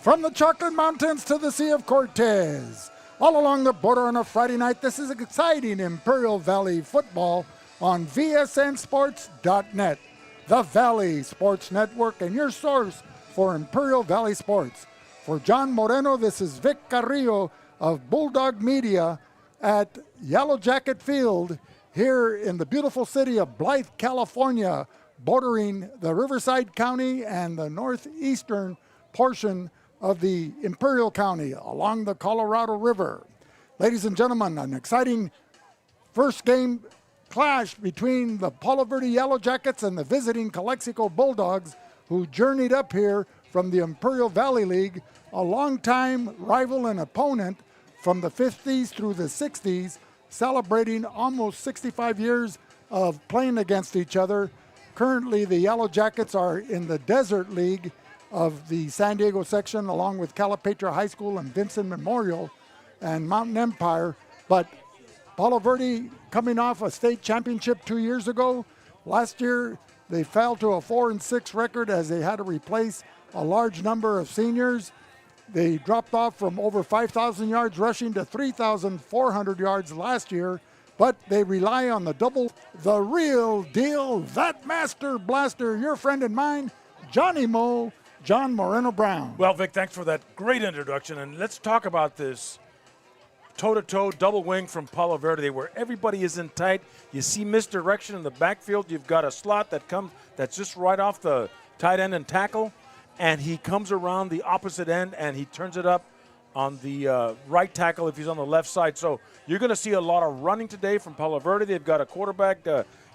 From the Chocolate Mountains to the Sea of Cortez, all along the border on a Friday night, this is exciting Imperial Valley football on VSNSports.net, the Valley Sports Network, and your source for Imperial Valley sports. For John Moreno, this is Vic Carrillo of Bulldog Media at Yellowjacket Field here in the beautiful city of Blythe, California, bordering the Riverside County and the northeastern portion of the Imperial County along the Colorado River. Ladies and gentlemen, an exciting first game clash between the Palo Verde Yellowjackets and the visiting Calexico Bulldogs, who journeyed up here from the Imperial Valley League, a longtime rival and opponent from the 50s through the 60s, celebrating almost 65 years of playing against each other. Currently, the Yellowjackets are in the Desert League of the San Diego section, along with Calipatra High School and Vincent Memorial and Mountain Empire. But Palo Verde, coming off a state championship 2 years ago, last year they fell to a 4-6 record as they had to replace a large number of seniors. They dropped off from over 5,000 yards rushing to 3,400 yards last year, but they rely on the double, the real deal, that master blaster, your friend and mine, Johnny Mo, John Moreno Brown. Well, Vic, thanks for that great introduction, and let's talk about this toe-to-toe double wing from Palo Verde where everybody is in tight. You see misdirection in the backfield. You've got a slot that's just right off the tight end and tackle, and he comes around the opposite end and he turns it up on the right tackle if he's on the left side. So you're going to see a lot of running today from Palo Verde. They've got a quarterback,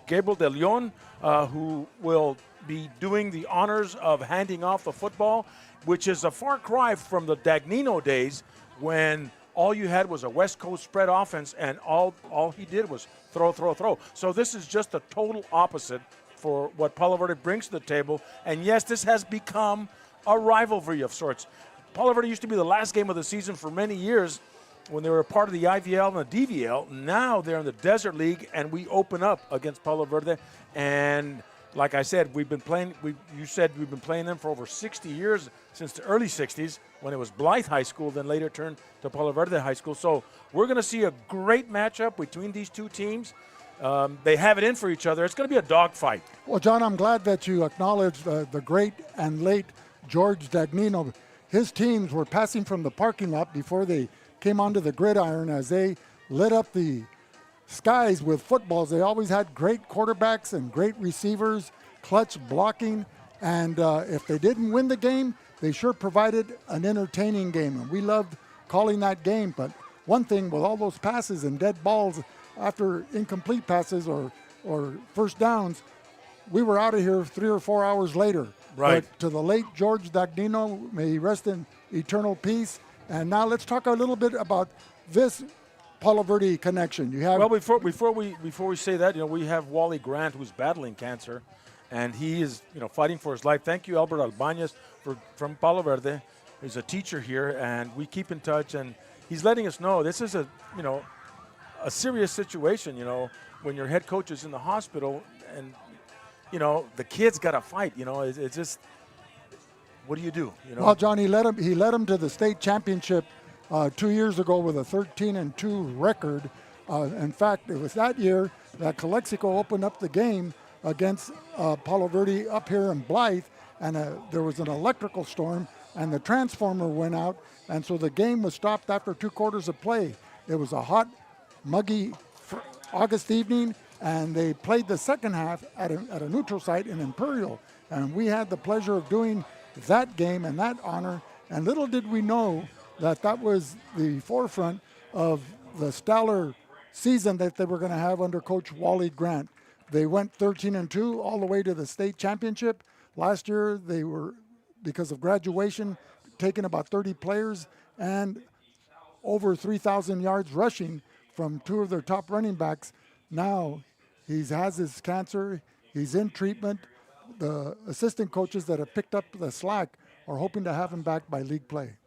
Gabriel De Leon, who will be doing the honors of handing off the football, which is a far cry from the Dagnino days when all you had was a West Coast spread offense and all he did was throw. So this is just a total opposite for what Palo Verde brings to the table. And yes, this has become a rivalry of sorts. Palo Verde used to be the last game of the season for many years when they were a part of the IVL and the DVL. Now they're in the Desert League, and we open up against Palo Verde. And like I said, we've been playing them for over 60 years, since the early 60s when it was Blythe High School, then later turned to Palo Verde High School. So we're going to see a great matchup between these two teams. They have it in for each other. It's going to be a dogfight. Well, John, I'm glad that you acknowledged the great and late George Dagnino. His teams were passing from the parking lot before they came onto the gridiron as they lit up the skies with footballs. They always had great quarterbacks and great receivers, clutch blocking, and if they didn't win the game, they sure provided an entertaining game, and we loved calling that game. But one thing with all those passes and dead balls after incomplete passes or first downs, we were out of here 3 or 4 hours later. Right. But to the late George Dagnino, may he rest in eternal peace. And now let's talk a little bit about this Palo Verde connection. You have before we say that, we have Wally Grant, who's battling cancer, and he is fighting for his life. Thank you, Albert Albañez, from Palo Verde. He's a teacher here, and we keep in touch. And he's letting us know this is a serious situation. When your head coach is in the hospital, and the kids got to fight. It's just, what do you do? Well, John, he led him to the state championship 2 years ago with a 13-2 record. In fact, it was that year that Calexico opened up the game against Palo Verde up here in Blythe, and there was an electrical storm, and the transformer went out, and so the game was stopped after 2 quarters of play. It was a hot, muggy August evening, and they played the second half at a neutral site in Imperial, and we had the pleasure of doing that game and that honor, and little did we know that was the forefront of the stellar season that they were going to have under Coach Wally Grant. They went 13-2 all the way to the state championship. Last year, they were, because of graduation, taking about 30 players and over 3,000 yards rushing from 2 of their top running backs. Now, he has his cancer. He's in treatment. The assistant coaches that have picked up the slack are hoping to have him back by league play.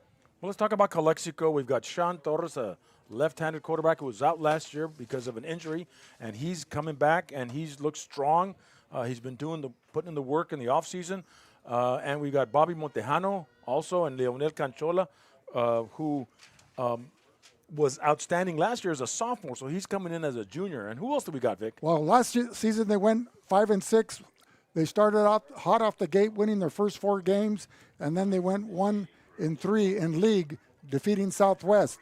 Well, let's talk about Calexico. We've got Sean Torres, a left-handed quarterback who was out last year because of an injury, and he's coming back, and he's looked strong. He's been putting in the work in the offseason. And we got Bobby Montejano also, and Leonel Canchola, who was outstanding last year as a sophomore, so he's coming in as a junior. And who else do we got, Vic? Well, last season they went 5-6. They started out hot off the gate, winning their first 4 games, and then they went 1-3 in league, defeating Southwest.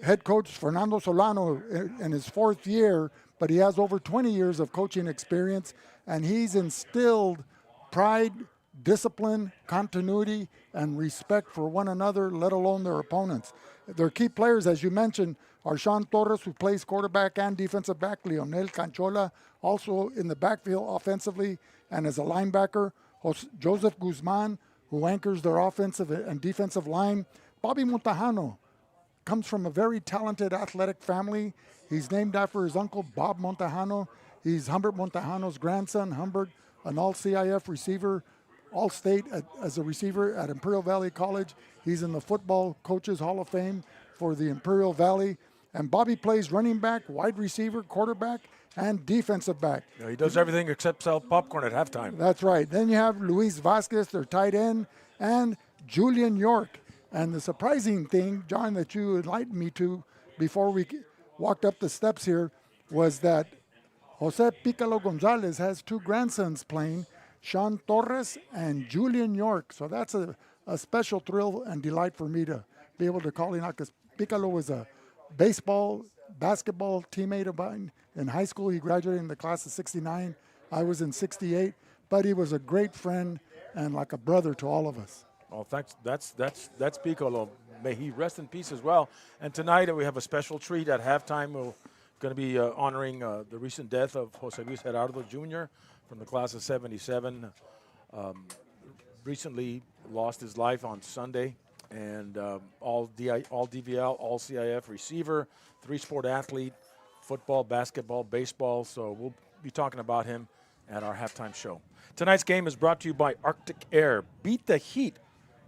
Head coach Fernando Solano in his 4th year, but he has over 20 years of coaching experience, and he's instilled pride, discipline, continuity, and respect for one another, let alone their opponents. Their key players, as you mentioned, are Sean Torres, who plays quarterback and defensive back, Leonel Canchola, also in the backfield offensively and as a linebacker, Joseph Guzman, who anchors their offensive and defensive line. Bobby Montejano comes from a very talented athletic family. He's named after his uncle, Bob Montejano. He's Humbert Montejano's grandson. Humbert, an all-CIF receiver, all-state as a receiver at Imperial Valley College. He's in the Football Coaches Hall of Fame for the Imperial Valley. And Bobby plays running back, wide receiver, quarterback, and defensive back. Yeah, he does everything except sell popcorn at halftime. That's right. Then you have Luis Vasquez, their tight end, and Julian York. And the surprising thing, John, that you enlightened me to before we walked up the steps here was that Jose Picalo Gonzalez has 2 grandsons playing, Sean Torres and Julian York. So that's a special thrill and delight for me to be able to call him out, because Picalo was a basketball teammate of mine in high school. He graduated in the class of 69. I was in 68, but he was a great friend and like a brother to all of us. Well, that's Piccolo. May he rest in peace as well. And tonight we have a special treat at halftime. We're going to be honoring the recent death of Jose Luis Gerardo Jr. from the class of 77. Recently lost his life on Sunday. And all DVL, all CIF receiver, 3-sport athlete, football, basketball, baseball. So we'll be talking about him at our halftime show. Tonight's game is brought to you by Arctic Air. Beat the heat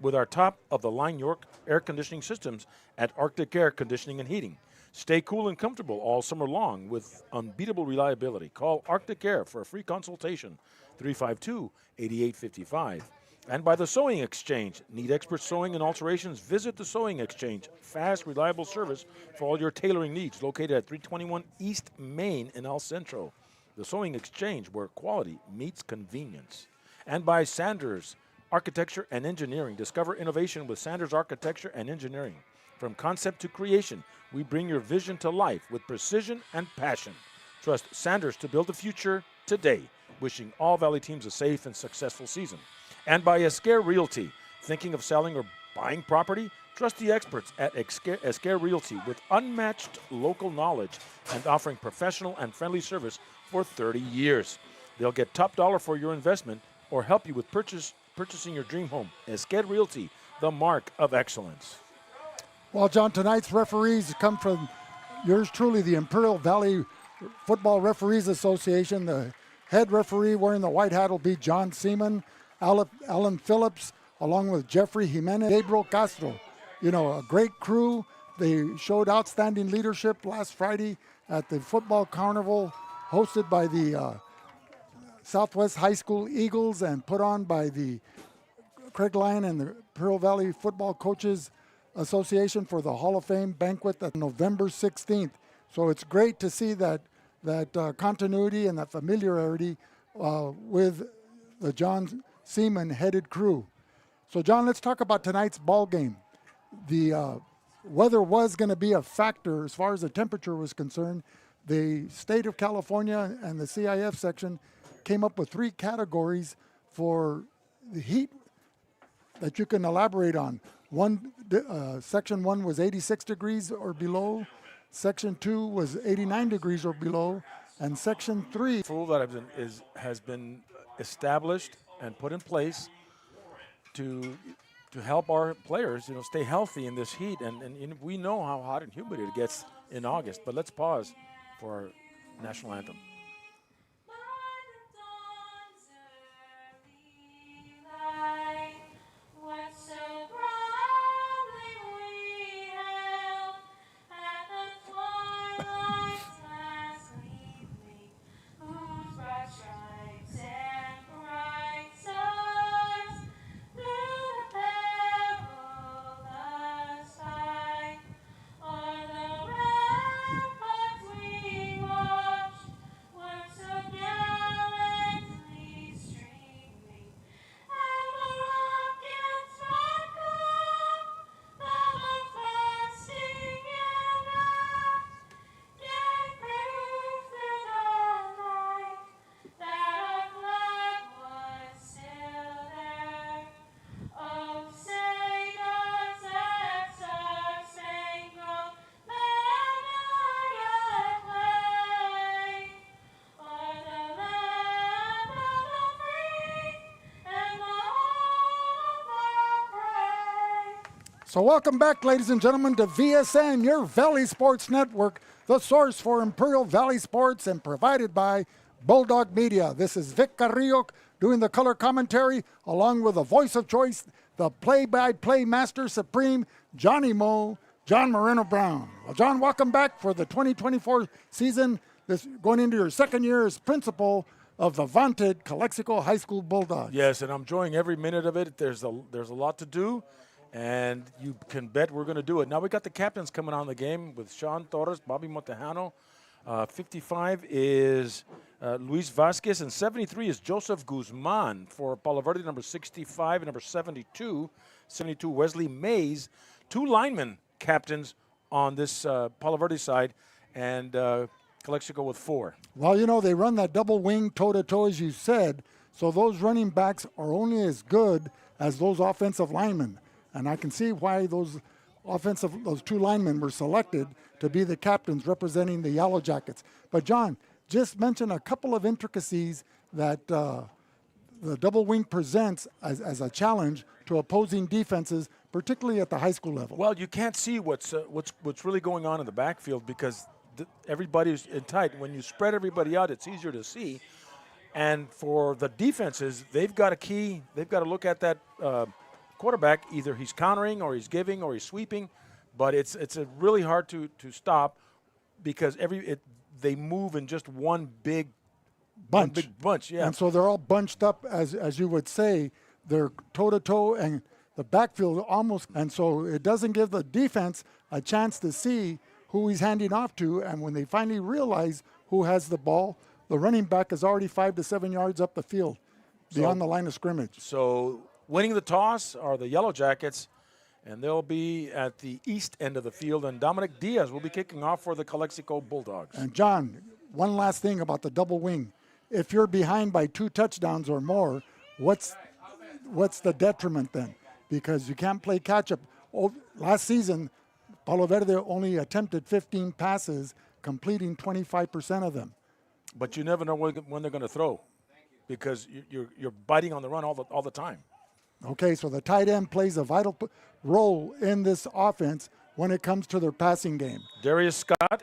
with our top-of-the-line York air conditioning systems at Arctic Air Conditioning and Heating. Stay cool and comfortable all summer long with unbeatable reliability. Call Arctic Air for a free consultation, 352-8855. And by the Sewing Exchange. Need expert sewing and alterations? Visit the Sewing Exchange. Fast, reliable service for all your tailoring needs. Located at 321 East Main in El Centro. The Sewing Exchange, where quality meets convenience. And by Sanders Architecture and Engineering. Discover innovation with Sanders Architecture and Engineering. From concept to creation, we bring your vision to life with precision and passion. Trust Sanders to build the future today. Wishing all Valley teams a safe and successful season. And by Esquire Realty. Thinking of selling or buying property? Trust the experts at Esquire Realty with unmatched local knowledge and offering professional and friendly service for 30 years. They'll get top dollar for your investment or help you with purchasing your dream home. Esquire Realty, the mark of excellence. Well, John, tonight's referees come from yours truly, the Imperial Valley Football Referees Association. The head referee wearing the white hat will be John Seaman, Alan Phillips, along with Jeffrey Jimenez, Gabriel Castro. You know, a great crew. They showed outstanding leadership last Friday at the football carnival hosted by the Southwest High School Eagles and put on by the Craig Lyon and the Imperial Valley Football Coaches Association for the Hall of Fame banquet on November 16th. So it's great to see that continuity and that familiarity with the John Seaman headed crew. So John, let's talk about tonight's ball game. The weather was going to be a factor as far as the temperature was concerned. The state of California and the CIF section came up with 3 categories for the heat that you can elaborate on. Section 1 was 86 degrees or below. Section 2 was 89 degrees or below. And Section 3... Rule that has been established and put in place to help our players, stay healthy in this heat. And we know how hot and humid it gets in August. But let's pause for our national anthem. So welcome back, ladies and gentlemen, to VSN, your Valley Sports Network, the source for Imperial Valley Sports and provided by Bulldog Media. This is Vic Carrillo doing the color commentary, along with the voice of choice, the play-by-play master supreme, Johnny Mo, John Moreno Brown. Well, John, welcome back for the 2024 season. This going into your second year as principal of the vaunted Calexico High School Bulldogs. Yes, and I'm enjoying every minute of it. There's a lot to do, and you can bet we're going to do it. Now we got the captains coming on the game with Sean Torres, Bobby Montejano. 55 is Luis Vasquez, and 73 is Joseph Guzman for Palo Verde, number 65, and number 72 Wesley Mays. Two linemen captains on this Palo Verde side, and Calexico with 4. Well, you know, they run that double wing toe-to-toe, as you said, so those running backs are only as good as those offensive linemen. And I can see why those two linemen were selected to be the captains representing the Yellowjackets. But, John, just mention a couple of intricacies that the double wing presents as a challenge to opposing defenses, particularly at the high school level. Well, you can't see what's really going on in the backfield because everybody's in tight. When you spread everybody out, it's easier to see. And for the defenses, they've got to look at that quarterback. Either he's countering or he's giving or he's sweeping, but it's really hard to stop because they move in just one big bunch. Yeah. And so they're all bunched up, as you would say. They're toe-to-toe and the backfield almost, and so it doesn't give the defense a chance to see who he's handing off to, and when they finally realize who has the ball, the running back is already 5 to 7 yards up the field, beyond the line of scrimmage. So winning the toss are the Yellowjackets, and they'll be at the east end of the field, and Dominic Diaz will be kicking off for the Calexico Bulldogs. And John, one last thing about the double wing. If you're behind by 2 touchdowns or more, what's the detriment then? Because you can't play catch-up. Last season, Palo Verde only attempted 15 passes, completing 25% of them. But you never know when they're going to throw, because you're biting on the run all the time. Okay, so the tight end plays a vital role in this offense when it comes to their passing game. Darius Scott,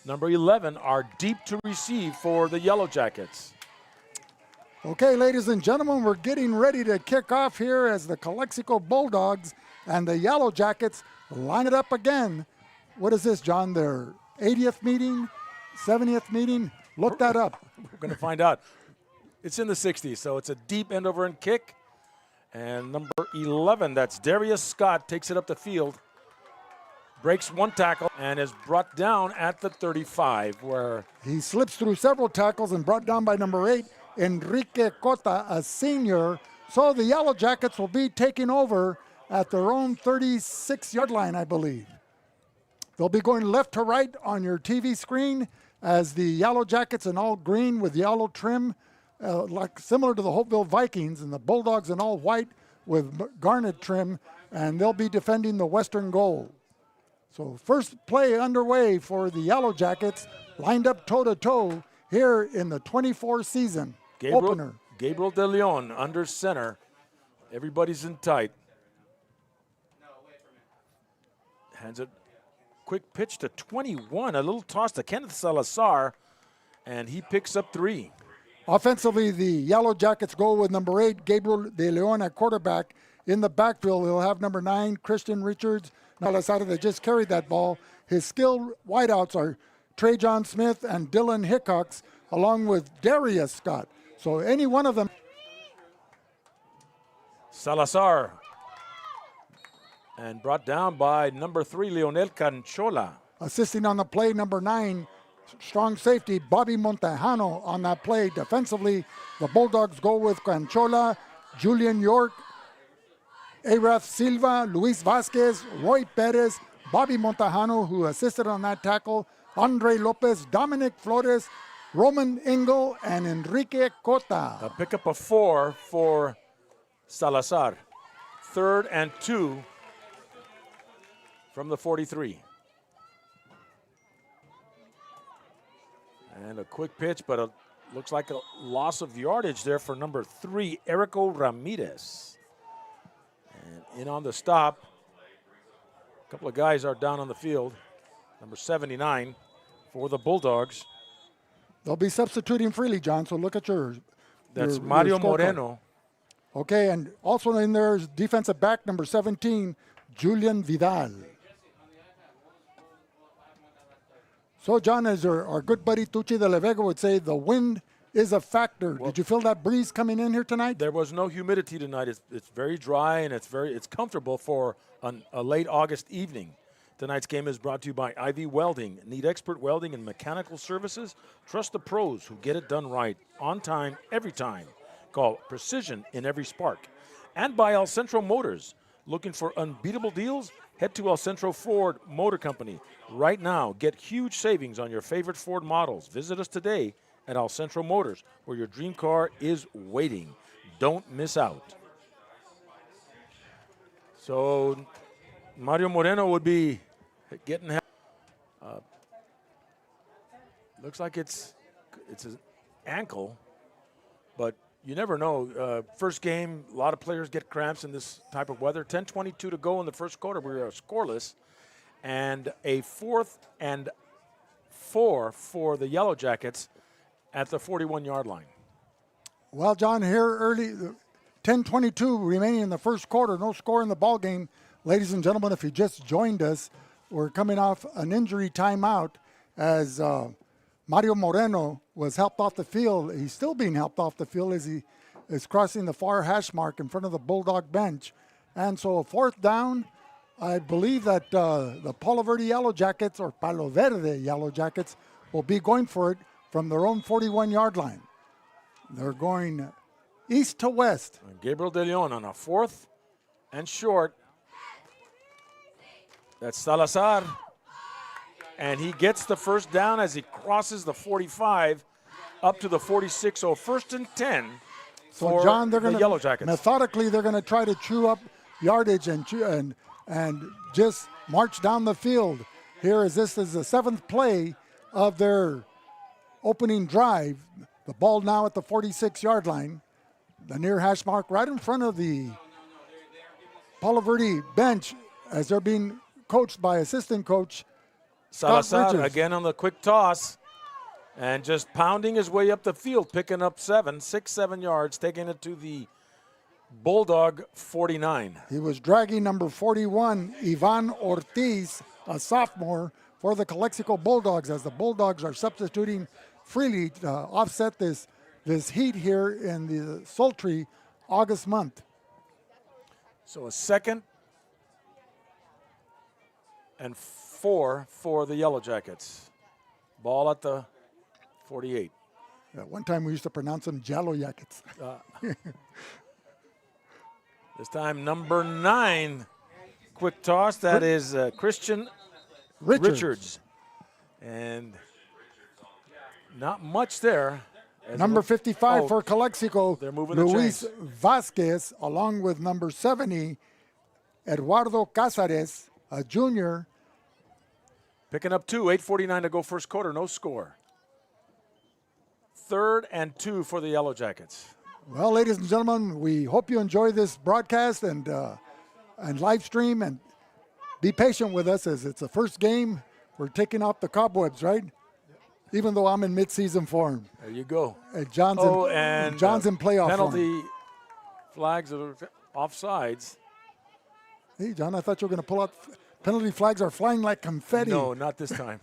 number 11, are deep to receive for the Yellowjackets. Okay, ladies and gentlemen, we're getting ready to kick off here as the Calexico Bulldogs and the Yellowjackets line it up again. What is this, John? Their 80th meeting, 70th meeting? Look that up. We're going to find out. It's in the 60s, so it's a deep end over end kick. And number 11, that's Darius Scott, takes it up the field, breaks one tackle, and is brought down at the 35, where he slips through several tackles and brought down by number 8, Enrique Cota, a senior. So the Yellowjackets will be taking over at their own 36-yard line, I believe. They'll be going left to right on your TV screen as the Yellowjackets in all green with yellow trim, like similar to the Hopeville Vikings, and the Bulldogs in all white with garnet trim, and they'll be defending the western goal. So first play underway for the Yellowjackets, lined up toe-to-toe here in the 24 season opener. Gabriel De Leon under center. Everybody's in tight. Hands it. Quick pitch to 21. A little toss to Kenneth Salazar, and he picks up 3. Offensively, the Yellowjackets go with number 8, Gabriel De Leon at quarterback. In the backfield, he'll have number 9, Christian Richards. Now decided they just carried that ball. His skilled wideouts are Trey John Smith and Dylan Hickox, along with Darius Scott. So any one of them. Salazar. And brought down by number 3, Leonel Canchola. Assisting on the play, number 9, strong safety, Bobby Montejano on that play. Defensively, the Bulldogs go with Canchola, Julian York, Arath Silva, Luis Vasquez, Roy Perez, Bobby Montejano, who assisted on that tackle, Andre Lopez, Dominic Flores, Roman Engel, and Enrique Cota. A pickup of 4 for Salazar. 3rd and 2 from the 43. And a quick pitch, but looks like a loss of yardage there for number 3, Erico Ramirez. And in on the stop, a couple of guys are down on the field. Number 79 for the Bulldogs. They'll be substituting freely, John, so look at your That's Mario Moreno. Okay, and also in there is defensive back number 17, Julian Vidal. So, John, as our good buddy Tucci de la Vega would say, the wind is a factor. Did you feel that breeze coming in here tonight? There was no humidity tonight. It's very dry and it's comfortable for a late August evening. Tonight's game is brought to you by IV Welding. Need expert welding and mechanical services? Trust the pros who get it done right, on time, every time. Call Precision in every spark. And by El Centro Motors. Looking for unbeatable deals? Head to El Centro Ford Motor Company. Right now, get huge savings on your favorite Ford models. Visit us today at El Centro Motors, where your dream car is waiting. Don't miss out. So Mario Moreno would be getting help. Looks like it's an ankle, but you never know. First game, a lot of players get cramps in this type of weather. 10:22 to go in the first quarter. We are scoreless. And a 4th and 4 for the Yellowjackets at the 41-yard line. Well, John, here early, 10:22 remaining in the first quarter. No score in the ball game. Ladies and gentlemen, if you just joined us, we're coming off an injury timeout as Mario Moreno was helped off the field. He's still being helped off the field as he is crossing the far hash mark in front of the Bulldog bench. And so a 4th down, I believe that the Palo Verde Yellowjackets or Palo Verde Yellowjackets will be going for it from their own 41-yard line. They're going east to west. And Gabriel De Leon on a 4th and short. That's Salazar. And he gets the first down as he crosses the 45 up to the 46. So 1st and 10 for John, they're the Yellowjackets. Methodically, they're going to try to chew up yardage and just march down the field. Here is this is the 7th play of their opening drive. The ball now at the 46-yard line. The near hash mark right in front of the Palo Verde bench as they're being coached by assistant coach Salazar again on the quick toss and just pounding his way up the field, picking up 6-7 yards, taking it to the Bulldog 49. He was dragging number 41, Ivan Ortiz, a sophomore, for the Calexico Bulldogs as the Bulldogs are substituting freely to offset this heat here in the sultry August month. So a 2nd and 4 for the Yellowjackets. Ball at the 48. At one time we used to pronounce them Yellowjackets. This time number 9, quick toss. That is Christian Richards. And not much there. Number 55 for Calexico, they're moving Luis the Vasquez, along with number 70, Eduardo Cazares, a junior. Picking up 2, 8:49 to go first quarter, no score. 3rd and 2 for the Yellowjackets. Well, ladies and gentlemen, we hope you enjoy this broadcast and live stream, and be patient with us as it's the first game. We're taking off the cobwebs, right? Even though I'm in mid-season form. There you go. John's in playoff penalty form. flags are offsides. Hey, John, I thought you were going to pull out. Penalty flags are flying like confetti. No, not this time.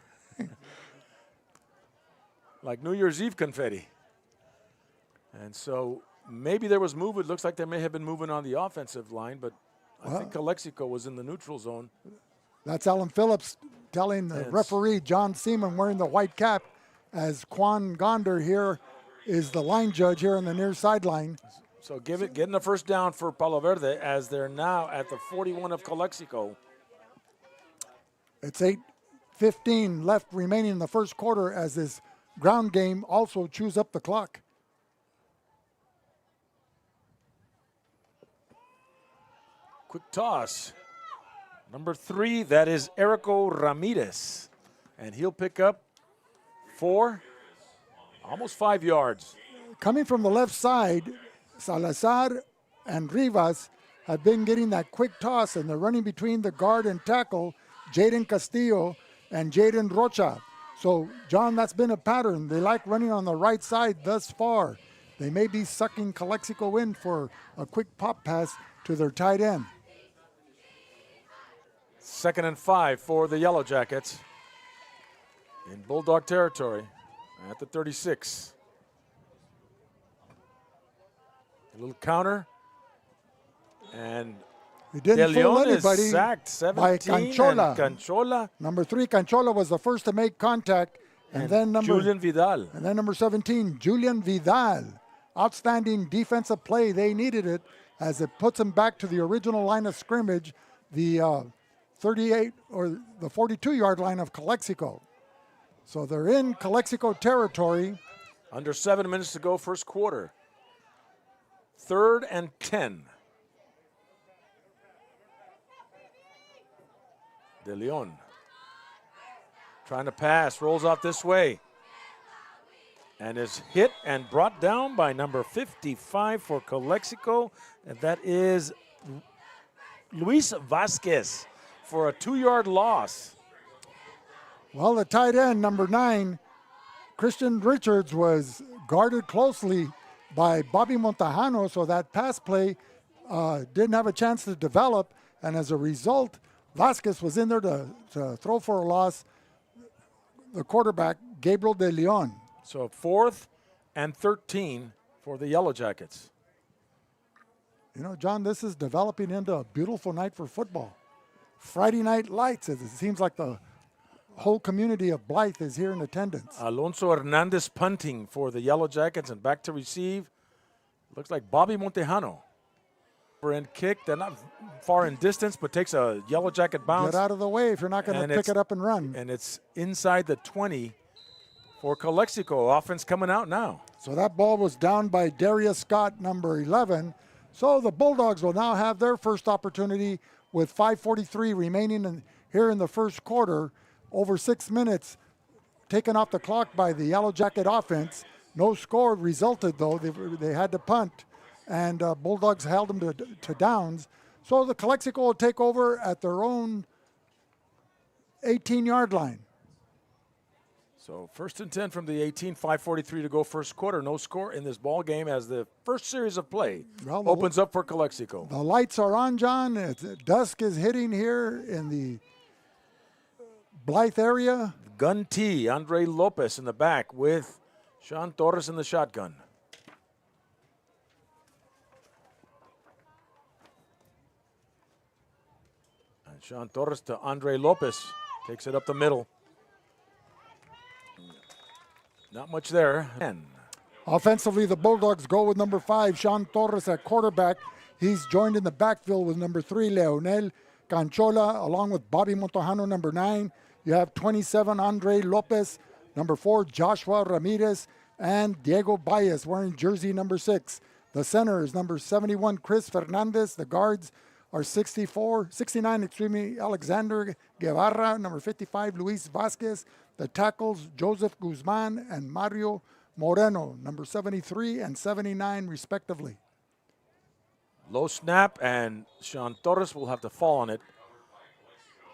Like New Year's Eve confetti. And so maybe there was movement. It looks like they may have been moving on the offensive line, but I think Calexico was in the neutral zone. That's Alan Phillips telling the referee, John Seaman, wearing the white cap, as Quan Gonder here is the line judge here on the near sideline. So getting the first down for Palo Verde as they're now at the 41 of Calexico. It's 8:15 left remaining in the first quarter as this ground game also chews up the clock. Quick toss. Number 3, that is Erico Ramirez. And he'll pick up 4 Almost 5 yards. Coming from the left side, Salazar and Rivas have been getting that quick toss, and they're running between the guard and tackle, Jaden Castillo and Jaden Rocha. So, John, that's been a pattern. They like running on the right side thus far. They may be sucking Calexico in for a quick pop pass to their tight end. 2nd and 5 for the Yellow Jackets in Bulldog territory at the 36. A little counter, and He didn't De fool Leon anybody is sacked. 17 by Canchola. and Canchola. Number 3, Canchola, was the first to make contact, and then Julian Vidal. And then number 17, Julian Vidal. Outstanding defensive play. They needed it as it puts them back to the original line of scrimmage, the 38 or the 42-yard line of Calexico. So they're in Calexico territory. Under 7 minutes to go, first quarter. 3rd and 10. De Leon trying to pass, rolls out this way, and is hit and brought down by number 55 for Calexico, and that is Luis Vasquez for a 2-yard loss. Well, the tight end, number 9, Christian Richards, was guarded closely by Bobby Montajano, so that pass play didn't have a chance to develop, and as a result, Vasquez was in there to throw for a loss. The quarterback, Gabriel De Leon. So 4th and 13 for the Yellow Jackets. You know, John, this is developing into a beautiful night for football. Friday night lights. It seems like the whole community of Blythe is here in attendance. Alonso Hernandez punting for the Yellow Jackets, and back to receive. Looks like Bobby Montejano. End kick. They're not far in distance, but takes a Yellow Jacket bounce. Get out of the way if you're not going to pick it up and run. And it's inside the 20 for Calexico. Offense coming out now. So that ball was down by Darius Scott, number 11. So the Bulldogs will now have their first opportunity with 5:43 remaining here in the first quarter. Over 6 minutes taken off the clock by the Yellow Jacket offense. No score resulted, though. They had to punt, and Bulldogs held them to downs. So the Calexico will take over at their own 18-yard line. So 1st and 10 from the 18, 5:43 to go first quarter. No score in this ball game as the first series of play opens up for Calexico. The lights are on, John. Dusk is hitting here in the Blythe area. Gun T, Andre Lopez in the back with Sean Torres in the shotgun. And Sean Torres to Andre Lopez. Takes it up the middle. Not much there. 10. Offensively, the Bulldogs go with number 5, Sean Torres at quarterback. He's joined in the backfield with number 3, Leonel Canchola, along with Bobby Montajano, number 9. You have 27, Andre Lopez, number 4, Joshua Ramirez, and Diego Baez wearing jersey number 6. The center is number 71, Chris Fernandez. The guards are 69, Alexander Guevara, number 55, Luis Vasquez. The tackles, Joseph Guzman and Mario Moreno, number 73 and 79, respectively. Low snap, and Sean Torres will have to fall on it.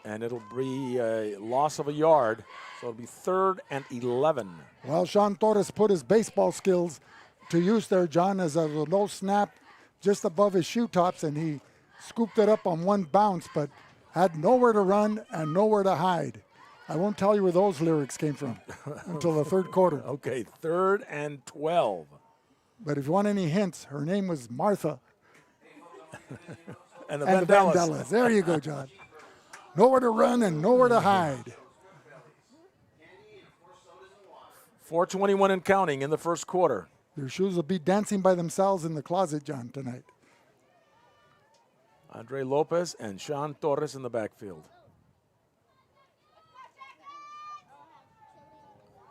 And it'll be a loss of a yard, so it'll be 3rd and 11. Well, Sean Torres put his baseball skills to use there, John, as a low snap just above his shoe tops, and he scooped it up on one bounce, but had nowhere to run and nowhere to hide. I won't tell you where those lyrics came from until the third quarter. Okay, 3rd and 12. But if you want any hints, her name was Martha. and the and Vandellas. the Vandellas. There you go, John. Nowhere to run and nowhere to hide. 4:21 and counting in the first quarter. Your shoes will be dancing by themselves in the closet, John, tonight. Andre Lopez and Sean Torres in the backfield.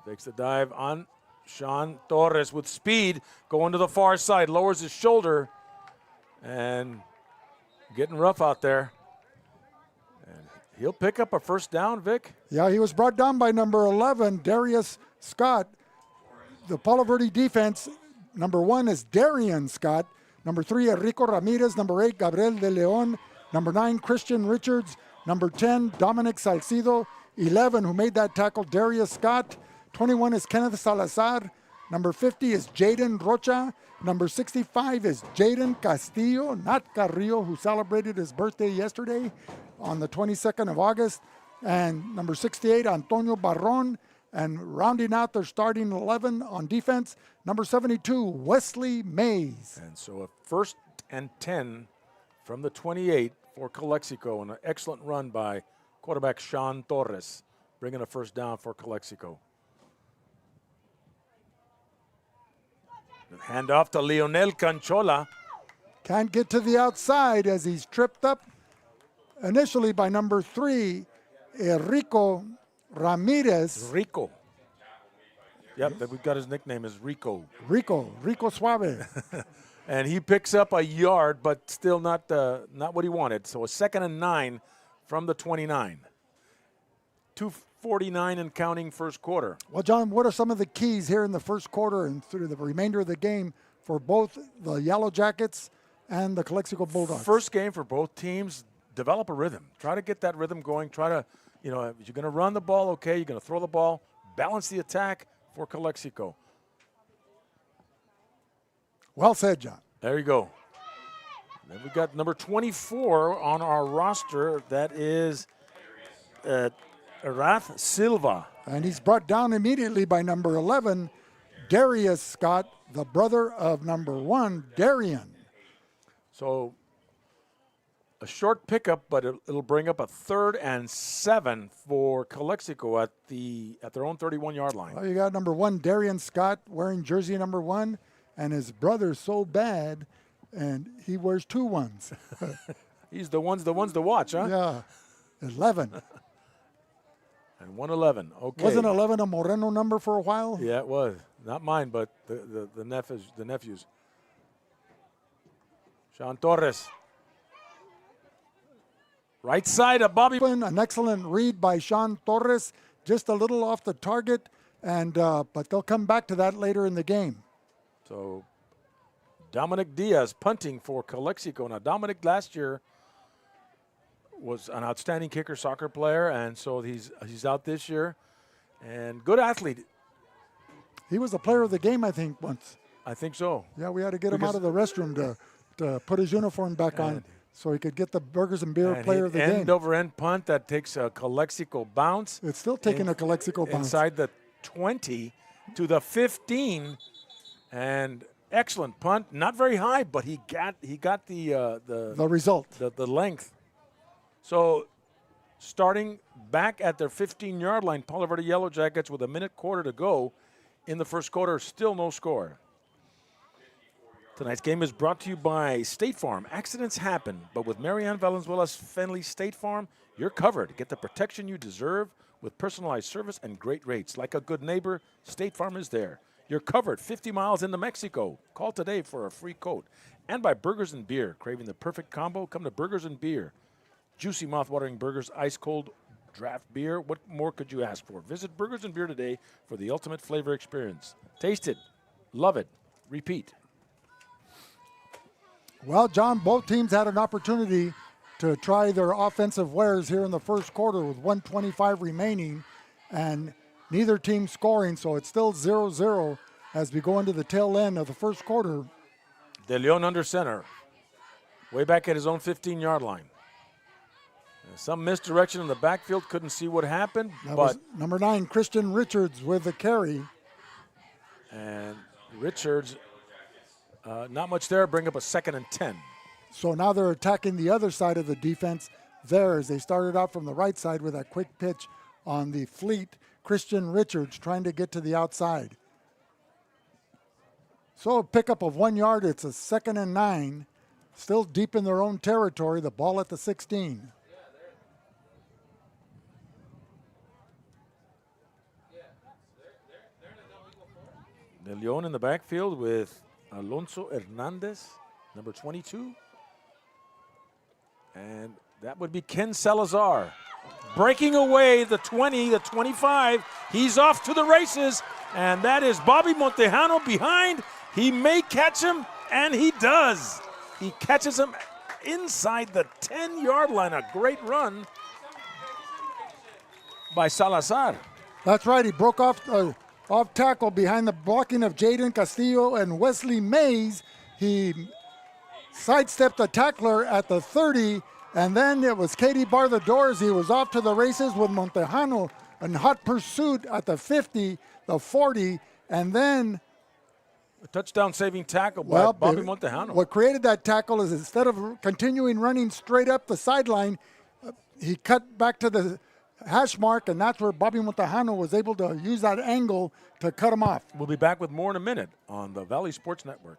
Takes the dive on Sean Torres with speed, going to the far side, lowers his shoulder, and getting rough out there. And he'll pick up a first down, Vic. Yeah, he was brought down by number 11, Darius Scott. the Palo Verde defense, number 1 is Darian Scott. Number 3, Enrico Ramirez. Number 8, Gabriel De Leon. Number 9, Christian Richards. Number 10, Dominic Salcido. 11, who made that tackle, Darius Scott. 21 is Kenneth Salazar. Number 50 is Jaden Rocha. Number 65 is Jaden Castillo, not Carrillo, who celebrated his birthday yesterday on the 22nd of August. And number 68, Antonio Barron. And rounding out their starting 11 on defense, number 72, Wesley Mays. And so a 1st and 10 from the 28 for Calexico, and an excellent run by quarterback Sean Torres, bringing a first down for Calexico. Hand off to Leonel Canchola. Can't get to the outside as he's tripped up initially by number 3, Enrico Ramirez. Rico. Yep, we've got his nickname is Rico. Rico Suave. And he picks up a yard, but still not what he wanted. So a 2nd and 9 from the 29. 2:49 and counting first quarter. Well, John, what are some of the keys here in the first quarter and through the remainder of the game for both the Yellow Jackets and the Calexico Bulldogs? First game for both teams, develop a rhythm. Try to get that rhythm going. Try to, if you're going to run the ball, okay, you're going to throw the ball, balance the attack for Calexico. Well said, John. There you go. And then we got number 24 on our roster. That is Arath Silva. And he's brought down immediately by number 11, Darius Scott, the brother of number 1, Darian. So a short pickup, but it'll bring up a 3rd and 7 for Calexico at their own 31-yard line. Well, you got number 1, Darian Scott, wearing jersey number 1, and his brother's so bad, and he wears 2 ones. He's the ones to watch, huh? Yeah, 11. And 111. Okay. Wasn't 11 a Moreno number for a while? Yeah, it was. Not mine, but the nephews. Sean Torres. Right side of Bobby. An excellent read by Sean Torres, just a little off the target, and but they'll come back to that later in the game. So Dominic Diaz punting for Calexico. Now, Dominic last year was an outstanding kicker, soccer player, and so he's out this year. And good athlete. He was the player of the game, I think, once. I think so. Yeah, we had to get him out of the restroom to put his uniform back on so he could get the Burgers and Beer player of the game. End-over-end punt that takes a Calexico bounce. It's still taking a Calexico bounce. Inside the 20 to the 15. And excellent punt. Not very high, but he got the result. The length. So starting back at their 15-yard line, Palo Verde Yellowjackets with a minute quarter to go in the first quarter, still no score. Tonight's game is brought to you by State Farm. Accidents happen, but with Marianne Valenzuela's Fenley State Farm, you're covered. Get the protection you deserve with personalized service and great rates. Like a good neighbor, State Farm is there. You're covered 50 miles into Mexico. Call today for a free quote. And by Burgers and Beer. Craving the perfect combo? Come to Burgers and Beer. Juicy, mouth-watering burgers, ice-cold draft beer. What more could you ask for? Visit Burgers and Beer today for the ultimate flavor experience. Taste it. Love it. Repeat. Well, John, both teams had an opportunity to try their offensive wares here in the first quarter with 1:25 remaining, and neither team scoring, so it's still 0-0 as we go into the tail end of the first quarter. De Leon under center, way back at his own 15-yard line. Some misdirection in the backfield, couldn't see what happened. That but was number 9, Christian Richards with the carry. And Richards, not much there, bring up a 2nd and 10. So now they're attacking the other side of the defense there as they started out from the right side with that quick pitch on the fleet. Christian Richards trying to get to the outside. So a pickup of 1 yard, it's a 2nd and 9. Still deep in their own territory, the ball at the 16. De Leon in the backfield with Alonso Hernandez, number 22. And that would be Ken Salazar. Breaking away the 20, the 25. He's off to the races. And that is Bobby Montejano behind. He may catch him, and he does. He catches him inside the 10-yard line. A great run by Salazar. That's right. He broke off tackle behind the blocking of Jaden Castillo and Wesley Mays. He sidestepped the tackler at the 30, and then it was Katie bar the doors. He was off to the races with Montejano in hot pursuit at the 50, the 40, and then a touchdown-saving tackle by Bobby Montejano. What created that tackle is instead of continuing running straight up the sideline, he cut back to the hash mark, and that's where Bobby Montejano was able to use that angle to cut him off. We'll be back with more in a minute on the Valley Sports Network.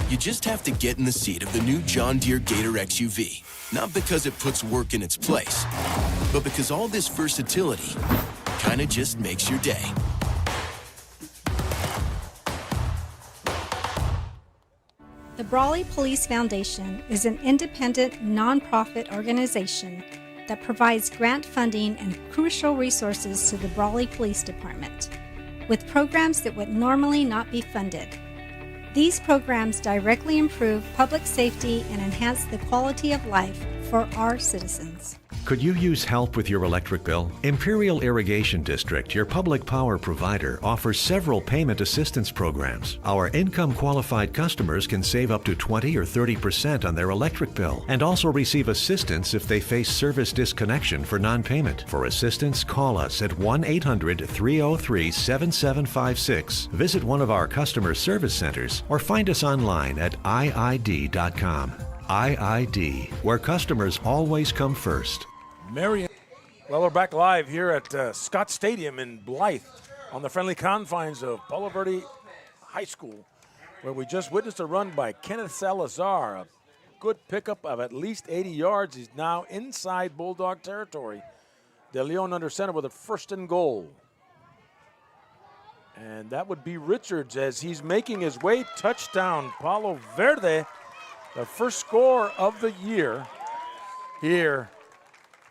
You just have to get in the seat of the new John Deere Gator XUV. Not because it puts work in its place, but because all this versatility kind of just makes your day. The Brawley Police Foundation is an independent, nonprofit organization that provides grant funding and crucial resources to the Brawley Police Department, with programs that would normally not be funded. These programs directly improve public safety and enhance the quality of life for our citizens. Could you use help with your electric bill? Imperial Irrigation District, your public power provider, offers several payment assistance programs. Our income-qualified customers can save up to 20 or 30% on their electric bill and also receive assistance if they face service disconnection for non-payment. For assistance, call us at 1-800-303-7756, visit one of our customer service centers, or find us online at iid.com. IID, where customers always come first. Marion. Well, we're back live here at Scott Stadium in Blythe on the friendly confines of Palo Verde High School, where we just witnessed a run by Kenneth Salazar. A good pickup of at least 80 yards. He's now inside Bulldog territory. De Leon under center with a 1st and goal. And that would be Richards as he's making his way. Touchdown, Palo Verde. The first score of the year here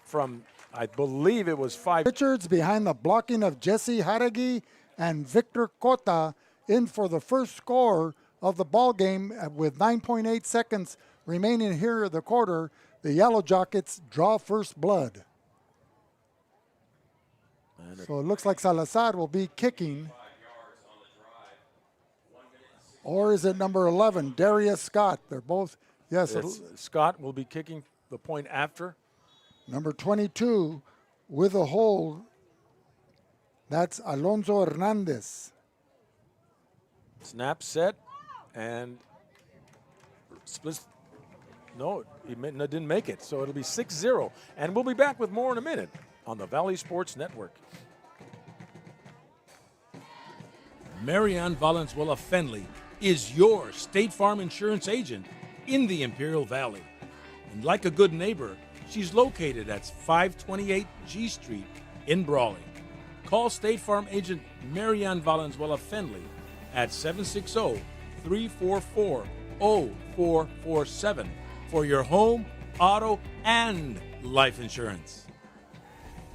from, I believe it was 5. Richards behind the blocking of Jesse Haragi and Victor Cota in for the first score of the ball game with 9.8 seconds remaining here in the quarter. The Yellowjackets draw first blood. So it looks like Salazar will be kicking. Or is it number 11, Darius Scott? They're both, yes. Scott will be kicking the point after. Number 22 with a hold. That's Alonso Hernandez. Snap set and split. No, he didn't make it. So it'll be 6-0. And we'll be back with more in a minute on the Valley Sports Network. Marianne Valenzuela Fenley is your State Farm insurance agent in the Imperial Valley. And like a good neighbor, she's located at 528 G Street in Brawley. Call State Farm agent Marianne Valenzuela Fenley at 760-344-0447 for your home, auto, and life insurance.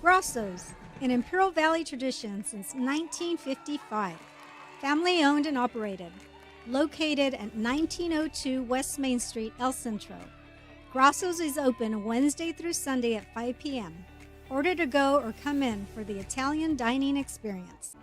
Grosso's, an Imperial Valley tradition since 1955. Family owned and operated. Located at 1902 West Main Street, El Centro. Grosso's is open Wednesday through Sunday at 5 p.m. Order to go or come in for the Italian dining experience.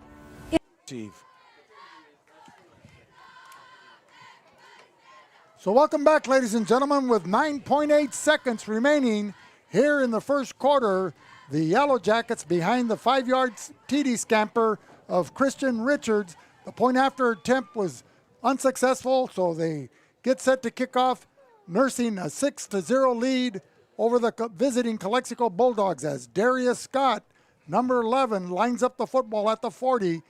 So welcome back, ladies and gentlemen, with 9.8 seconds remaining here in the first quarter. The Yellowjackets behind the 5-yard TD scamper of Christian Richards. The point after attempt was unsuccessful, so they get set to kick off, nursing a 6-0 lead over the visiting Calexico Bulldogs as Darius Scott, number 11, lines up the football at the 40.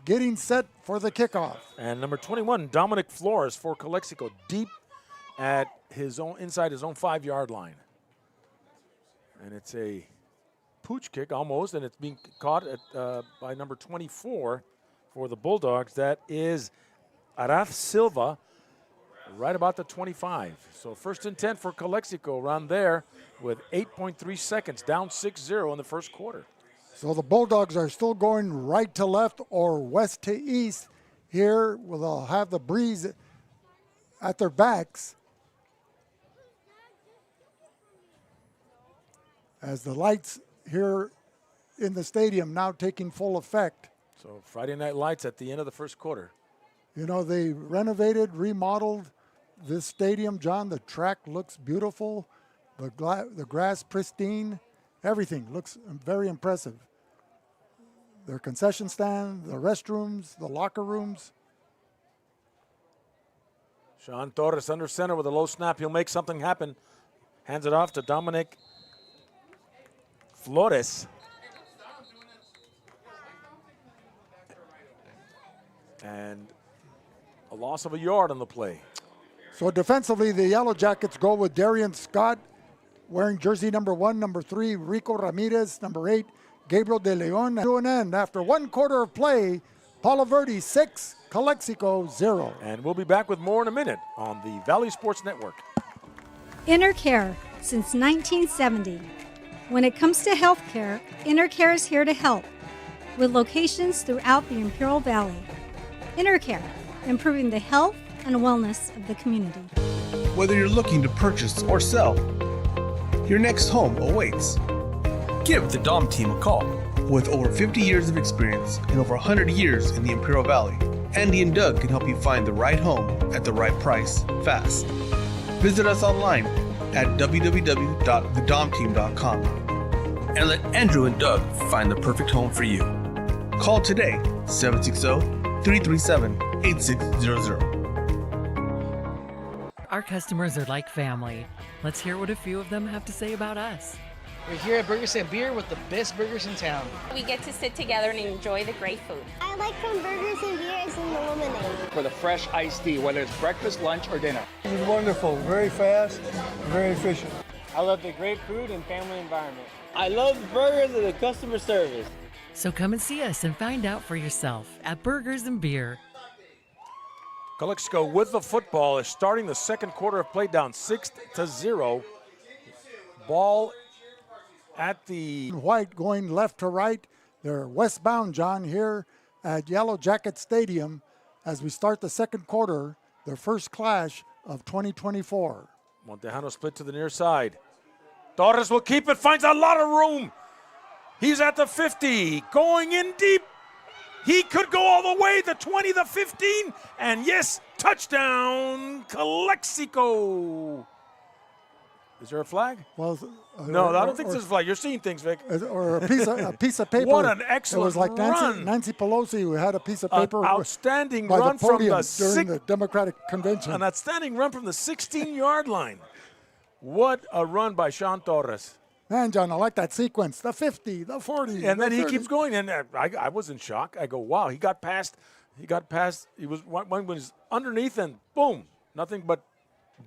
getting set for the kickoff. And number 21, Dominic Flores for Calexico, deep at his own, inside his own 5-yard line. And it's a pooch kick almost, and it's being caught at, by number 24 for the Bulldogs. That is Araf Silva, right about the 25. So 1st and 10 for Calexico around there with 8.3 seconds, down 6-0 in the first quarter. So the Bulldogs are still going right to left or west to east. Here, they'll have the breeze at their backs as the lights here in the stadium now taking full effect. So Friday night lights at the end of the first quarter. You know, they renovated, remodeled this stadium, John. The track looks beautiful. The grass pristine. Everything looks very impressive. Their concession stand, the restrooms, the locker rooms. Sean Torres under center with a low snap. He'll make something happen. Hands it off to Dominic Flores. And a loss of a yard on the play. So defensively, the Yellow Jackets go with Darian Scott, wearing jersey number 1, number 3, Rico Ramirez, number 8, Gabriel De Leon. To an end, after 1 quarter of play, Palo Verde 6, Calexico 0. And we'll be back with more in a minute on the Valley Sports Network. InterCare since 1970. When it comes to health care, InterCare is here to help with locations throughout the Imperial Valley. InterCare, improving the health and wellness of the community. Whether you're looking to purchase or sell, your next home awaits. Give the Dom team a call. With over 50 years of experience and over 100 years in the Imperial Valley, Andy and Doug can help you find the right home at the right price fast. Visit us online at www.thedomteam.com and let Andrew and Doug find the perfect home for you. Call today, 760-337-8600. Our customers are like family. Let's hear what a few of them have to say about us. We're here at Burgers and Beer with the best burgers in town. We get to sit together and enjoy the great food. I like from Burgers and Beer is in the lemonade. For the fresh iced tea, whether it's breakfast, lunch, or dinner. It was wonderful, very fast, very efficient. I love the great food and family environment. I love the burgers and the customer service. So come and see us and find out for yourself at Burgers and Beer. Calexico with the football is starting the second quarter of play, down 6-0. Ball at the white going left to right. They're westbound, John, here at Yellow Jacket Stadium as we start the second quarter, their first clash of 2024. Montejano split to the near side. Torres will keep it, finds a lot of room. He's at the 50, going in deep. He could go all the way, the 20, the 15, and yes, touchdown, Calexico. Is there a flag? Well, no, I don't think there's a flag. You're seeing things, Vic. Or a piece of paper. What an excellent It was like run. Nancy Pelosi who had a piece of paper. An outstanding by run the podium from the Democratic Convention. An outstanding run from the 16-yard line. What a run by Sean Torres. Man, John, I like that sequence. The 50, the 40. And then he 30. keeps going, and I was in shock. I go, wow, he got past. He was one was underneath, and boom, nothing but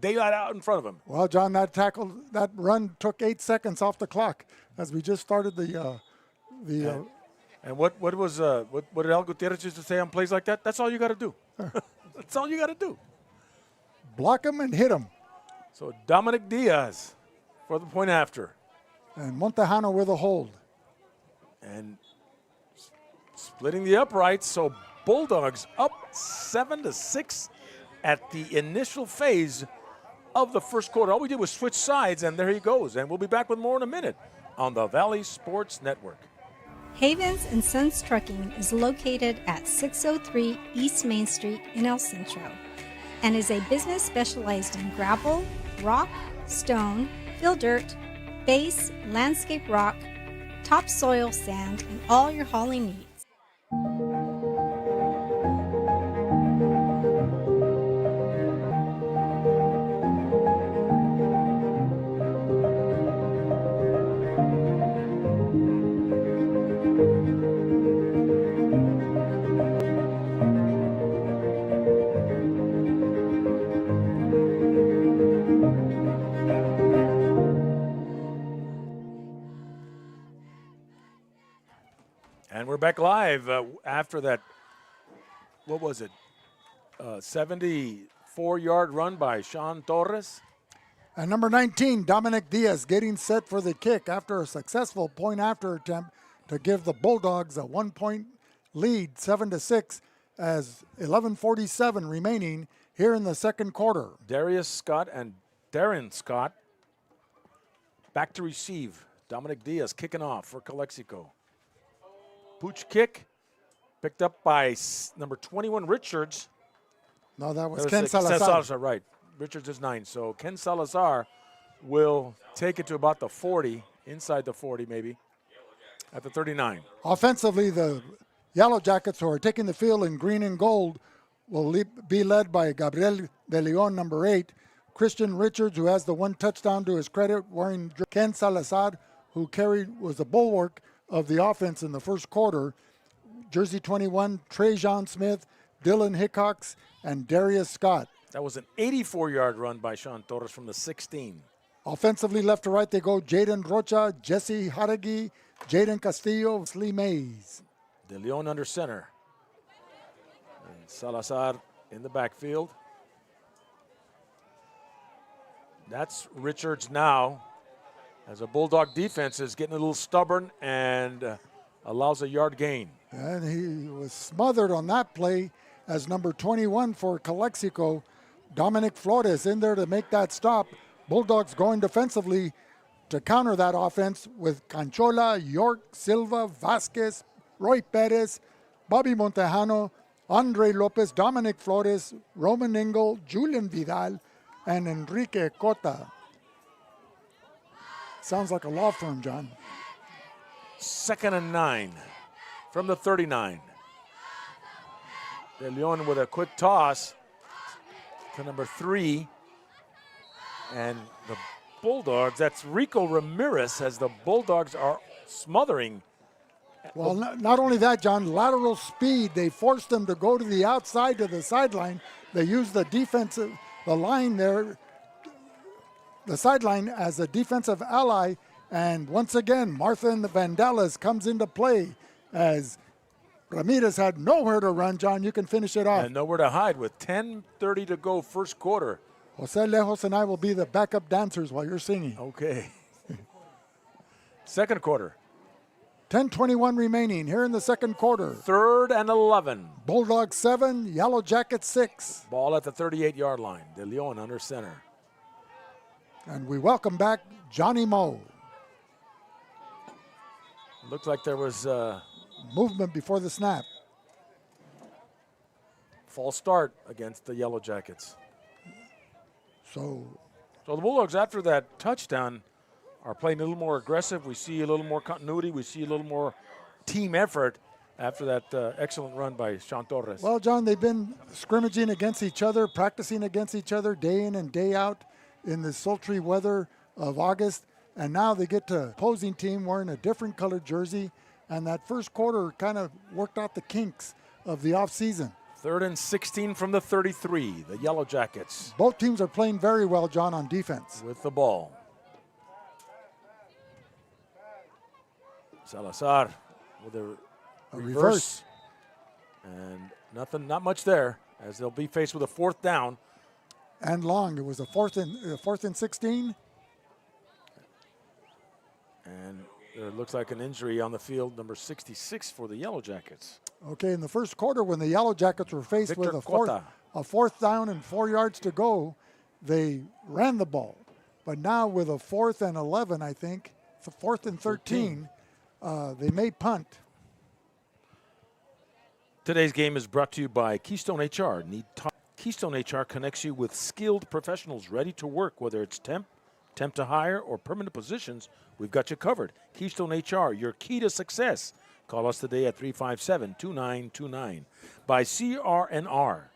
daylight out in front of him. Well, John, that run took 8 seconds off the clock as we just started and what did Al Gutierrez used to say on plays like that? That's all you got to do. That's all you got to do. Block him and hit him. So Dominic Diaz for the point after. And Montejano with a hold. And splitting the uprights, so Bulldogs up 7-6 at the initial phase of the first quarter. All we did was switch sides, and there he goes. And we'll be back with more in a minute on the Valley Sports Network. Havens and Sons Trucking is located at 603 East Main Street in El Centro and is a business specialized in gravel, rock, stone, fill dirt, base, landscape rock, topsoil sand, and all your hauling needs. back live after that, what was it, 74-yard run by Sean Torres. And number 19, Dominic Diaz, getting set for the kick after a successful point-after attempt to give the Bulldogs a 1-point lead, 7-6, as 11:47 remaining here in the second quarter. Darius Scott and Darren Scott back to receive. Dominic Diaz kicking off for Calexico. Pooch kick picked up by number 21, Richards. No, that was Ken Salazar. Salazar, right. Richards is 9. So Ken Salazar will take it to about the 40, inside the 40 maybe, at the 39. Offensively, the Yellow Jackets, who are taking the field in green and gold, will be led by Gabriel De Leon, number 8. Christian Richards, who has the 1 touchdown to his credit, wearing Ken Salazar, who was the bulwark of the offense in the first quarter. Jersey 21, Trajan Smith, Dylan Hickox, and Darius Scott. That was an 84-yard run by Sean Torres from the 16. Offensively, left to right, they go Jaden Rocha, Jesse Haragi, Jaden Castillo, Slee Mays. De Leon under center. And Salazar in the backfield. That's Richards now, as a Bulldog defense is getting a little stubborn and allows a yard gain. And he was smothered on that play as number 21 for Calexico, Dominic Flores, in there to make that stop. Bulldogs going defensively to counter that offense with Canchola, York, Silva, Vasquez, Roy Perez, Bobby Montejano, Andre Lopez, Dominic Flores, Roman Engel, Julian Vidal, and Enrique Cota. Sounds like a law firm, John. 2nd and 9 from the 39. De Leon with a quick toss to number 3. And the Bulldogs, that's Rico Ramirez, as the Bulldogs are smothering. Well, not only that, John, lateral speed. They forced them to go to the outside to the sideline. They used the line there, the sideline as a defensive ally. And once again, Martha and the Vandellas comes into play as Ramirez had nowhere to run, John. You can finish it off. And nowhere to hide with 10:30 to go first quarter. Jose Lejos and I will be the backup dancers while you're singing. Okay. Second quarter. 10:21 remaining here in the second quarter. 3rd and 11. Bulldogs 7, Yellow Jackets 6. Ball at the 38-yard line. De Leon under center. And we welcome back Johnny Moe. Looks like there was movement before the snap. False start against the Yellow Jackets. So the Bulldogs, after that touchdown, are playing a little more aggressive. We see a little more continuity. We see a little more team effort after that excellent run by Sean Torres. Well, John, they've been scrimmaging against each other, practicing against each other day in and day out in the sultry weather of August. And now they get to opposing team wearing a different colored jersey. And that first quarter kind of worked out the kinks of the offseason. 3rd and 16 from the 33, the Yellow Jackets. Both teams are playing very well, John, on defense. With the ball. Salazar with a reverse. And not much there, as they'll be faced with a 4th down. And long. It was a 4th and 16. And there looks like an injury on the field, number 66 for the Yellow Jackets. Okay, in the first quarter, when the Yellow Jackets were faced with a 4th down and 4 yards to go, they ran the ball. But now with a 4th and 11, I think, 4th and 13, they may punt. Today's game is brought to you by Keystone HR. Keystone HR connects you with skilled professionals ready to work, whether it's temp to hire, or permanent positions. We've got you covered. Keystone HR, your key to success. Call us today at 357-2929. By CR&R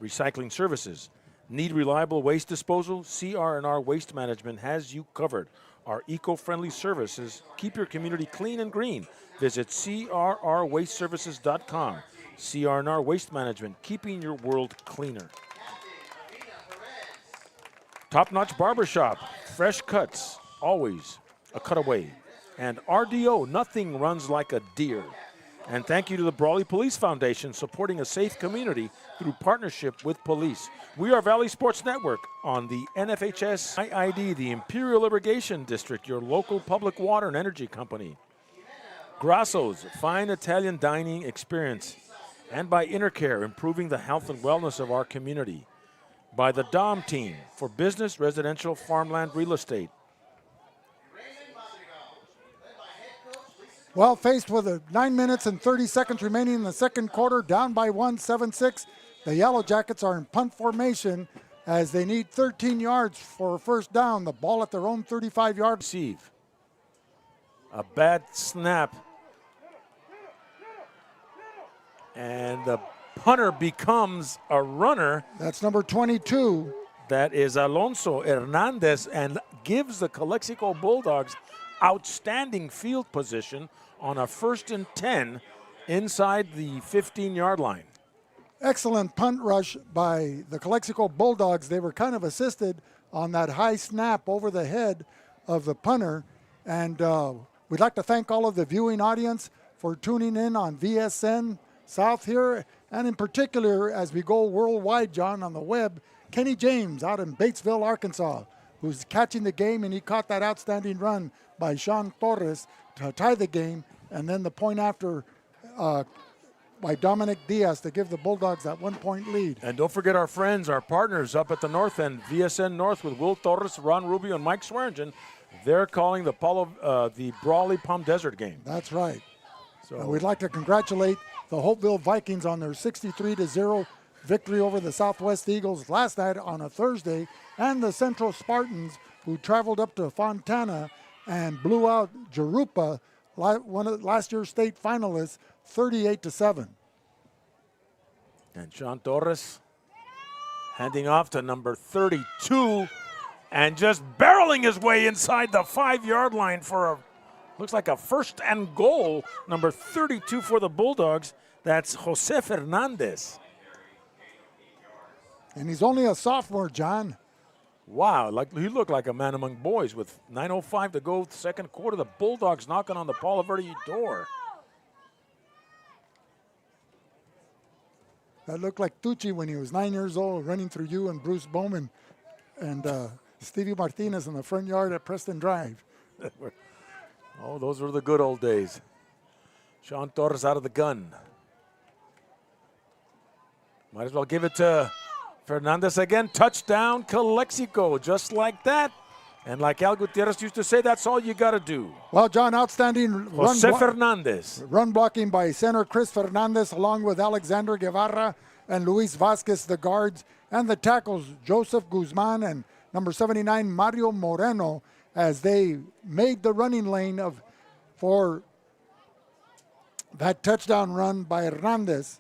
Recycling Services. Need reliable waste disposal? CR&R Waste Management has you covered. Our eco-friendly services keep your community clean and green. Visit crrwasteservices.com. CR&R Waste Management, keeping your world cleaner. Top-notch barbershop, fresh cuts, always a cutaway. And RDO, nothing runs like a deer. And thank you to the Brawley Police Foundation, supporting a safe community through partnership with police. We are Valley Sports Network on the NFHS IID, the Imperial Irrigation District, your local public water and energy company. Grasso's fine Italian dining experience. And by Intercare, improving the health and wellness of our community. By the DOM team for business, residential, farmland, real estate. Well, faced with 9 minutes and 30 seconds remaining in the second quarter, down by 1, 7-6, the Yellowjackets are in punt formation as they need 13 yards for a first down. The ball at their own 35-yard. Receive. A bad snap. And the punter becomes a runner. That's number 22. That is Alonso Hernandez, and gives the Calexico Bulldogs outstanding field position on a 1st and 10 inside the 15-yard line. Excellent punt rush by the Calexico Bulldogs. They were kind of assisted on that high snap over the head of the punter. And we'd like to thank all of the viewing audience for tuning in on VSN South here, and in particular, as we go worldwide, John, on the web, Kenny James out in Batesville, Arkansas, who's catching the game, and he caught that outstanding run by Sean Torres to tie the game, and then the point after by Dominic Diaz to give the Bulldogs that 1-point lead. And don't forget our friends, our partners up at the north end, VSN North with Will Torres, Ron Rubio, and Mike Swearingen. They're calling the the Brawley Palm Desert game. That's right. So we'd like to congratulate the Hopeville Vikings on their 63-0 victory over the Southwest Eagles last night on a Thursday, and the Central Spartans, who traveled up to Fontana and blew out Jurupa, one of last year's state finalists, 38-7. And Sean Torres handing off to number 32 and just barreling his way inside the 5-yard line for a, looks like a 1st and goal. Number 32 for the Bulldogs. That's Jose Fernandez. And he's only a sophomore, John. Wow, like he looked like a man among boys with 9:05 to go, second quarter. The Bulldogs knocking on the Palo Verde door. That looked like Tucci when he was 9 years old, running through you and Bruce Bowman and Stevie Martinez in the front yard at Preston Drive. Oh, those were the good old days. Sean Torres out of the gun. Might as well give it to Fernandez again. Touchdown, Calexico, just like that. And like Al Gutierrez used to say, that's all you got to do. Well, John, outstanding Jose Fernandez. Run blocking by center Chris Fernandez, along with Alexander Guevara and Luis Vasquez, the guards, and the tackles, Joseph Guzman and number 79, Mario Moreno, as they made the running lane for that touchdown run by Hernandez.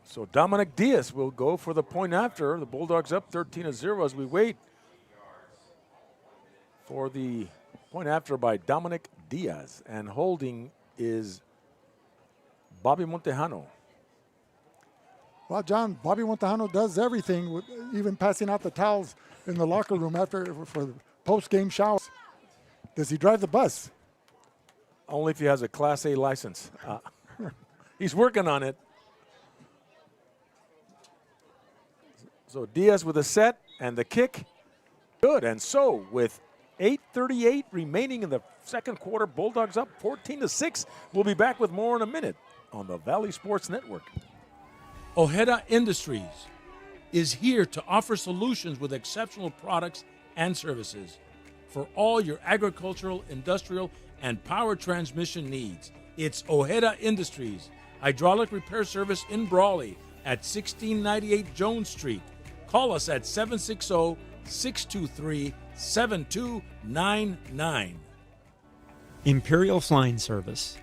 So Dominic Diaz will go for the point after. The Bulldogs up 13-0 as we wait for the point after by Dominic Diaz. And holding is Bobby Montejano. Well, John, Bobby Montejano does everything, even passing out the towels in the locker room for the post-game showers. Does he drive the bus? Only if he has a Class A license. He's working on it. So Diaz with a set and the kick. Good. And so with 8:38 remaining in the second quarter, Bulldogs up 14-6. We'll be back with more in a minute on the Valley Sports Network. Ojeda Industries is here to offer solutions with exceptional products and services for all your agricultural, industrial, and power transmission needs. It's Ojeda Industries, hydraulic repair service in Brawley at 1698 Jones Street. Call us at 760-623-7299. Imperial Flying Service,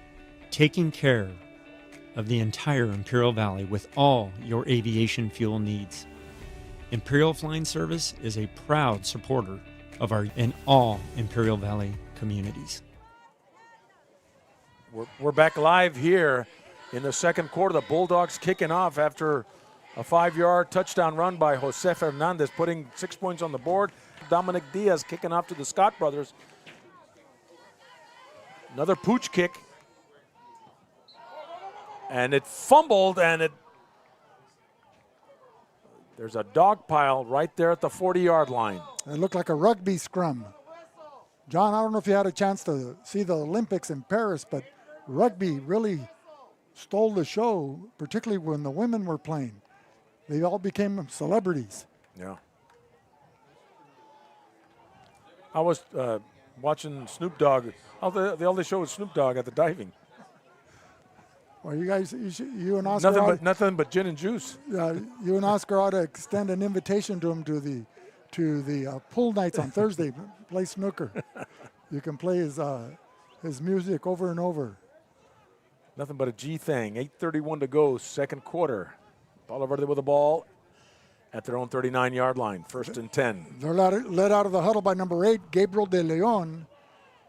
taking care of the entire Imperial Valley with all your aviation fuel needs. Imperial Flying Service is a proud supporter of in all Imperial Valley communities. We're back live here in the second quarter. The Bulldogs kicking off after a 5-yard touchdown run by Jose Fernandez, putting 6 points on the board. Dominic Diaz kicking off to the Scott brothers. Another pooch kick. And it fumbled, and there's a dog pile right there at the 40-yard line. It looked like a rugby scrum. John, I don't know if you had a chance to see the Olympics in Paris, but rugby really stole the show, particularly when the women were playing. They all became celebrities. Yeah. I was watching Snoop Dogg. They all they show was Snoop Dogg at the diving. Well, you guys, you and Oscar. Nothing but gin and juice. You and Oscar ought to extend an invitation to him to the pool nights on Thursday. Play snooker. You can play his music over and over. Nothing but a G thing. 8:31 to go, second quarter. Palo Verde with the ball at their own 39-yard line, 1st and 10. They're led out of the huddle by number 8, Gabriel de Leon.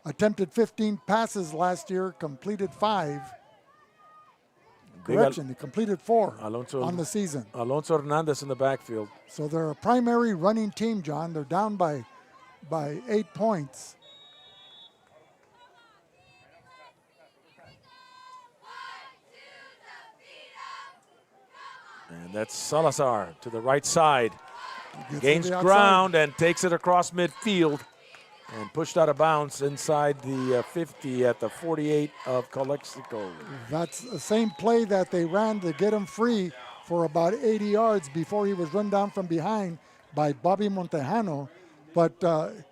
Attempted 15 passes last year, completed 5. Correction, he completed 4 on the season. Alonso Hernandez in the backfield. So they're a primary running team, John. They're down by 8 points. And that's Salazar to the right side. Gains ground and takes it across midfield and pushed out of bounds inside the 50 at the 48 of Calexico. That's the same play that they ran to get him free for about 80 yards before he was run down from behind by Bobby Montejano. But, they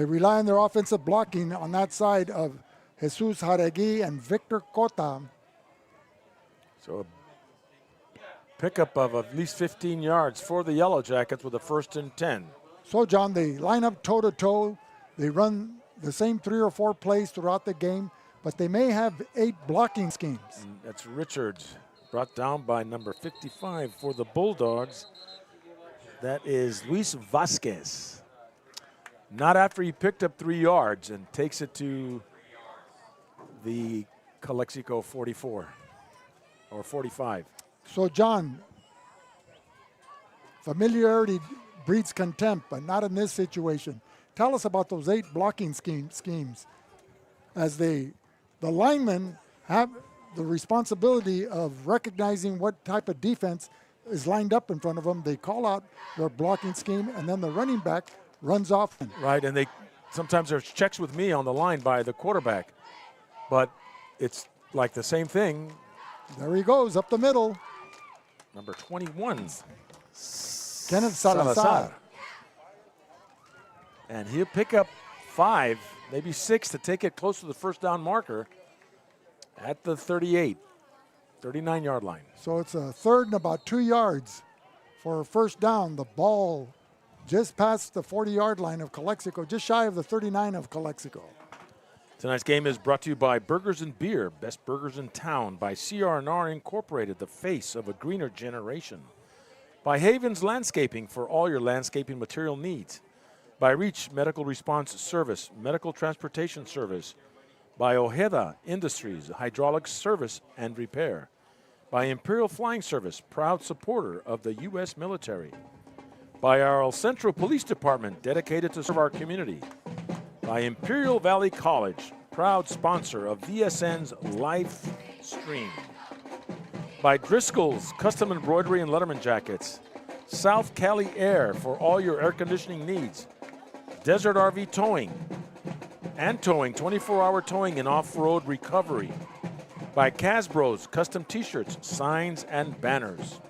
rely on their offensive blocking on that side of Jesus Jaregui and Victor Cota. So a pickup of at least 15 yards for the Yellowjackets with a 1st and 10. So, John, they line up toe-to-toe. They run the same 3 or 4 plays throughout the game, but they may have 8 blocking schemes. That's Richards, brought down by number 55 for the Bulldogs. That is Luis Vasquez. Not after he picked up 3 yards and takes it to the Calexico 44 or 45. So, John, familiarity breeds contempt, but not in this situation. Tell us about those 8 blocking schemes. As the linemen have the responsibility of recognizing what type of defense is lined up in front of them. They call out their blocking scheme, and then the running back runs off. Right, and sometimes there's checks with me on the line by the quarterback, but it's like the same thing. There he goes, up the middle. Number 21. Kenneth Salazar. And he'll pick up 5, maybe 6 to take it close to the first down marker at the 38, 39-yard line. So it's a 3rd and about 2 yards for a first down. The ball just past the 40-yard line of Calexico, just shy of the 39 of Calexico. Tonight's game is brought to you by Burgers and Beer, best burgers in town, by CR&R Incorporated, the face of a greener generation, by Havens Landscaping for all your landscaping material needs, by Reach Medical Response Service, medical transportation service, by Ojeda Industries, hydraulics service and repair, by Imperial Flying Service, proud supporter of the U.S. military, by our El Centro Police Department, dedicated to serve our community, by Imperial Valley College, proud sponsor of VSN's live stream, by Driscoll's Custom Embroidery and Letterman Jackets, South Cali Air for all your air conditioning needs, Desert RV Towing, and towing, 24-hour towing and off-road recovery, by Casbros Custom T-shirts, signs, and banners.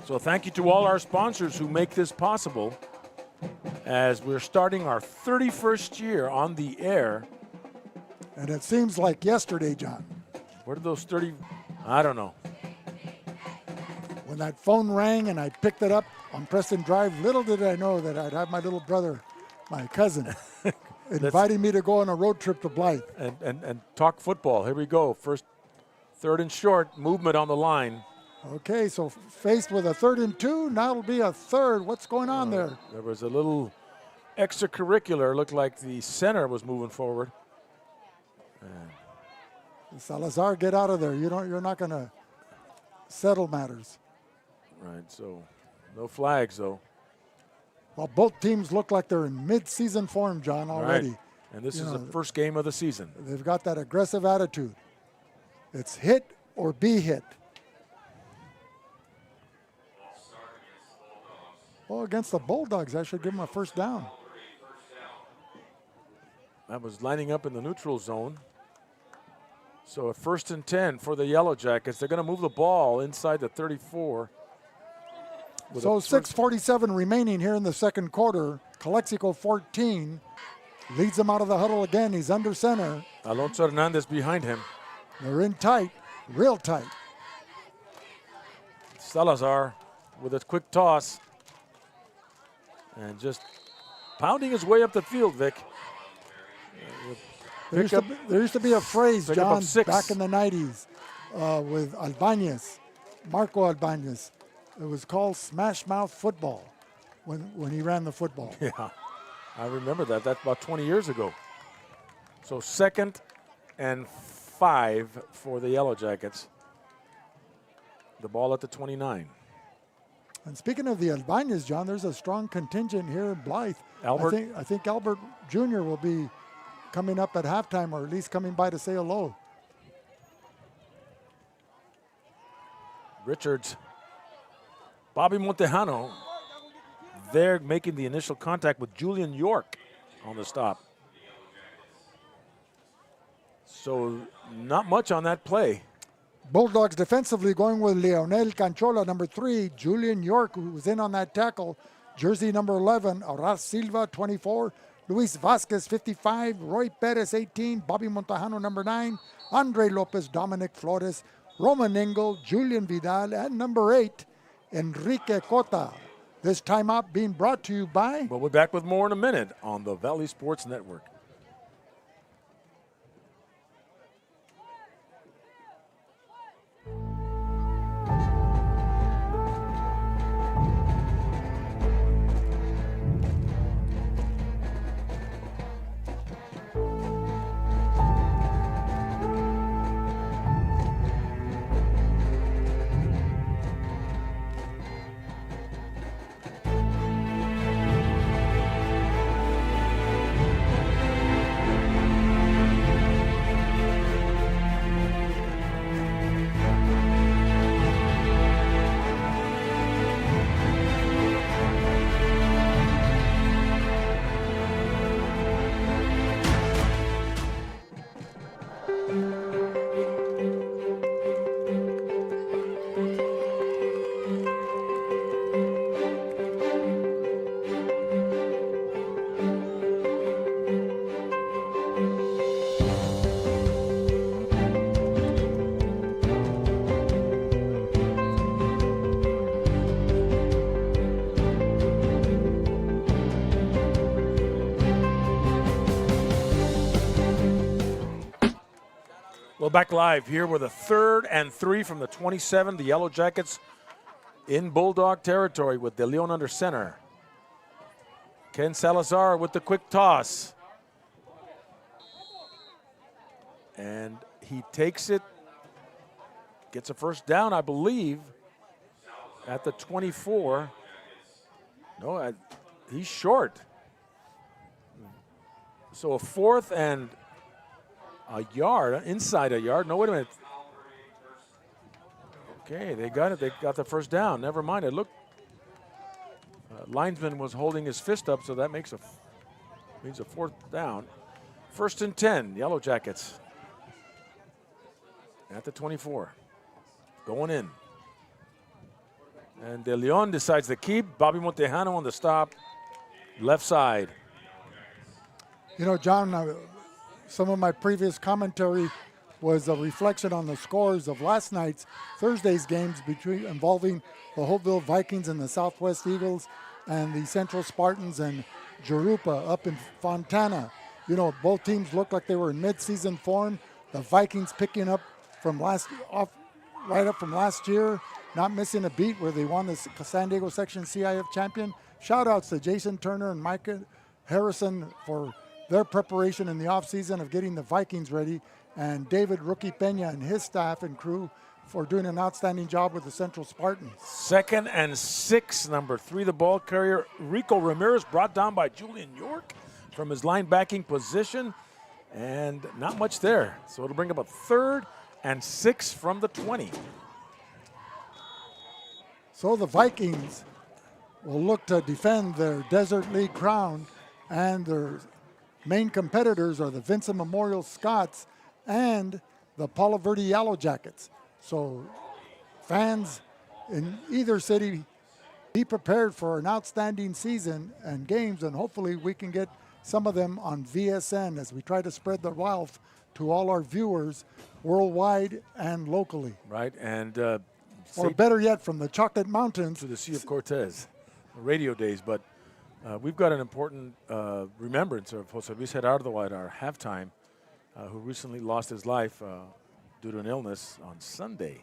So thank you to all our sponsors who make this possible, as we're starting our 31st year on the air. And it seems like yesterday, John. Where did those 30, I don't know. When that phone rang and I picked it up on Preston Drive, little did I know that I'd have my little brother, my cousin, inviting me to go on a road trip to Blythe. And talk football. Here we go. First, 3rd and short, movement on the line. Okay, so faced with a 3rd and 2, now it'll be a 3rd. What's going on there? There was a little extracurricular. Looked like the center was moving forward. Salazar, get out of there. You're not going to settle matters. Right, so no flags, though. Well, both teams look like they're in mid-season form, John, already. Right. And this is the first game of the season. They've got that aggressive attitude. It's hit or be hit. Oh, against the Bulldogs, I should give them a first down. That was lining up in the neutral zone. So a 1st and 10 for the Yellowjackets. They're going to move the ball inside the 34. So 6:47 remaining here in the second quarter. Calexico 14 leads them out of the huddle again. He's under center. Alonso Hernandez behind him. They're in tight, real tight. Salazar with a quick toss. And just pounding his way up the field, Vic. There used to be a phrase, John, six. back in the 90s with Albañez, Marco Albañez. It was called smash mouth football when he ran the football. Yeah, I remember that. That's about 20 years ago. So 2nd and 5 for the Yellowjackets. The ball at the 29. And speaking of the Albañez, John, there's a strong contingent here in Blythe. Albert? I think Albert Jr. will be coming up at halftime, or at least coming by to say hello. Richards. Bobby Montejano. They're making the initial contact with Julian York on the stop. So not much on that play. Bulldogs defensively going with Leonel Canchola, number 3. Julian York, who was in on that tackle. Jersey number 11. Aras Silva, 24. Luis Vasquez, 55. Roy Perez, 18. Bobby Montejano, number 9. Andre Lopez, Dominic Flores, Roman Engel, Julian Vidal, and number 8, Enrique Cota. This timeout being brought to you by... We'll be back with more in a minute on the Valley Sports Network. Well, back live here with a 3rd and 3 from the 27. The Yellowjackets in Bulldog territory with De Leon under center. Ken Salazar with the quick toss. And he takes it, gets a first down, I believe, at the 24. No, he's short. So a 4th and a yard, inside a yard. No, wait a minute. Okay, they got it. They got the first down. Never mind. It looked, linesman was holding his fist up, so that means a 4th down. 1st and 10, Yellowjackets at the 24. Going in. And De Leon decides to keep. Bobby Montejano on the stop. Left side. You know, John, some of my previous commentary was a reflection on the scores of last night's Thursday's games involving the Hopeville Vikings and the Southwest Eagles and the Central Spartans and Jurupa up in Fontana. You know, both teams looked like they were in mid-season form. The Vikings picking up right up from last year, not missing a beat where they won the San Diego Section CIF champion. Shout outs to Jason Turner and Micah Harrison for their preparation in the offseason of getting the Vikings ready, and David Rookie Peña and his staff and crew for doing an outstanding job with the Central Spartans. 2nd and 6, number 3, the ball carrier, Rico Ramirez, brought down by Julian York. from his linebacking position, and not much there. So it'll bring up a 3rd and 6 from the 20. So the Vikings will look to defend their Desert League crown, and their main competitors are the Vincent Memorial Scots and the Palo Verde Yellowjackets. So fans in either city, be prepared for an outstanding season and games, and hopefully we can get some of them on VSN as we try to spread the wealth to all our viewers worldwide and locally. Right, and or better yet, from the Chocolate Mountains to the Sea of Cortez, radio days. But we've got an important remembrance of Jose Luis Gerardo at our halftime, who recently lost his life due to an illness on Sunday.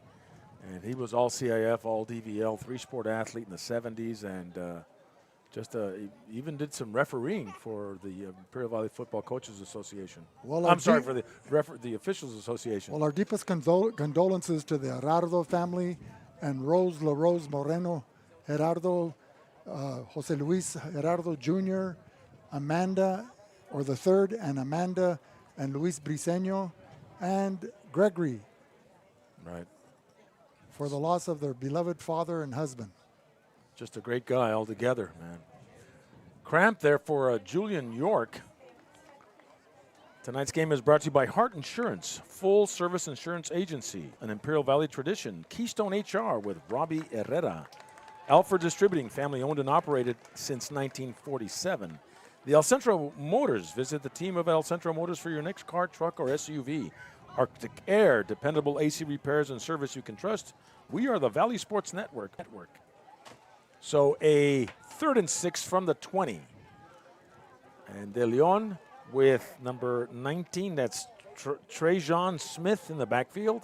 And he was all CIF, all DVL, 3-sport athlete in the 70s, and he even did some refereeing for the Imperial Valley Football Coaches Association. Well, I'm sorry, for the Officials Association. Well, our deepest condolences to the Gerardo family and Rose La Rose Moreno, Gerardo, Jose Luis Gerardo Jr., Amanda, or the third, and Amanda and Luis Briseño, and Gregory. Right. For the loss of their beloved father and husband. Just a great guy altogether, man. Cramp there for Julian York. Tonight's game is brought to you by Hart Insurance, full service insurance agency, an Imperial Valley tradition. Keystone HR with Robbie Herrera. Alfred Distributing, family owned and operated since 1947. The El Centro Motors. Visit the team of El Centro Motors for your next car, truck, or SUV. Arctic Air, dependable AC repairs and service you can trust. We are the Valley Sports Network. So a 3rd and 6 from the 20. And De Leon with number 19, that's Trajan Smith in the backfield.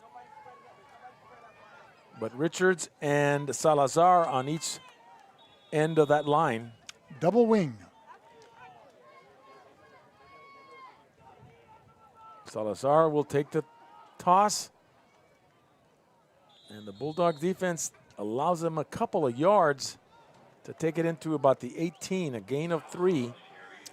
But Richards and Salazar on each end of that line. Double wing. Salazar will take the toss. And the Bulldog defense allows them a couple of yards to take it into about the 18, a gain of 3.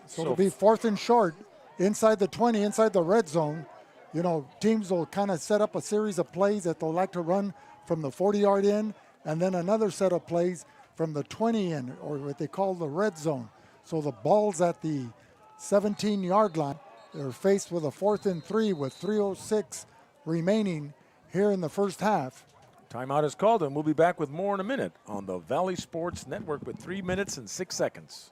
So it'll be 4th and short inside the 20, inside the red zone. You know, teams will kind of set up a series of plays that they'll like to run from the 40-yard in, and then another set of plays from the 20 in, or what they call the red zone. So the ball's at the 17-yard line. They're faced with a 4th and 3 with 3:06 remaining here in the first half. Timeout is called, and we'll be back with more in a minute on the Valley Sports Network with 3 minutes and 6 seconds.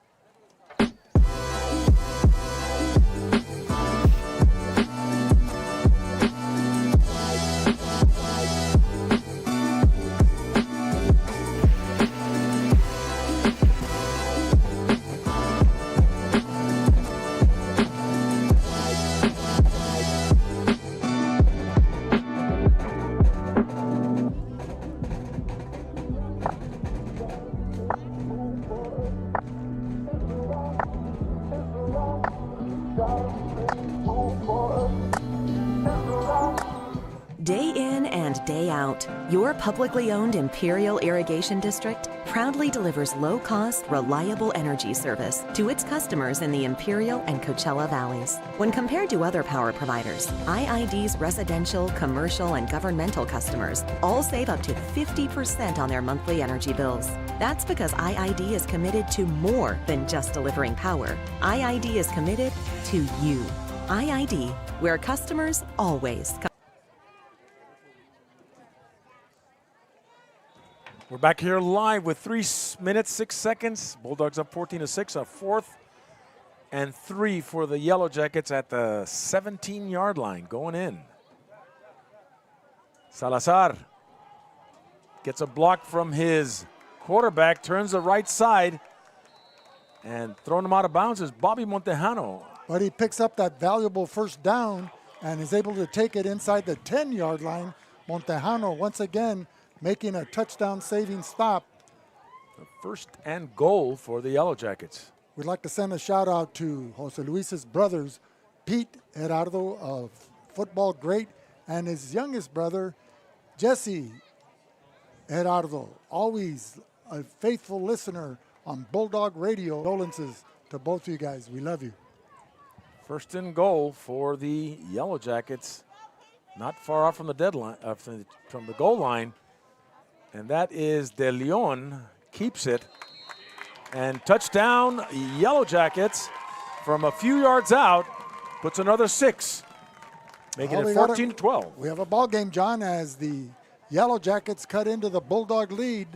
Day in and day out, your publicly owned Imperial Irrigation District proudly delivers low-cost, reliable energy service to its customers in the Imperial and Coachella Valleys. When compared to other power providers, IID's residential, commercial, and governmental customers all save up to 50% on their monthly energy bills. That's because IID is committed to more than just delivering power. IID is committed to you. IID, where customers always come. We're back here live with 3 minutes, 6 seconds. Bulldogs up 14-6, a 4th and 3 for the Yellowjackets at the 17-yard line going in. Salazar gets a block from his quarterback, turns the right side, and throwing him out of bounds is Bobby Montejano. But he picks up that valuable first down and is able to take it inside the 10-yard line. Montejano once again making a touchdown-saving stop. The 1st and goal for the Yellowjackets. We'd like to send a shout-out to Jose Luis's brothers, Pete Gerardo, a football great, and his youngest brother, Jesse Gerardo, always a faithful listener on Bulldog Radio. Condolences to both of you guys. We love you. First and goal for the Yellow Jackets. Not far off from the deadline, from the goal line. And that is De Leon, keeps it. And touchdown, Yellow Jackets from a few yards out, puts another 6, making it 14-12. We have a ball game, John, as the Yellow Jackets cut into the Bulldog lead.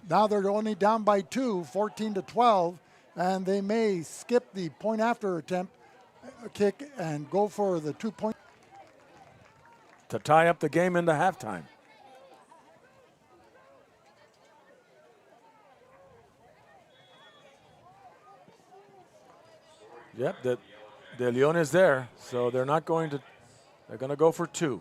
Now they're only down by 2, 14-12, and they may skip the point after attempt kick and go for the 2-point. To tie up the game into halftime. Yep, De Leon is there, so they're not going to, they're going to go for 2.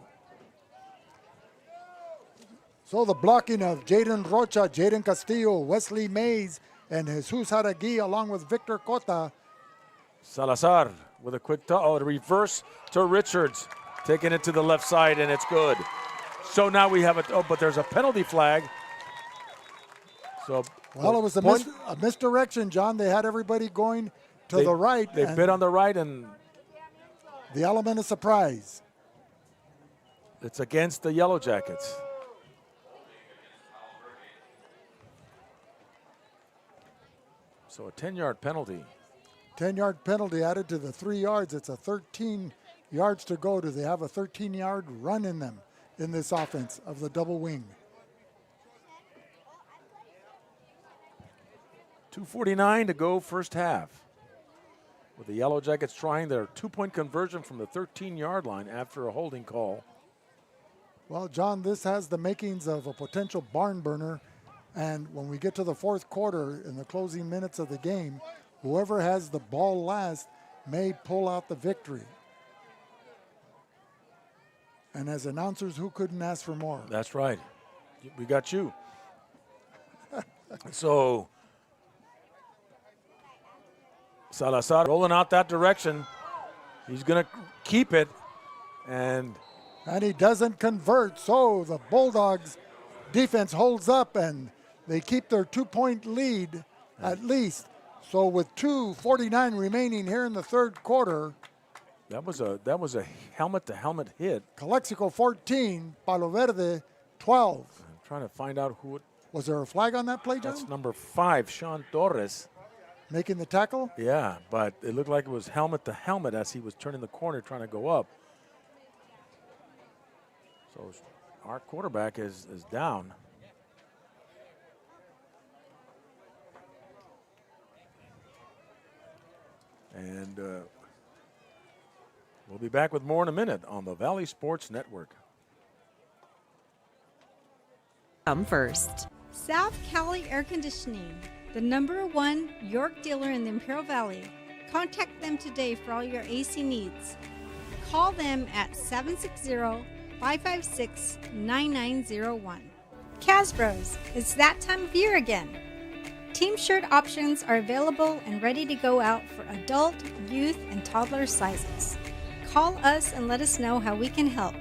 So the blocking of Jaden Rocha, Jaden Castillo, Wesley Mays, and Jesus Haragui, along with Victor Cota. Salazar with a quick reverse to Richards, taking it to the left side, and it's good. So now we have but there's a penalty flag. So well, it was a misdirection, John. They had everybody going to the right. They bid on the right, and the element of surprise. It's against the Yellow Jackets. So a 10-yard penalty. 10-yard penalty added to the 3 yards. It's a 13 yards to go. Do they have a 13-yard run in them in this offense of the double wing? 2:49 to go first half. With the Yellow Jackets trying their 2-point conversion from the 13-yard line after a holding call. Well, John, this has the makings of a potential barn burner. And when we get to the fourth quarter in the closing minutes of the game, whoever has the ball last may pull out the victory. And as announcers, who couldn't ask for more? That's right. We got you. So Salazar rolling out that direction. He's going to keep it. And he doesn't convert. So the Bulldogs defense holds up and they keep their 2-point lead at least. So with 2:49 remaining here in the third quarter. That was a helmet-to-helmet hit. Calexico 14, Palo Verde 12. I'm trying to find out who it was. There a flag on that play, John? That's number 5, Sean Torres. Making the tackle? Yeah, but it looked like it was helmet-to-helmet as he was turning the corner trying to go up. So our quarterback is down. And we'll be back with more in a minute on the Valley Sports Network. Come first. South Cali Air Conditioning, the #1 York dealer in the Imperial Valley. Contact them today for all your AC needs. Call them at 760-556-9901. Casbros, it's that time of year again. Team shirt options are available and ready to go out for adult, youth, and toddler sizes. Call us and let us know how we can help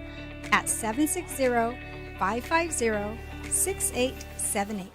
at 760-550-6878.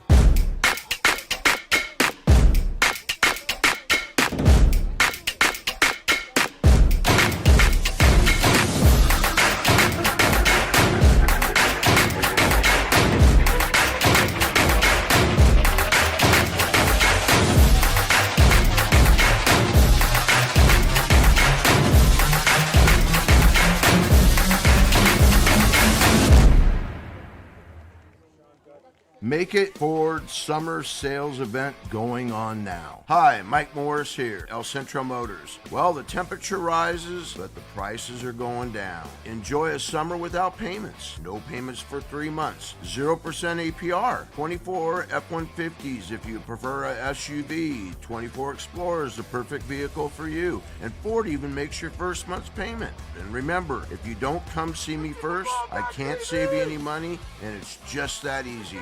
Make It Ford summer sales event going on now. Hi, Mike Morris here, El Centro Motors. Well, the temperature rises, but the prices are going down. Enjoy a summer without payments. No payments for 3 months. 0% APR. 24 F-150s if you prefer a SUV. 24 Explorer is the perfect vehicle for you. And Ford even makes your first month's payment. And remember, if you don't come see me first, I can't save you any money, and it's just that easy.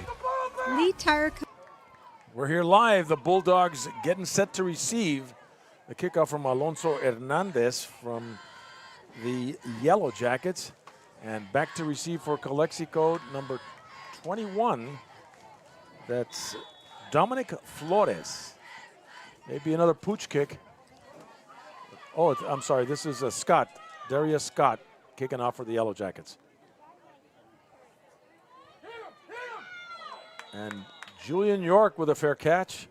Lee Tire. We're here live. The Bulldogs getting set to receive the kickoff from Alonso Hernandez from the Yellow Jackets. And back to receive for Calexico, number 21. That's Dominic Flores. Maybe another pooch kick. Oh, I'm sorry. This is Scott, Darius Scott, kicking off for the Yellow Jackets. And Julian York with a fair catch.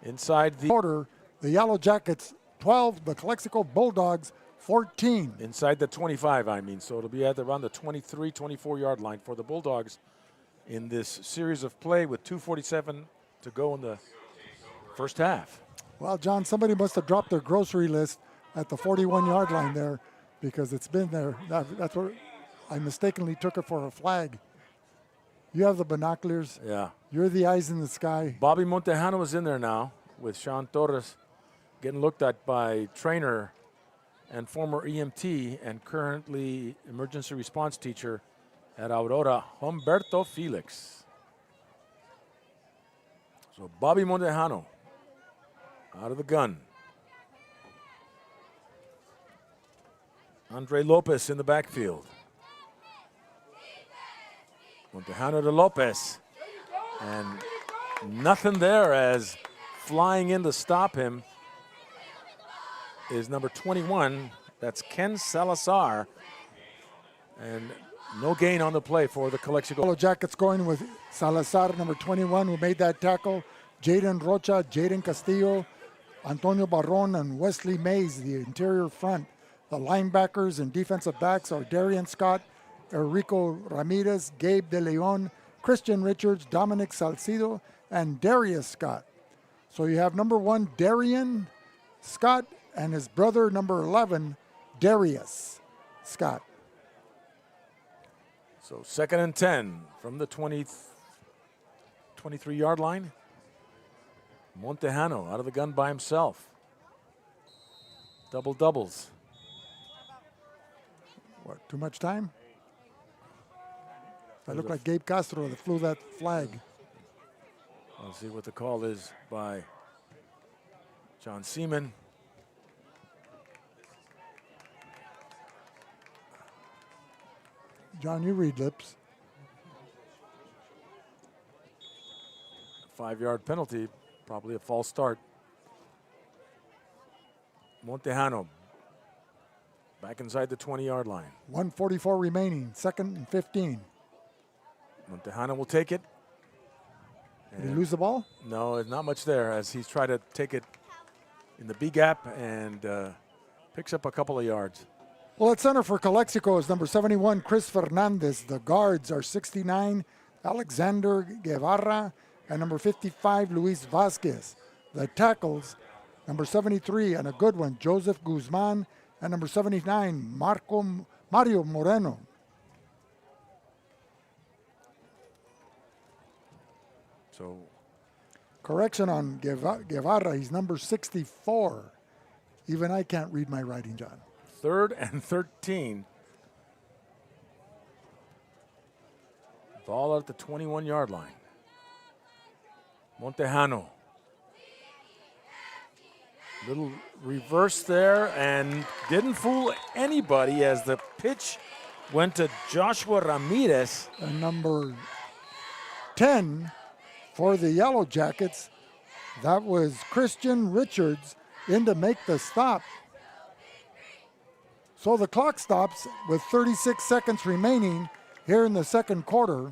Inside the quarter, the Yellow Jackets 12, the Calexico Bulldogs 14. Inside the 25, I mean. So it'll be at around the 23, 24-yard line for the Bulldogs in this series of play with 2:47 to go in the first half. Well, John, somebody must have dropped their grocery list at the 41-yard line there because it's been there. That's where I mistakenly took it for a flag. You have the binoculars. Yeah. You're the eyes in the sky. Bobby Montejano is in there now with Sean Torres getting looked at by trainer and former EMT and currently emergency response teacher at Aurora, Humberto Felix. So Bobby Montejano out of the gun. Andre Lopez in the backfield. Montejano to Lopez. And nothing there as flying in to stop him is number 21. That's Ken Salazar. And no gain on the play for the Calexico. Yellow Jackets going with Salazar, number 21, who made that tackle. Jaden Rocha, Jaden Castillo, Antonio Barron, and Wesley Mays, the interior front. The linebackers and defensive backs are Darian Scott, Enrico Ramirez, Gabe De Leon, Christian Richards, Dominic Salcido, and Darius Scott. So you have number 1, Darian Scott, and his brother, number 11, Darius Scott. So 2nd and 10 from the 23-yard line. Montejano out of the gun by himself. Double doubles. What, too much time? I look like Gabe Castro that flew that flag. We'll see what the call is by John Seaman. John, you read lips. 5-yard penalty, probably a false start. Montejano back inside the 20-yard line. 1:44 remaining, 2nd and 15. Montejano will take it. Did he lose the ball? No, not much there as he's tried to take it in the B gap and picks up a couple of yards. Well, at center for Calexico is number 71, Chris Fernandez. The guards are 69, Alexander Guevara, and number 55, Luis Vasquez. The tackles, number 73, and a good one, Joseph Guzman, and number 79, Mario Moreno. So, correction on Guevara, he's number 64. Even I can't read my writing, John. 3rd and 13. Ball at the 21-yard line. Montejano. Little reverse there and didn't fool anybody as the pitch went to Joshua Ramirez. And number 10 for the Yellow Jackets, that was Christian Richards in to make the stop. So the clock stops with 36 seconds remaining here in the second quarter.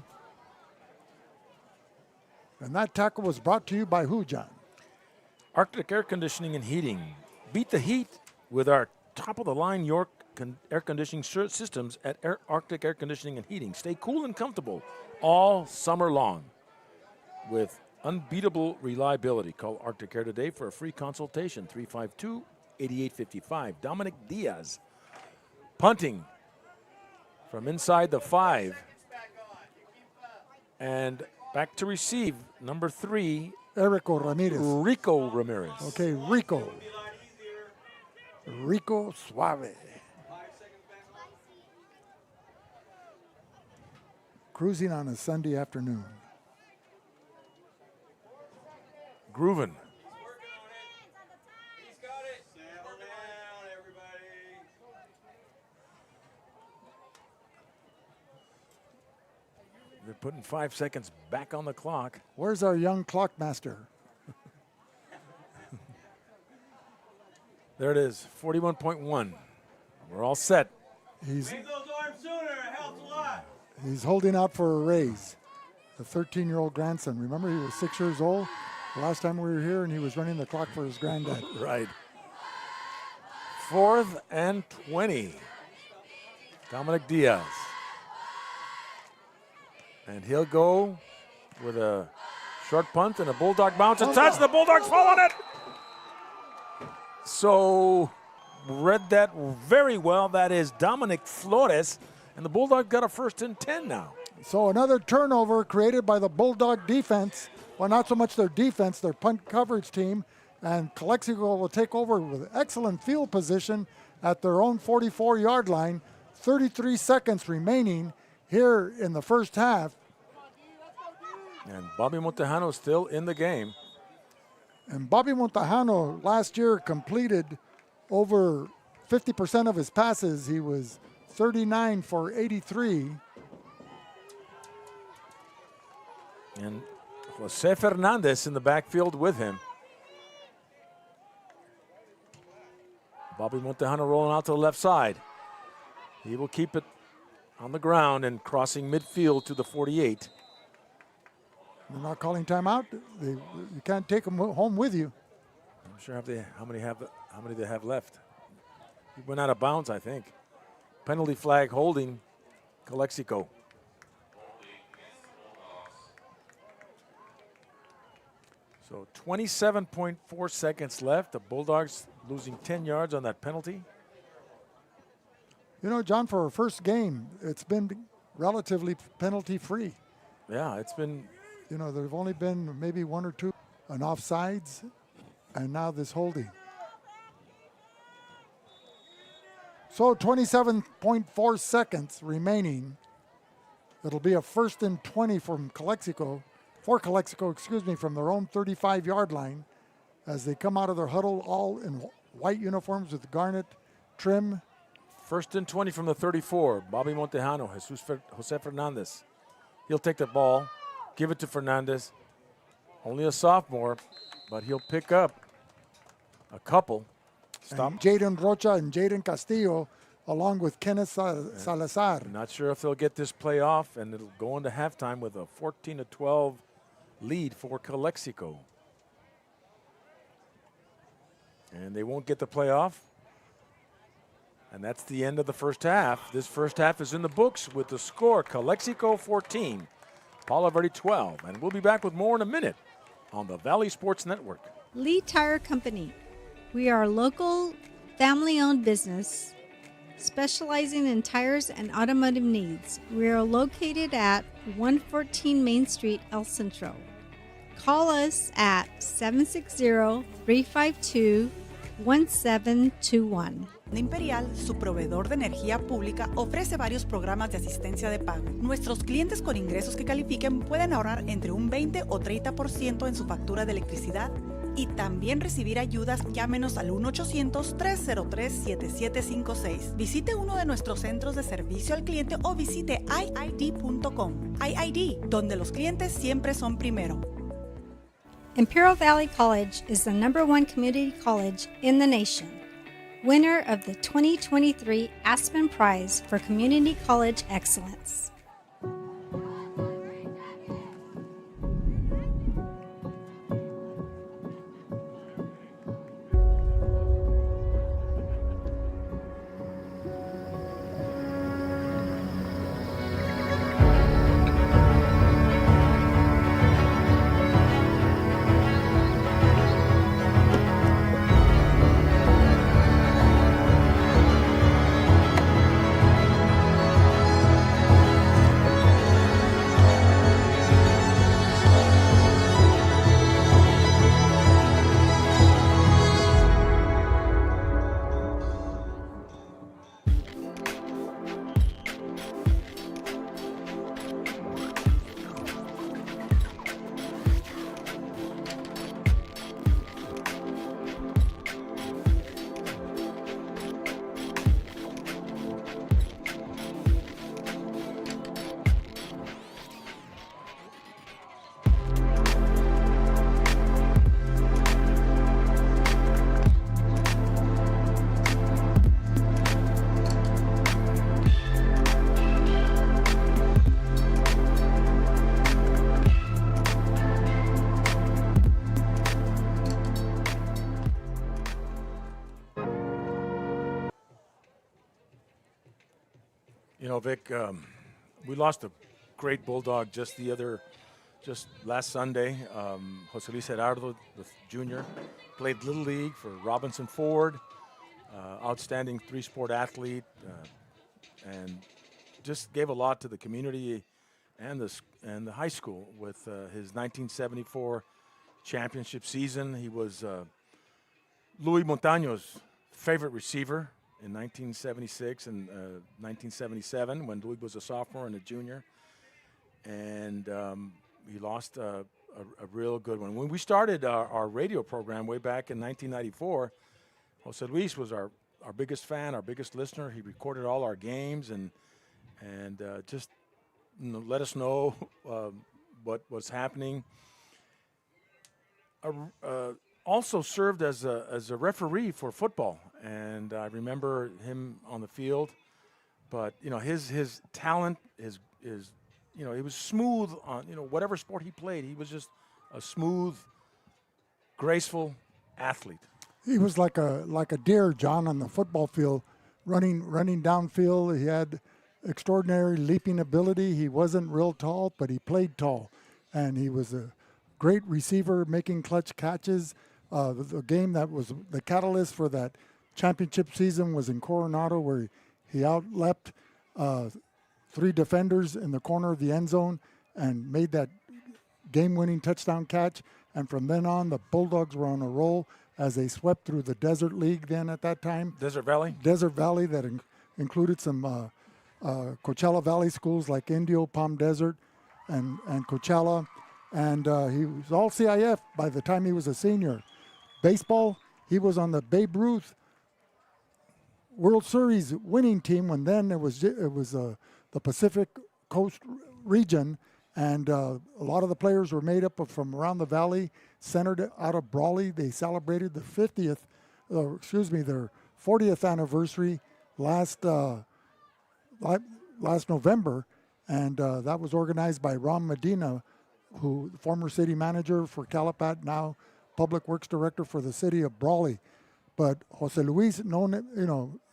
And that tackle was brought to you by who, John? Arctic Air Conditioning and Heating. Beat the heat with our top-of-the-line York air conditioning systems at Arctic Air Conditioning and Heating. Stay cool and comfortable all summer long with unbeatable reliability. Call Arctic Air today for a free consultation, 352-8855. Dominic Diaz punting from inside the 5. And back to receive, number 3, Rico Ramirez. Rico Ramirez. Okay, Rico. Rico Suave. Cruising on a Sunday afternoon. Groovin. They're putting 5 seconds back on the clock. Where's our young clock master? There it is, 41.1. We're all set. He's Make those arms sooner. It helps a lot. He's holding out for a raise. The 13-year-old grandson. Remember, he was 6 years old the last time we were here, and he was running the clock for his granddad. Right. 4th and 20. Dominic Diaz. And he'll go with a short punt and a Bulldog bounce and touch. The Bulldogs fall on it. So, read that very well. That is Dominic Flores. And the Bulldog got a 1st and 10 now. So another turnover created by the Bulldog defense. Well, not so much their defense, their punt coverage team. And Calexico will take over with excellent field position at their own 44-yard line. 33 seconds remaining here in the first half. And Bobby Montejano still in the game. And Bobby Montejano last year completed over 50% of his passes. He was 39 for 83. And Jose Fernandez in the backfield with him. Bobby Montejano rolling out to the left side. He will keep it on the ground and crossing midfield to the 48. They're not calling timeout. You can't take them home with you. I'm sure how many they have left. He went out of bounds, I think. Penalty flag holding Calexico. So 27.4 seconds left. The Bulldogs losing 10 yards on that penalty. You know, John, for our first game, it's been relatively penalty-free. Yeah, it's been. You know, there have only been maybe one or two on offsides, and now this holding. So 27.4 seconds remaining. It'll be a 1st and 20 from Calexico, from their own 35-yard line as they come out of their huddle all in white uniforms with garnet trim. 1st and 20 from the 34. Bobby Montejano, Jose Fernandez. He'll take the ball, give it to Fernandez. Only a sophomore, but he'll pick up a couple. Stop. Jaden Rocha and Jaden Castillo, along with Kenneth Salazar. I'm not sure if they'll get this play off, and it'll go into halftime with a 14-12 lead for Calexico. And they won't get the play off. And that's the end of the first half. This first half is in the books with the score, Calexico 14, Palo Verde 12. And we'll be back with more in a minute on the Valley Sports Network. Lee Tire Company. We are a local, family-owned business specializing in tires and automotive needs. We are located at 114 Main Street, El Centro. Call us at 760-352-1721. Imperial, su proveedor de energía pública, ofrece varios programas de asistencia de pago. Nuestros clientes con ingresos que califiquen pueden ahorrar entre un 20 o 30% en su factura de electricidad y también recibir ayudas. Llámenos al 1-800-303-7756. Visite uno de nuestros centros de servicio al cliente o visite iid.com. iid, donde los clientes siempre son primero. Imperial Valley College is the #1 community college in the nation. Winner of the 2023 Aspen Prize for Community College Excellence. You know, Vic, we lost a great Bulldog just last Sunday. Jose Luis Gerardo, the junior, played Little League for Robinson Ford, outstanding three-sport athlete, and just gave a lot to the community and the high school with his 1974 championship season. He was Louis Montaño's favorite receiver in 1976 and 1977 when Louis was a sophomore and a junior. And he lost a real good one. When we started our radio program way back in 1994, Jose Luis was our biggest fan, our biggest listener. He recorded all our games and just let us know what was happening. Also served as a referee for football, and I remember him on the field. But you know, his talent, his you know, he was smooth on whatever sport he played. He was just a smooth, graceful athlete. He was like a deer, John, on the football field, running downfield. He had extraordinary leaping ability. He wasn't real tall, but he played tall, and he was a great receiver, making clutch catches. The game that was the catalyst for that championship season was in Coronado, where he outleapt 3 defenders in the corner of the end zone and made that game-winning touchdown catch. And from then on, the Bulldogs were on a roll as they swept through the Desert League then at that time. Desert Valley? Desert Valley, that included some Coachella Valley schools like Indio, Palm Desert, and Coachella. And he was all CIF by the time he was a senior. Baseball, he was on the Babe Ruth World Series winning team when then it was the Pacific Coast region, and a lot of the players were made up from around the valley, centered out of Brawley. They celebrated their 40th anniversary last November, and that was organized by Ron Medina, who former city manager for Calapat, now public works director for the city of Brawley. But Jose Luis,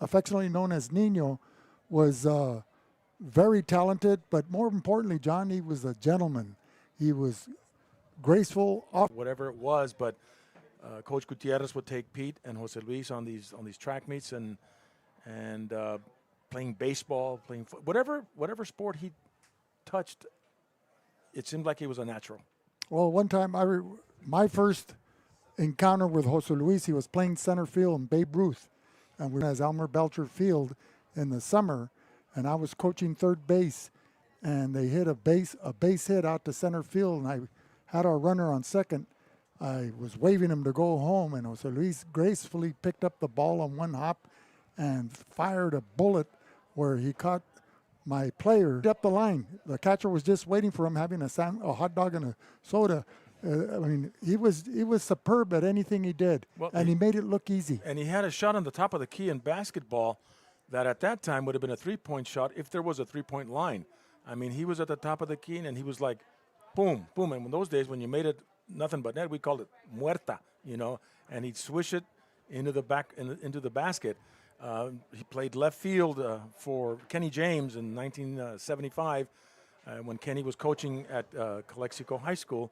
affectionately known as Nino, was very talented, but more importantly, John, he was a gentleman. He was graceful. Whatever it was, but Coach Gutierrez would take Pete and Jose Luis on these track meets and playing baseball, playing whatever sport he touched. It seemed like he was a natural. Well, one time, my first encounter with Jose Luis, he was playing center field in Babe Ruth, and we were at Elmer Belcher Field in the summer, and I was coaching third base, and they hit a base hit out to center field, and I had our runner on second. I was waving him to go home, and Jose Luis gracefully picked up the ball on one hop and fired a bullet where he caught my player up the line. The catcher was just waiting for him, having a hot dog and a soda. He was superb at anything he did, and he made it look easy. And he had a shot on the top of the key in basketball that at that time would have been a three-point shot if there was a three-point line. I mean, he was at the top of the key, and he was like, boom, boom. And in those days, when you made it nothing but net, we called it muerta, and he'd swish it into the basket. He played left field for Kenny James in 1975 when Kenny was coaching at Calexico High School.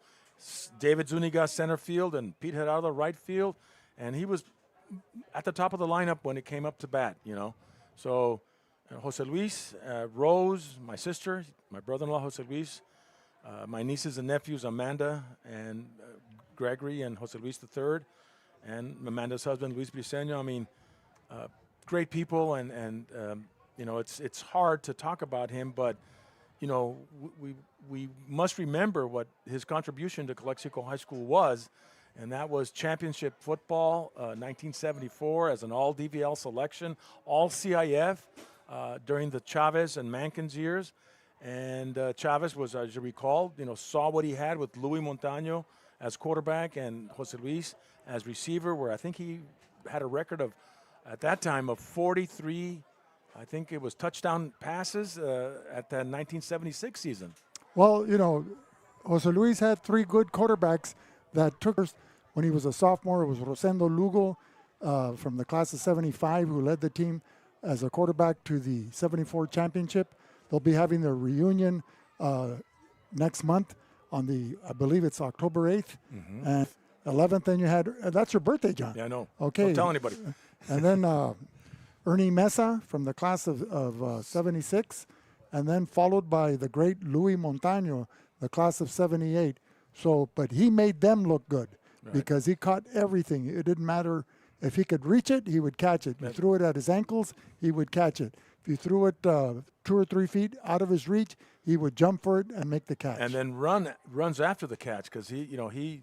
David Zuniga center field and Pete Gerardo right field, and he was at the top of the lineup when it came up to bat, So Jose Luis, Rose, my sister, my brother-in-law Jose Luis, my nieces and nephews Amanda and Gregory and Jose Luis III, and Amanda's husband Luis Briceño. Great people, and it's hard to talk about him, but we must remember what his contribution to Calexico High School was, and that was championship football, 1974 as an all-DVL selection, all CIF during the Chavez and Mankins years. And Chavez was, as you recall, saw what he had with Louis Montaño as quarterback and Jose Luis as receiver, where I think he had a record of, at that time, of 43, I think it was touchdown passes at the 1976 season. Well, Jose Luis had 3 good quarterbacks that took us when he was a sophomore. It was Rosendo Lugo from the class of 75 who led the team. as a quarterback to the 74 championship. They'll be having their reunion next month on I believe it's October 8th. And 11th, then you had, that's your birthday, John. Yeah, I know. Okay. Don't tell anybody. And then Ernie Mesa from the class of 76, and then followed by the great Louis Montaño, the class of 78. So, but he made them look good because he caught everything. It didn't matter if he could reach it, he would catch it. If you threw it at his ankles, he would catch it. If you threw it 2 or 3 feet out of his reach, he would jump for it and make the catch. And then runs after the catch because he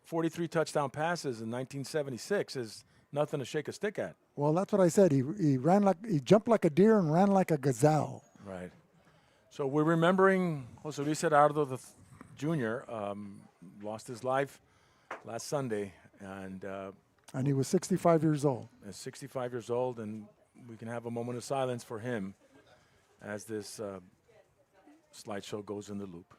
43 touchdown passes in 1976 is nothing to shake a stick at. Well, that's what I said. He jumped like a deer and ran like a gazelle. Right. So we're remembering Jose Luis Gerardo Jr. Lost his life last Sunday, and he was 65 years old. 65 years old, and we can have a moment of silence for him as this slideshow goes in the loop.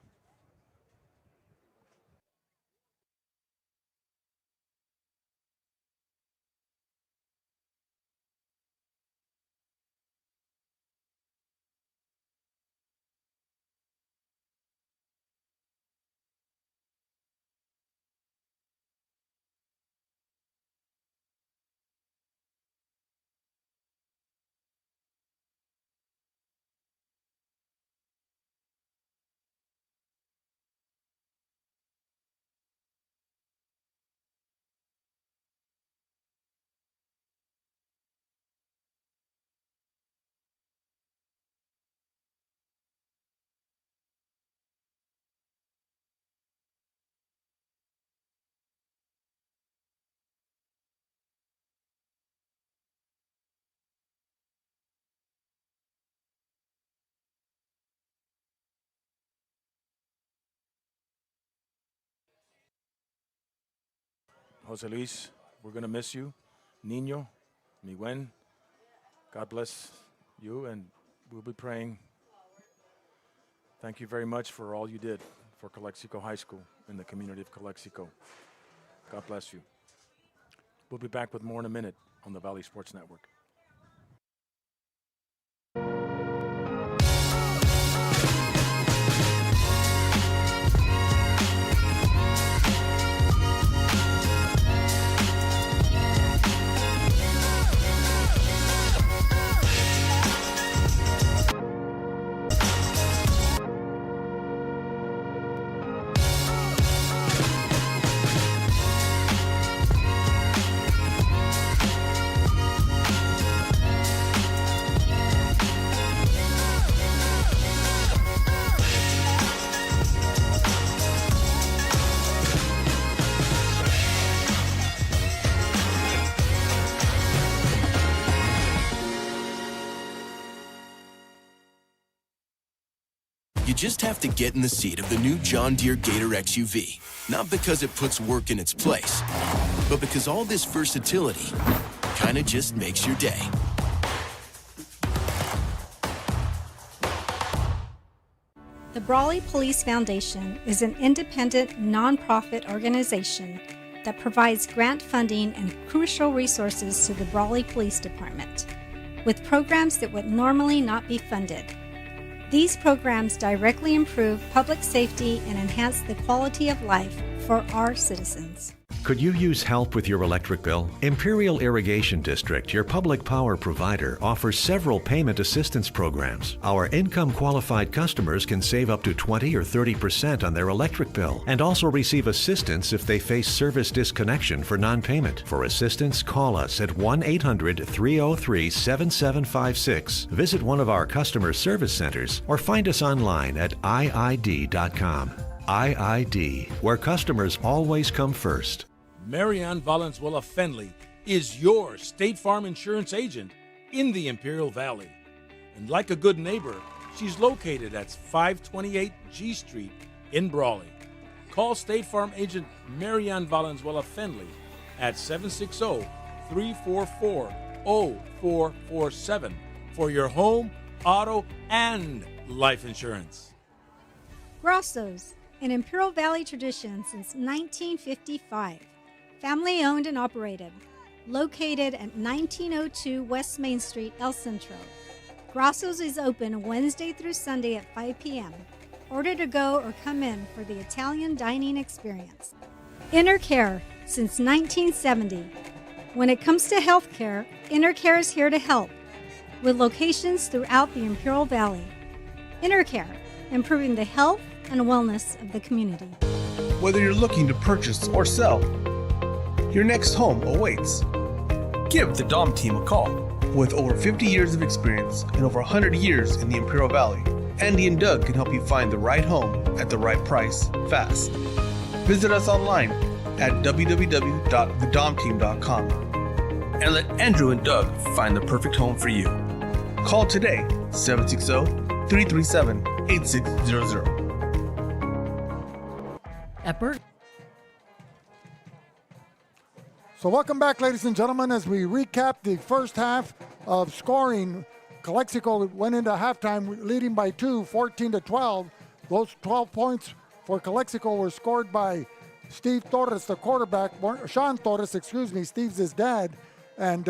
Jose Luis, we're going to miss you. Niño, mi buen, God bless you, and we'll be praying. Thank you very much for all you did for Calexico High School in the community of Calexico. God bless you. We'll be back with more in a minute on the Valley Sports Network. You just have to get in the seat of the new John Deere Gator XUV. Not because it puts work in its place, but because all this versatility kind of just makes your day. The Brawley Police Foundation is an independent, nonprofit organization that provides grant funding and crucial resources to the Brawley Police Department, with programs that would normally not be funded. These programs directly improve public safety and enhance the quality of life for our citizens. Could you use help with your electric bill? Imperial Irrigation District, your public power provider, offers several payment assistance programs. Our income-qualified customers can save up to 20 or 30% on their electric bill and also receive assistance if they face service disconnection for non-payment. For assistance, call us at 1-800-303-7756, visit one of our customer service centers, or find us online at iid.com. IID, where customers always come first. Marianne Valenzuela Fenley is your State Farm insurance agent in the Imperial Valley. And like a good neighbor, she's located at 528 G Street in Brawley. Call State Farm agent Marianne Valenzuela Fenley at 760-344-0447 for your home, auto, and life insurance. Grosso's, an Imperial Valley tradition since 1955. Family owned and operated. located at 1902 West Main Street, El Centro. Grasso's is open Wednesday through Sunday at 5 p.m. Order to go or come in for the Italian dining experience. InterCare since 1970. When it comes to healthcare, InterCare is here to help, with locations throughout the Imperial Valley. InterCare, improving the health and wellness of the community. Whether you're looking to purchase or sell, your next home awaits. Give the Dom team a call. With over 50 years of experience and over 100 years in the Imperial Valley, Andy and Doug can help you find the right home at the right price fast. Visit us online at www.thedomteam.com and let Andrew and Doug find the perfect home for you. Call today, 760-337-8600. At Burt. So welcome back, ladies and gentlemen, as we recap the first half of scoring. Calexico went into halftime leading by 2, 14-12. Those 12 points for Calexico were scored by Steve Torres, the quarterback. Sean Torres, Steve's his dad. And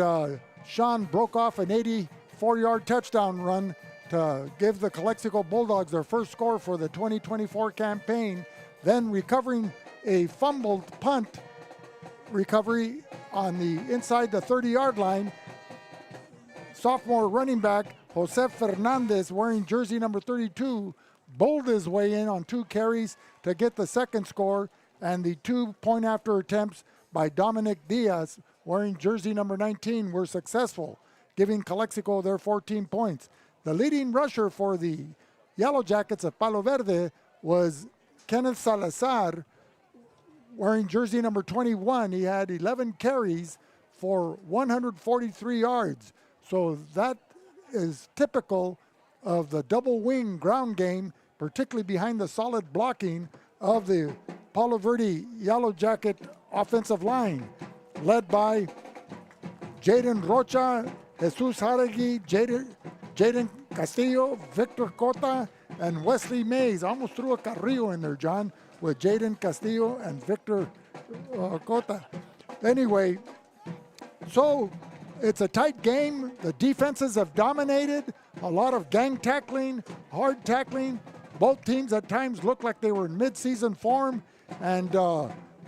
Sean broke off an 84-yard touchdown run to give the Calexico Bulldogs their first score for the 2024 campaign. Then recovering a fumbled punt recovery on the inside the 30-yard line. Sophomore running back Jose Fernandez, wearing jersey number 32, bowled his way in on 2 carries to get the second score, and the 2 point-after attempts by Dominic Diaz, wearing jersey number 19, were successful, giving Calexico their 14 points. The leading rusher for the Yellowjackets of Palo Verde was Kenneth Salazar, wearing jersey number 21. He had 11 carries for 143 yards. So that is typical of the double wing ground game, particularly behind the solid blocking of the Palo Verde Yellowjacket offensive line, led by Jaden Rocha, Jesus Haragi, Jaden Castillo, Victor Cota, and Wesley Mays. Almost threw a Carrillo in there, John, with Jaden Castillo and Victor Cota. Anyway, so it's a tight game. The defenses have dominated. A lot of gang tackling, hard tackling. Both teams at times looked like they were in mid-season form. And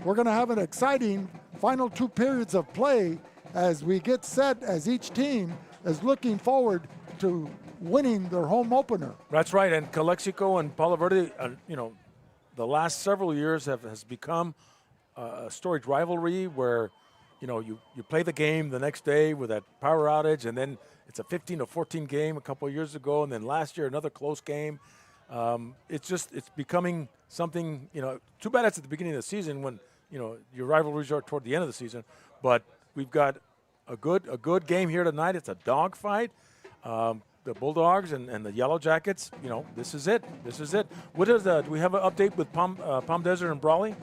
we're going to have an exciting final 2 periods of play as we get set, as each team is looking forward to winning their home opener. That's right. And Calexico and Palo Verde, the last several years has become a storied rivalry where, you play the game the next day with that power outage, and then it's a 15-14 game a couple of years ago, and then last year another close game. It's becoming something, too bad it's at the beginning of the season when, your rivalries are toward the end of the season. But we've got a good game here tonight. It's a dogfight. The Bulldogs and the Yellowjackets, this is it. This is it. Do we have an update with Palm Desert and Brawley?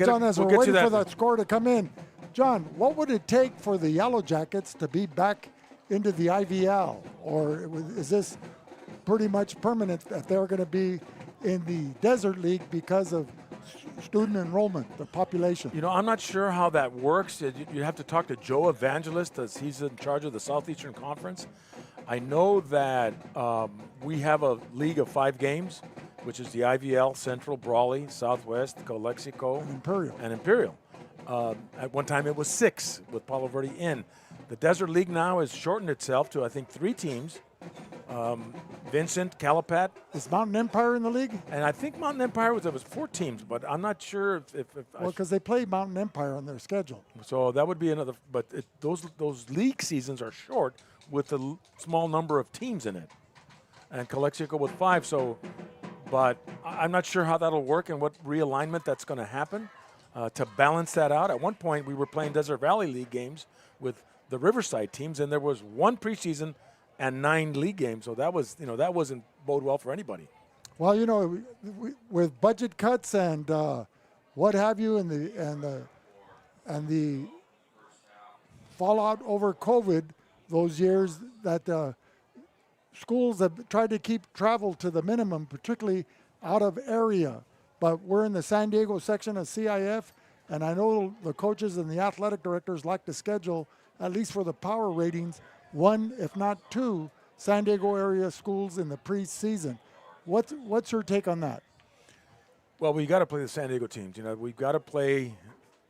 John, as we're waiting for that score to come in, John, what would it take for the Yellowjackets to be back into the IVL? Or is this pretty much permanent that they're going to be in the Desert League because of student enrollment, the population? I'm not sure how that works. You have to talk to Joe Evangelist, as he's in charge of the Southeastern Conference. I know that we have a league of 5 games, which is the IVL, Central, Brawley, Southwest, Calexico, and Imperial. At one time it was 6 with Palo Verde in. The Desert League now has shortened itself to, I think, 3 teams. Vincent, Calapat. Is Mountain Empire in the league? And I think Mountain Empire was 4 teams, but I'm not sure if well, because they play Mountain Empire on their schedule. So that would be another, but those league seasons are short with a small number of teams in it. And Calexico with 5, but I'm not sure how that'll work and what realignment that's going to happen to balance that out. At one point, we were playing Desert Valley League games with the Riverside teams, and there was 1 preseason and 9 league games. So that was, that wasn't bode well for anybody. Well, with budget cuts and what have you, and the fallout over COVID, those years that schools have tried to keep travel to the minimum, particularly out of area. But we're in the San Diego section of CIF, And I know the coaches and the athletic directors like to schedule, at least for the power ratings, one, if not two, San Diego area schools in the preseason. What's your take on that? Well, we got to play the San Diego teams. You know, we've got to play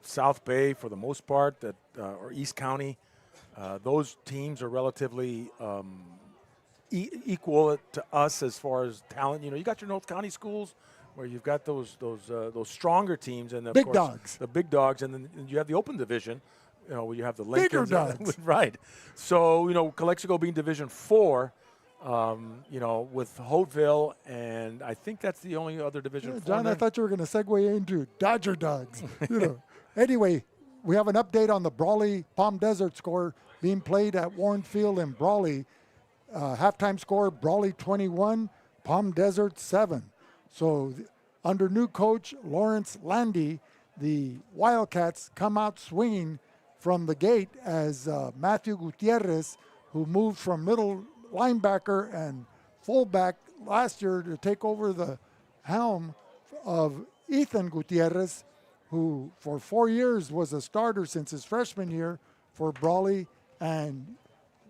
South Bay for the most part, or East County. Those teams are relatively equal to us as far as talent. You know, you got your North County schools where you've got those stronger teams, and of big course, dogs, the big dogs, and then you have the open division. You know, where you have the Lincolns, bigger dogs, right? So you know, Calexico being Division 4. You know, with Hopeville, and I think that's the only other Division 4. John, I thought you were going to segue into Dodger Dogs. You know. Anyway, we have an update on the Brawley Palm Desert score being played at Warren Field in Brawley. Halftime score, Brawley 21, Palm Desert 7. So under new coach Lawrence Landy, the Wildcats come out swinging from the gate as Matthew Gutierrez, who moved from middle linebacker and fullback last year to take over the helm of Ethan Gutierrez, who for 4 years was a starter since his freshman year for Brawley, and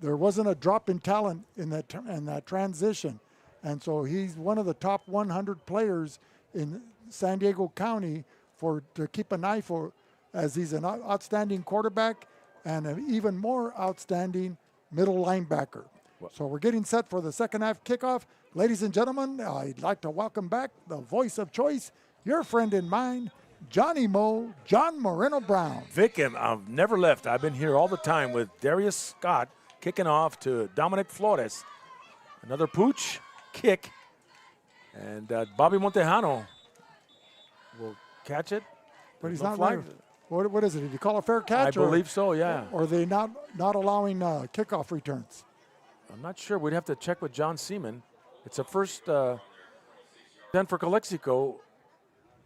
there wasn't a drop in talent in that transition. And so he's one of the top 100 players in San Diego County to keep an eye for, as he's an outstanding quarterback and an even more outstanding middle linebacker. So we're getting set for the second half kickoff. Ladies and gentlemen, I'd like to welcome back the voice of choice, your friend and mine, Johnny Mo, John Moreno Brown. Vic, I've never left. I've been here all the time with Darius Scott kicking off to Dominic Flores. Another pooch kick. And Bobby Montejano will catch it. But he's not right. What is it? Did you call a fair catch? I believe so, yeah. Or are they not allowing kickoff returns? I'm not sure. We'd have to check with John Seaman. It's a first 10 for Calexico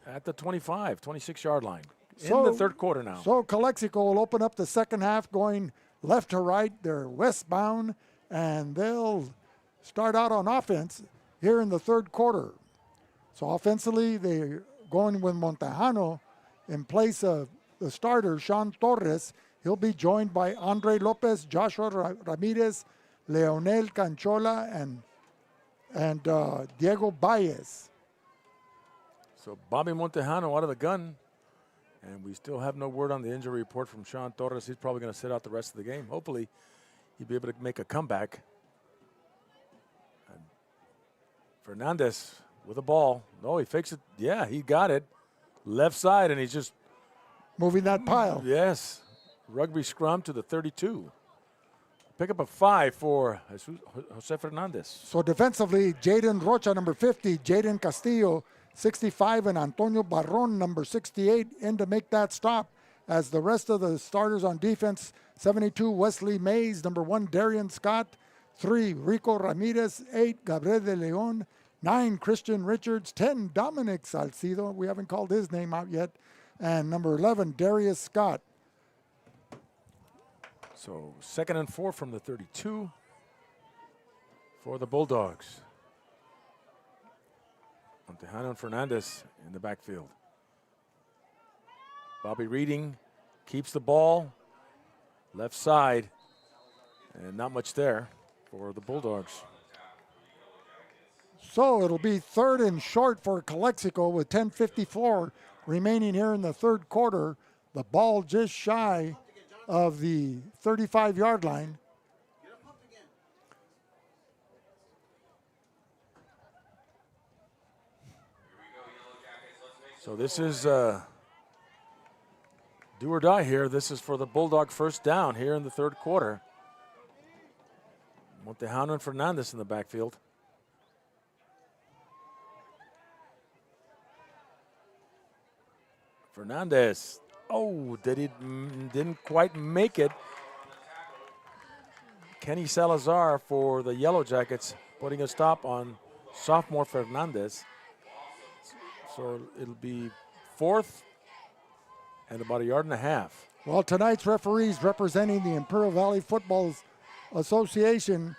at the 26-yard line in the third quarter now. So Calexico will open up the second half going left to right. They're westbound, and they'll start out on offense here in the third quarter. So offensively, they're going with Montejano in place of the starter, Sean Torres. He'll be joined by Andre Lopez, Joshua Ramirez, Leonel Canchola, and Diego Baez. So Bobby Montejano out of the gun, and we still have no word on the injury report from Sean Torres. He's probably going to sit out the rest of the game. Hopefully, he'll be able to make a comeback. And Fernandez with the ball. No, he fakes it. Yeah, he got it. Left side, and he's just moving that pile. Yes. Rugby scrum to the 32. Pick up a 5 for Jose Fernandez. So defensively, Jaden Rocha, number 50, Jaden Castillo, 65, and Antonio Barron, number 68, in to make that stop. As the rest of the starters on defense, 72, Wesley Mays, number 1, Darian Scott, 3, Rico Ramirez, 8, Gabriel de Leon, 9, Christian Richards, 10, Dominic Salcido, we haven't called his name out yet, and number 11, Darius Scott. So 2nd and 4 from the 32 for the Bulldogs. Montejano and Fernandez in the backfield. Bobby Reading keeps the ball left side, and not much there for the Bulldogs. So it'll be 3rd and short for Calexico with 10:54 remaining here in the third quarter. The ball just shy of the 35-yard line. So this is do or die here. This is for the Bulldog first down here in the third quarter. Montejano and Fernandez in the backfield. Fernandez. Oh, didn't quite make it. Kenny Salazar for the Yellowjackets putting a stop on sophomore Fernandez. So it'll be 4th and about 1.5 yards. Well, tonight's referees representing the Imperial Valley Football Association,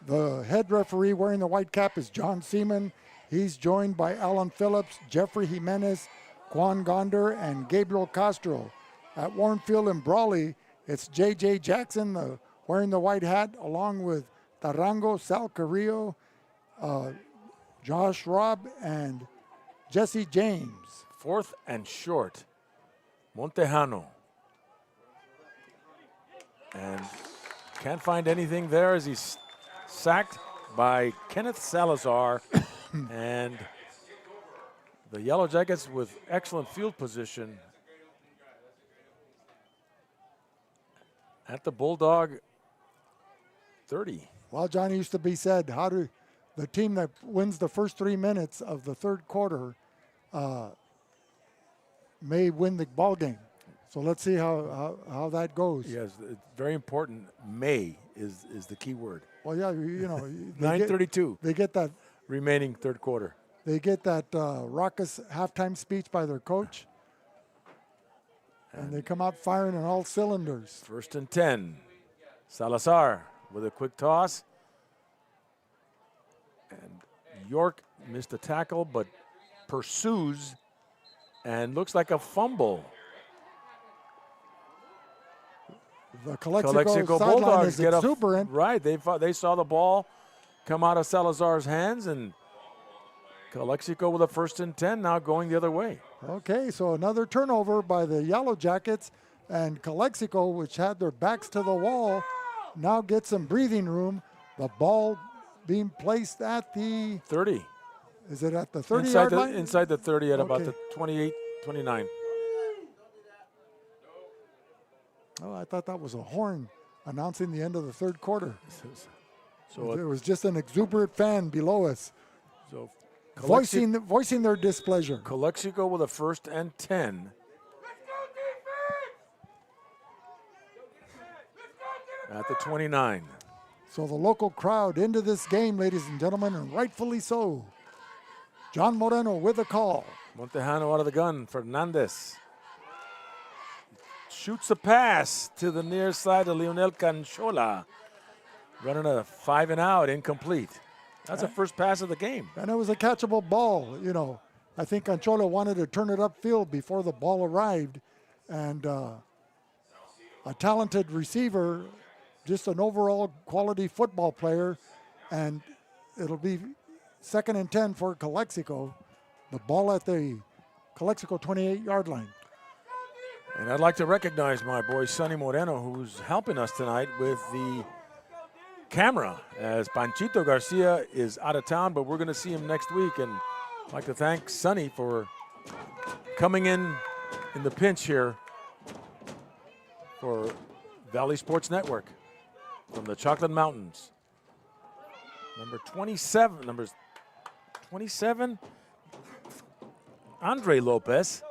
the head referee wearing the white cap is John Seaman. He's joined by Alan Phillips, Jeffrey Jimenez, Juan Gonder and Gabriel Castro. At Warrenfield and Brawley, it's J.J. Jackson wearing the white hat, along with Tarango, Sal Carrillo, Josh Robb, and Jesse James. 4th and short. Montejano. And can't find anything there as he's sacked by Kenneth Salazar. And the Yellow Jackets with excellent field position at the Bulldog 30. Well, Johnny, used to be said, how do the team that wins the first 3 minutes of the third quarter may win the ball game. So let's see how that goes. Yes, it's very important. May is the key word. Well, yeah, you know. 9:32. They get that. Remaining third quarter. They get that raucous halftime speech by their coach. And they come out firing on all cylinders. 1st and 10. Salazar with a quick toss. And York missed a tackle, but pursues and looks like a fumble. The Calexico Bulldogs get exuberant. Right, they saw the ball come out of Salazar's hands, and Calexico with a 1st and 10, now going the other way. Okay, so another turnover by the Yellow Jackets, and Calexico, which had their backs to the wall, now gets some breathing room. The ball being placed at the 30. Is it at the 30-yard line? Inside the 30 at about the 28, 29. Oh, I thought that was a horn announcing the end of the third quarter. So there was just an exuberant fan below us, so voicing their displeasure. Calexico with a 1st and 10. At the 29. So the local crowd into this game, ladies and gentlemen, and rightfully so. John Moreno with a call. Montejano out of the gun. Fernandez shoots a pass to the near side of Leonel Canchola. Running a 5 and out, incomplete. That's the first pass of the game. And it was a catchable ball. You know, I think Canchola wanted to turn it upfield before the ball arrived. And a talented receiver, just an overall quality football player. And it'll be 2nd and 10 for Calexico. The ball at the Calexico 28-yard line. And I'd like to recognize my boy Sonny Moreno, who's helping us tonight with the camera, as Panchito Garcia is out of town, but we're going to see him next week. And I'd like to thank Sonny for coming in the pinch here for Valley Sports Network from the Chocolate Mountains. Numbers 27, Andre Lopez.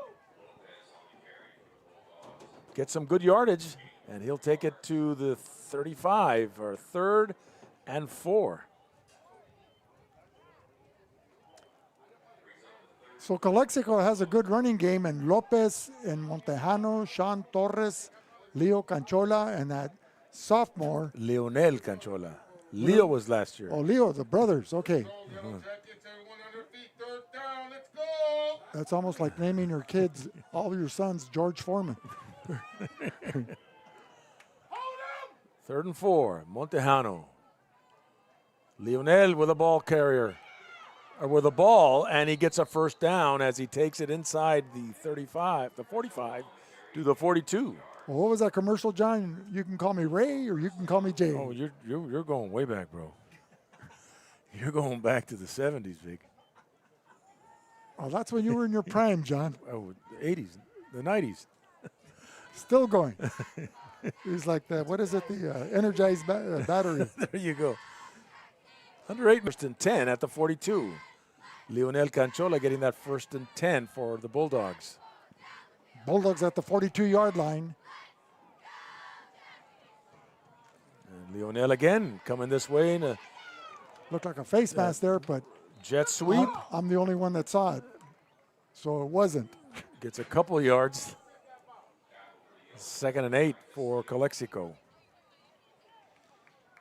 Get some good yardage, and he'll take it to the 35, or 3rd and 4. So Calexico has a good running game, and Lopez and Montejano, Sean Torres, Leo Canchola, and that sophomore. Leonel Canchola. Leo was last year. Oh, Leo, the brothers, okay. Mm-hmm. That's almost like naming your kids, all your sons, George Foreman. 3rd and 4, Montejano. Leonel with a ball carrier, or with a ball, and he gets a 1st down as he takes it inside the 35, the 45 to the 42. Well, what was that commercial, John? You can call me Ray, or you can call me Jay. Oh, you're going way back, bro. You're going back to the 70s, Vic. Oh, that's when you were in your prime, John. Oh, the 80s, the 90s. Still going. He's like the, what is it, the energized battery. There you go. Under 8, 1st and 10 at the 42. Leonel Canchola getting that 1st and 10 for the Bulldogs. Bulldogs at the 42-yard line. And Leonel again coming this way. In a looked like a face mask there, but jet sweep. I'm the only one that saw it, so it wasn't. Gets a couple yards. 2nd and 8 for Calexico.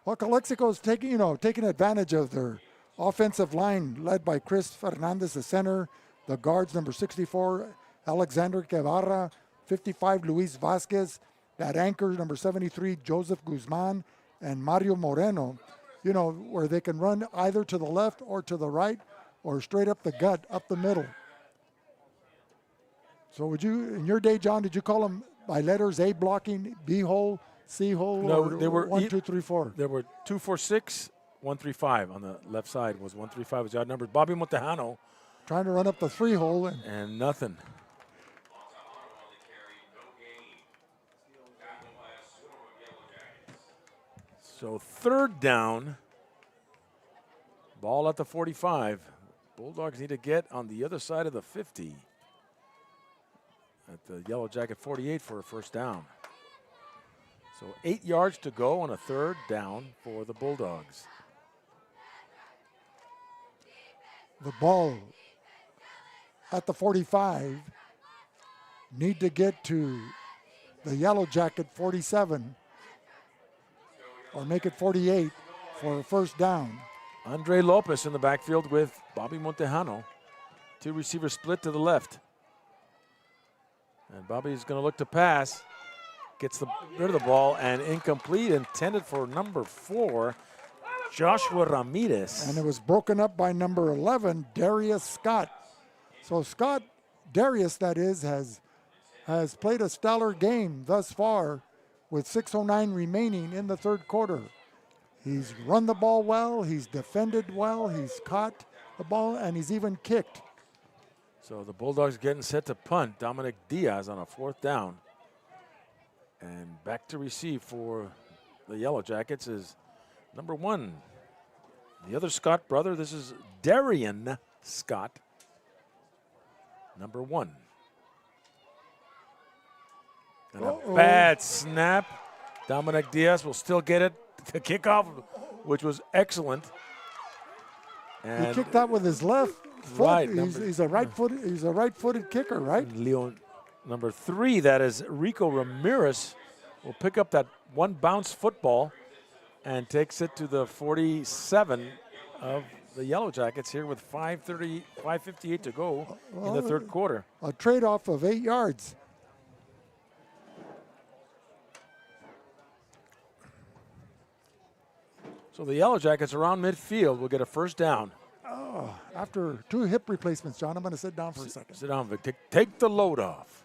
Well, Calexico's taking advantage of their offensive line led by Chris Fernandez, the center, the guards number 64, Alexander Guevara, 55, Luis Vasquez. That anchor, number 73, Joseph Guzman, and Mario Moreno, you know, where they can run either to the left or to the right or straight up the gut, up the middle. So would you, in your day, John, did you call them by letters, A blocking, B hole, C hole, No, or they were 1, 2, 3, 4? There were 2, 4, 6, 1, 3, 5 on the left side. Was 1, 3, 5 was the odd numbers. Bobby Montejano. Trying to run up the 3 hole. And nothing. So 3rd down. Ball at the 45. Bulldogs need to get on the other side of the 50. At the Yellow Jacket 48 for a first down. So 8 yards to go on a 3rd down for the Bulldogs. The ball at the 45. Need to get to the Yellow Jacket 47 or make it 48 for a first down. Andre Lopez in the backfield with Bobby Montejano. 2 receivers split to the left. And Bobby's going to look to pass. Gets rid of the ball and incomplete, intended for number 4, Joshua Ramirez. And it was broken up by number 11, Darius Scott. So Scott, Darius that is, has played a stellar game thus far with 6:09 remaining in the 3rd quarter. He's run the ball well, he's defended well, he's caught the ball, and he's even kicked. So the Bulldogs getting set to punt. Dominic Diaz on a 4th down. And back to receive for the Yellow Jackets is number 1. The other Scott brother, this is Darian Scott. Number 1. And a bad snap. Dominic Diaz will still get it. The kickoff, which was excellent. And he kicked out with his left foot. Right, He's a right-footed kicker, right? Leon, number 3, that is Rico Ramirez, will pick up that one bounce football and takes it to the 47 of the Yellow Jackets here with 5:58 to go in the 3rd quarter. A trade-off of 8 yards. So the Yellow Jackets around midfield will get a first down. Oh, after 2 hip replacements, John, I'm going to sit down for a second. Sit down, Vic. Take the load off.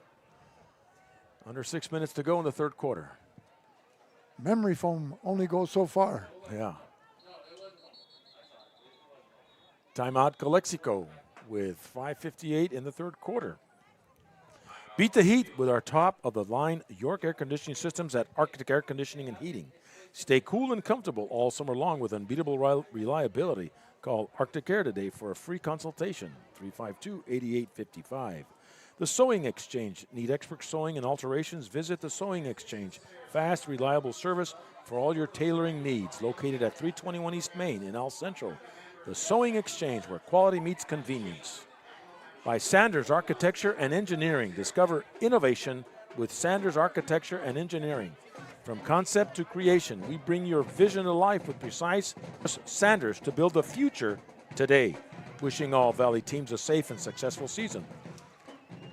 Under 6 minutes to go in the 3rd quarter. Memory foam only goes so far. Yeah. Timeout Calexico with 5:58 in the 3rd quarter. Beat the heat with our top-of-the-line York air conditioning systems at Arctic Air Conditioning and Heating. Stay cool and comfortable all summer long with unbeatable reliability. Call Arctic Air today for a free consultation, 352-8855. The Sewing Exchange. Need expert sewing and alterations? Visit the Sewing Exchange. Fast, reliable service for all your tailoring needs. Located at 321 East Main in El Centro. The Sewing Exchange, where quality meets convenience. By Sanders Architecture and Engineering. Discover innovation with Sanders Architecture and Engineering. From concept to creation, we bring your vision to life with precise Sanders to build the future today. Wishing all Valley teams a safe and successful season.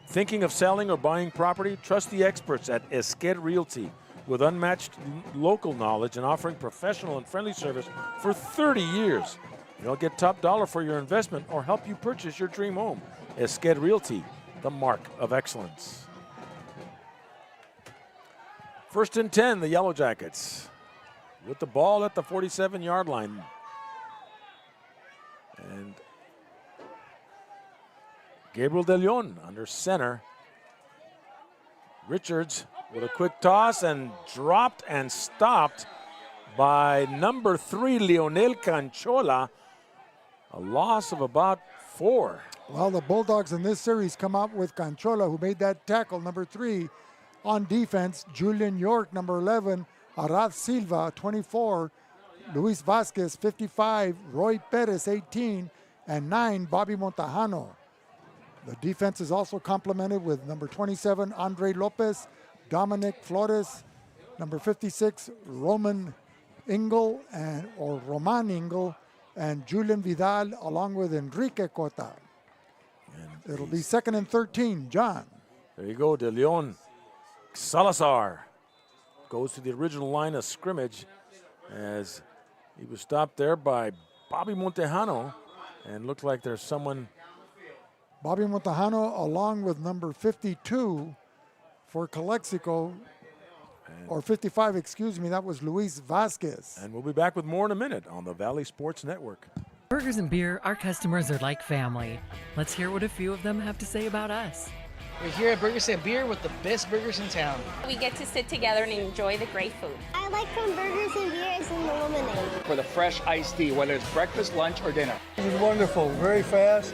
Thinking of selling or buying property? Trust the experts at Esqued Realty. With unmatched local knowledge and offering professional and friendly service for 30 years. They'll get top dollar for your investment or help you purchase your dream home. Esqued Realty, the mark of excellence. 1st and 10, the Yellow Jackets with the ball at the 47-yard line. And Gabriel De Leon under center. Richards with a quick toss and dropped and stopped by number 3, Leonel Canchola. A loss of about 4. Well, the Bulldogs in this series come out with Canchola, who made that tackle, number 3. On defense, Julian York, number 11. Arad Silva, 24. Luis Vasquez, 55. Roy Perez, 18. And 9, Bobby Montejano. The defense is also complemented with number 27, Andre Lopez, Dominic Flores, number 56, Roman Ingle, Roman Ingle, and Julian Vidal, along with Enrique Cota. It'll be 2nd and 13, John. There you go, De Leon. Salazar goes to the original line of scrimmage as he was stopped there by Bobby Montejano, and looked like there's someone. Bobby Montejano along with number 52 for Calexico, or 55, excuse me, that was Luis Vasquez. And we'll be back with more in a minute on the Valley Sports Network. Burgers and Beer, our customers are like family. Let's hear what a few of them have to say about us. We're here at Burgers and Beer with the best burgers in town. We get to sit together and enjoy the great food. I like from Burgers and Beers and the lemonade. For the fresh iced tea, whether it's breakfast, lunch, or dinner. This is wonderful, very fast,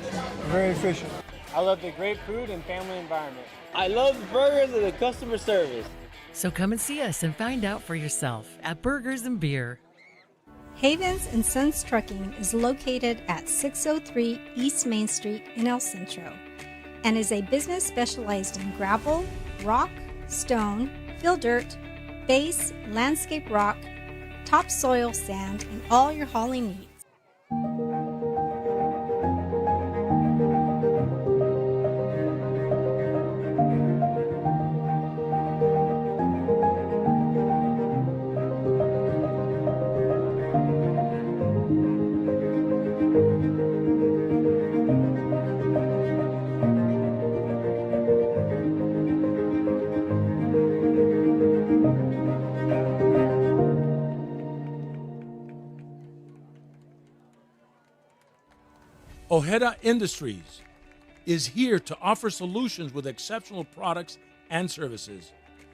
very efficient. I love the great food and family environment. I love the burgers and the customer service. So come and see us and find out for yourself at Burgers and Beer. Havens and Sons Trucking is located at 603 East Main Street in El Centro and is a business specialized in gravel, rock, stone, fill dirt, base, landscape rock, topsoil sand, and all your hauling needs. Ojeda Industries is here to offer solutions with exceptional products and services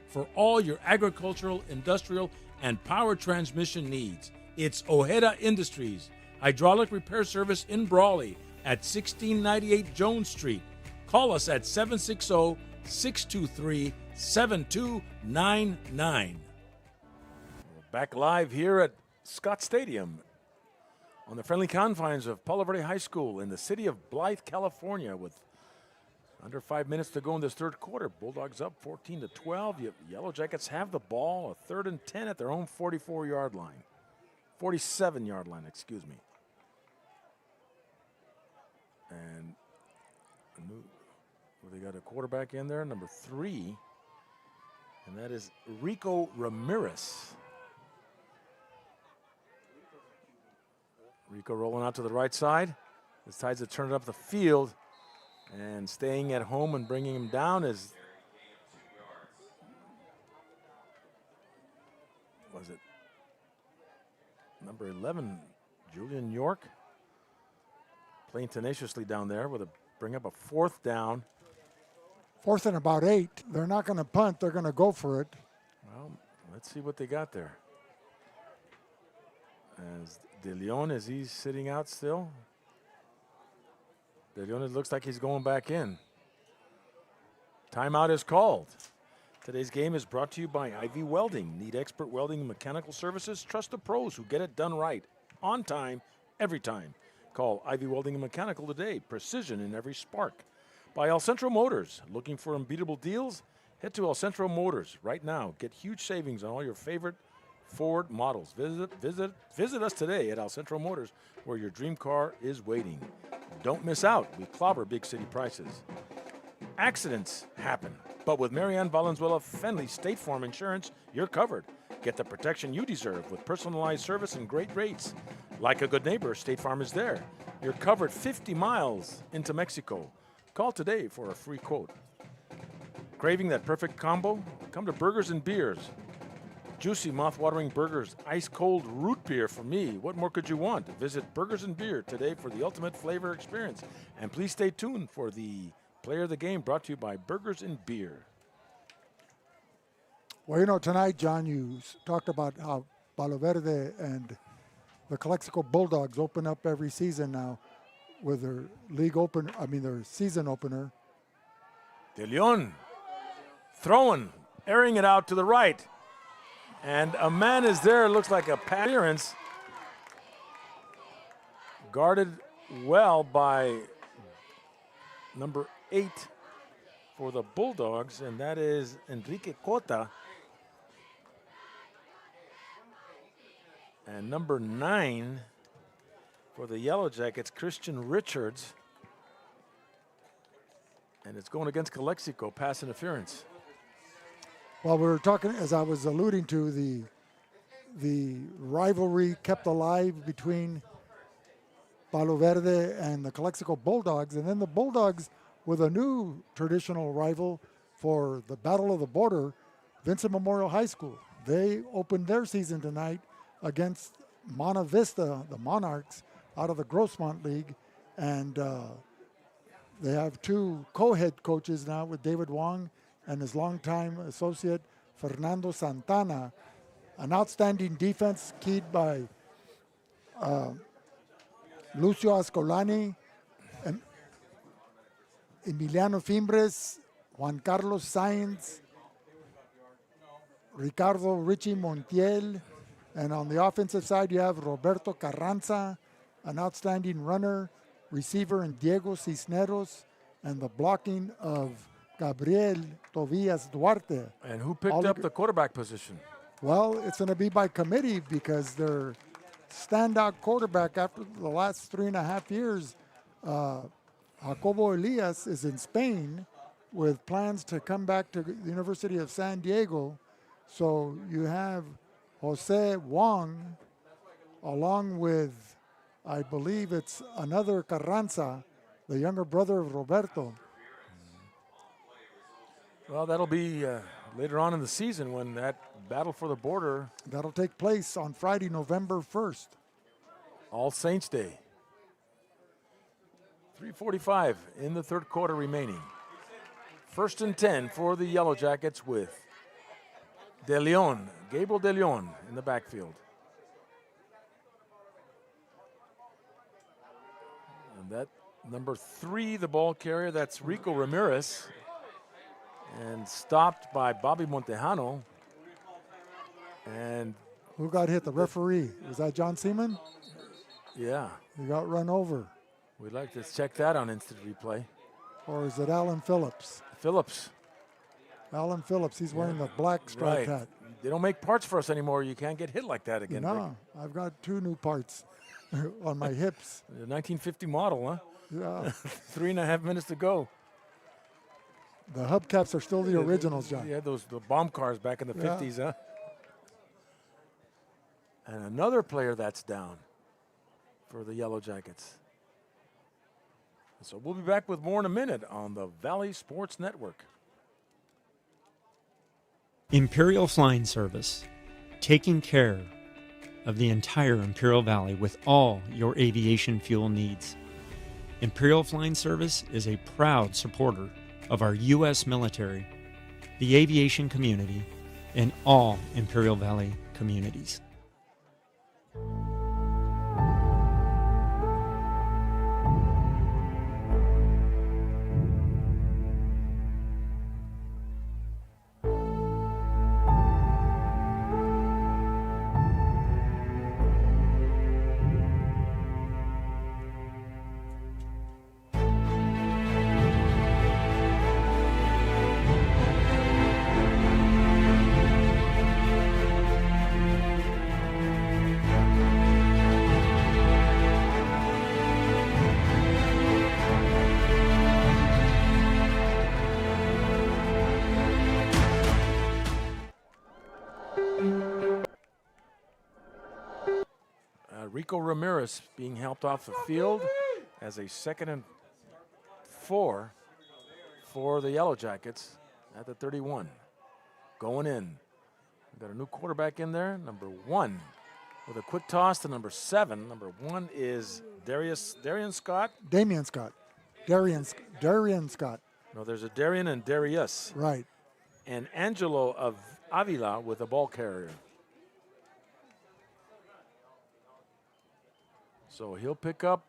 for all your agricultural, industrial, and power transmission needs. It's Ojeda Industries, hydraulic repair service in Brawley at 1698 Jones Street. Call us at 760-623-7299. Back live here at Scott Stadium on the friendly confines of Palo Verde High School in the city of Blythe, California, with under 5 minutes to go in this third quarter. Bulldogs up 14-12. Yellowjackets have the ball, a 3rd and 10 at their own 47-yard line, excuse me. And they got a quarterback in there, number 3, and that is Rico Ramirez. Rico rolling out to the right side. Decides to turn it up the field, and staying at home and bringing him down is, was it number 11, Julian York, playing tenaciously down there with a bring up a 4th down. 4th and about 8. They're not going to punt. They're going to go for it. Well, let's see what they got there. As De Leon, is he sitting out still? De Leon, it looks like he's going back in. Timeout is called. Today's game is brought to you by Ivy Welding. Need expert welding and mechanical services? Trust the pros who get it done right, on time, every time. Call Ivy Welding and Mechanical today. Precision in every spark. By El Centro Motors. Looking for unbeatable deals? Head to El Centro Motors right now. Get huge savings on all your favorite Ford models. Visit us today at El Centro Motors, where your dream car is waiting. Don't miss out. We clobber big city prices. Accidents happen, but with Marianne Valenzuela Fenley State Farm Insurance, you're covered. Get the protection you deserve with personalized service and great rates. Like a good neighbor, State Farm is there. You're covered 50 miles into Mexico. Call today for a free quote. Craving that perfect combo? Come to Burgers and Beers. Juicy, mouth-watering burgers, ice-cold root beer for me. What more could you want? Visit Burgers and Beer today for the ultimate flavor experience. And please stay tuned for the Player of the Game, brought to you by Burgers and Beer. Well, you know, tonight, John, you talked about how Palo Verde and the Calexico Bulldogs open up every season now with their their season opener. De Leon throwing, airing it out to the right. And a man is there, looks like a pass clearance. Guarded well by number 8 for the Bulldogs, and that is Enrique Cota. And number 9 for the Yellowjackets, Christian Richards. And it's going against Calexico, pass interference. Well, we were talking, as I was alluding to, the rivalry kept alive between Palo Verde and the Calexico Bulldogs, and then the Bulldogs with a new traditional rival for the Battle of the Border, Vincent Memorial High School. They opened their season tonight against Monta Vista, the Monarchs, out of the Grossmont League, and they have two co-head coaches now with David Wong and his longtime associate Fernando Santana. An outstanding defense keyed by Lucio Ascolani, Emiliano Fimbres, Juan Carlos Sainz, Ricardo Richie Montiel, and on the offensive side you have Roberto Carranza, an outstanding runner, receiver, and Diego Cisneros, and the blocking of Gabriel Tobias Duarte. And who picked up the quarterback position? Well, it's going to be by committee because their standout quarterback after the last 3.5 years, Jacobo Elias, is in Spain with plans to come back to the University of San Diego. So you have Jose Wong along with, I believe it's another Carranza, the younger brother of Roberto. Well, that'll be later on in the season when that battle for the border. That'll take place on Friday, November 1st. All Saints Day. 3:45 in the third quarter remaining. 1st and 10 for the Yellow Jackets with De Leon, Gabriel De Leon in the backfield. And that number 3, the ball carrier, that's Rico Ramirez. And stopped by Bobby Montejano. And who got hit? The referee. Was that John Seaman? Yeah. He got run over. We'd like to check that on instant replay. Or is it Alan Phillips? Phillips. Alan Phillips. He's wearing the black striped hat. They don't make parts for us anymore. You can't get hit like that again. No, Rick. I've got 2 new parts on my hips. The 1950 model, huh? Yeah. 3.5 minutes to go. The hubcaps are still the originals, John. Yeah, the bomb cars back in the 50s, huh? And another player that's down for the Yellow Jackets. So we'll be back with more in a minute on the Valley Sports Network. Imperial Flying Service, taking care of the entire Imperial Valley with all your aviation fuel needs. Imperial Flying Service is a proud supporter of our U.S. military, the aviation community, and all Imperial Valley communities. Rico Ramirez being helped off the field as a 2nd and 4 for the Yellow Jackets at the 31. Going in. We've got a new quarterback in there, number 1, with a quick toss to number 7. Number 1 is Darian Scott. Damian Scott. Darian Scott. No, there's a Darian and Darius. Right. And Angelo of Avila with the ball carrier. So he'll pick up